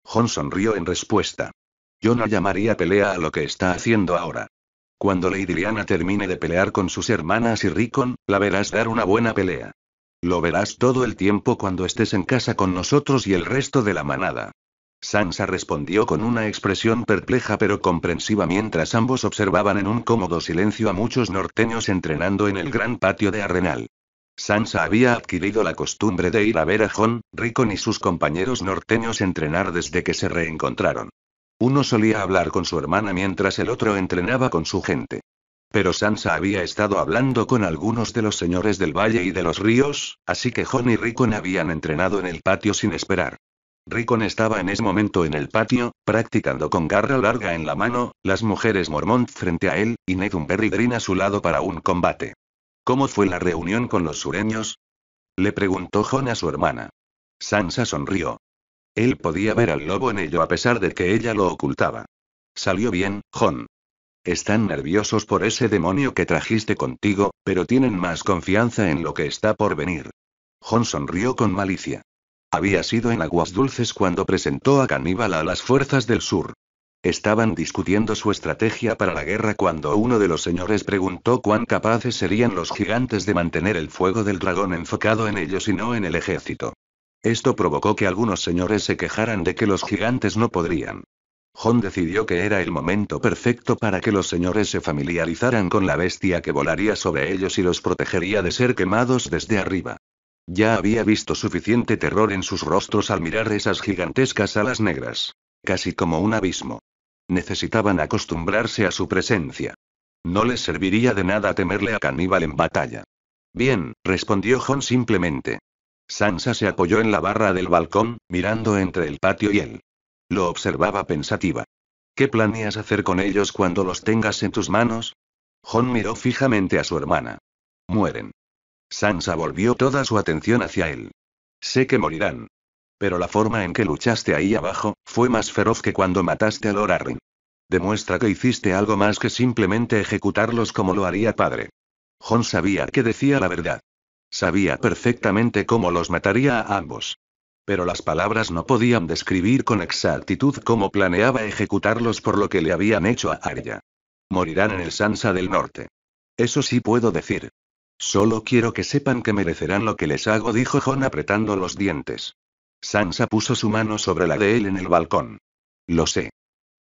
Jon sonrió en respuesta. Yo no llamaría pelea a lo que está haciendo ahora. Cuando Lady Lyanna termine de pelear con sus hermanas y Rickon, la verás dar una buena pelea. Lo verás todo el tiempo cuando estés en casa con nosotros y el resto de la manada. Sansa respondió con una expresión perpleja pero comprensiva mientras ambos observaban en un cómodo silencio a muchos norteños entrenando en el gran patio de Arenal. Sansa había adquirido la costumbre de ir a ver a Jon, Rickon y sus compañeros norteños entrenar desde que se reencontraron. Uno solía hablar con su hermana mientras el otro entrenaba con su gente. Pero Sansa había estado hablando con algunos de los señores del valle y de los ríos, así que Jon y Rickon habían entrenado en el patio sin esperar. Rickon estaba en ese momento en el patio, practicando con garra larga en la mano, las mujeres Mormont frente a él, y Ned Umber y Green a su lado para un combate. ¿Cómo fue la reunión con los sureños? Le preguntó Jon a su hermana. Sansa sonrió. Él podía ver al lobo en ello a pesar de que ella lo ocultaba. Salió bien, Jon. Están nerviosos por ese demonio que trajiste contigo, pero tienen más confianza en lo que está por venir. Jon sonrió con malicia. Había sido en Aguas Dulces cuando presentó a Caníbal a las fuerzas del sur. Estaban discutiendo su estrategia para la guerra cuando uno de los señores preguntó cuán capaces serían los gigantes de mantener el fuego del dragón enfocado en ellos y no en el ejército. Esto provocó que algunos señores se quejaran de que los gigantes no podrían. Jon decidió que era el momento perfecto para que los señores se familiarizaran con la bestia que volaría sobre ellos y los protegería de ser quemados desde arriba. Ya había visto suficiente terror en sus rostros al mirar esas gigantescas alas negras. Casi como un abismo. Necesitaban acostumbrarse a su presencia. No les serviría de nada temerle a Caníbal en batalla. Bien, respondió Jon simplemente. Sansa se apoyó en la barra del balcón, mirando entre el patio y él. Lo observaba pensativa. ¿Qué planeas hacer con ellos cuando los tengas en tus manos? Jon miró fijamente a su hermana. Mueren. Sansa volvió toda su atención hacia él. Sé que morirán. Pero la forma en que luchaste ahí abajo, fue más feroz que cuando mataste a Lord Arryn. Demuestra que hiciste algo más que simplemente ejecutarlos como lo haría padre. Jon sabía que decía la verdad. Sabía perfectamente cómo los mataría a ambos. Pero las palabras no podían describir con exactitud cómo planeaba ejecutarlos por lo que le habían hecho a Arya. Morirán en el Sansa del Norte. Eso sí puedo decir. Solo quiero que sepan que merecerán lo que les hago, dijo Jon apretando los dientes. Sansa puso su mano sobre la de él en el balcón. Lo sé.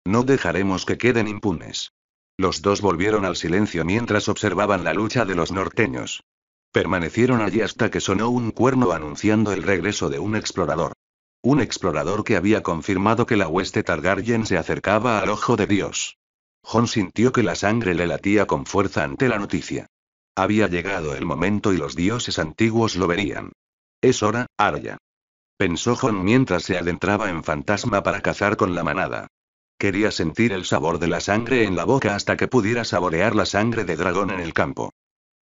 No dejaremos que queden impunes. Los dos volvieron al silencio mientras observaban la lucha de los norteños. Permanecieron allí hasta que sonó un cuerno anunciando el regreso de un explorador. Un explorador que había confirmado que la hueste Targaryen se acercaba al Ojo de Dios. Jon sintió que la sangre le latía con fuerza ante la noticia. Había llegado el momento y los dioses antiguos lo verían. Es hora, Arya. Pensó Jon mientras se adentraba en Fantasma para cazar con la manada. Quería sentir el sabor de la sangre en la boca hasta que pudiera saborear la sangre de dragón en el campo.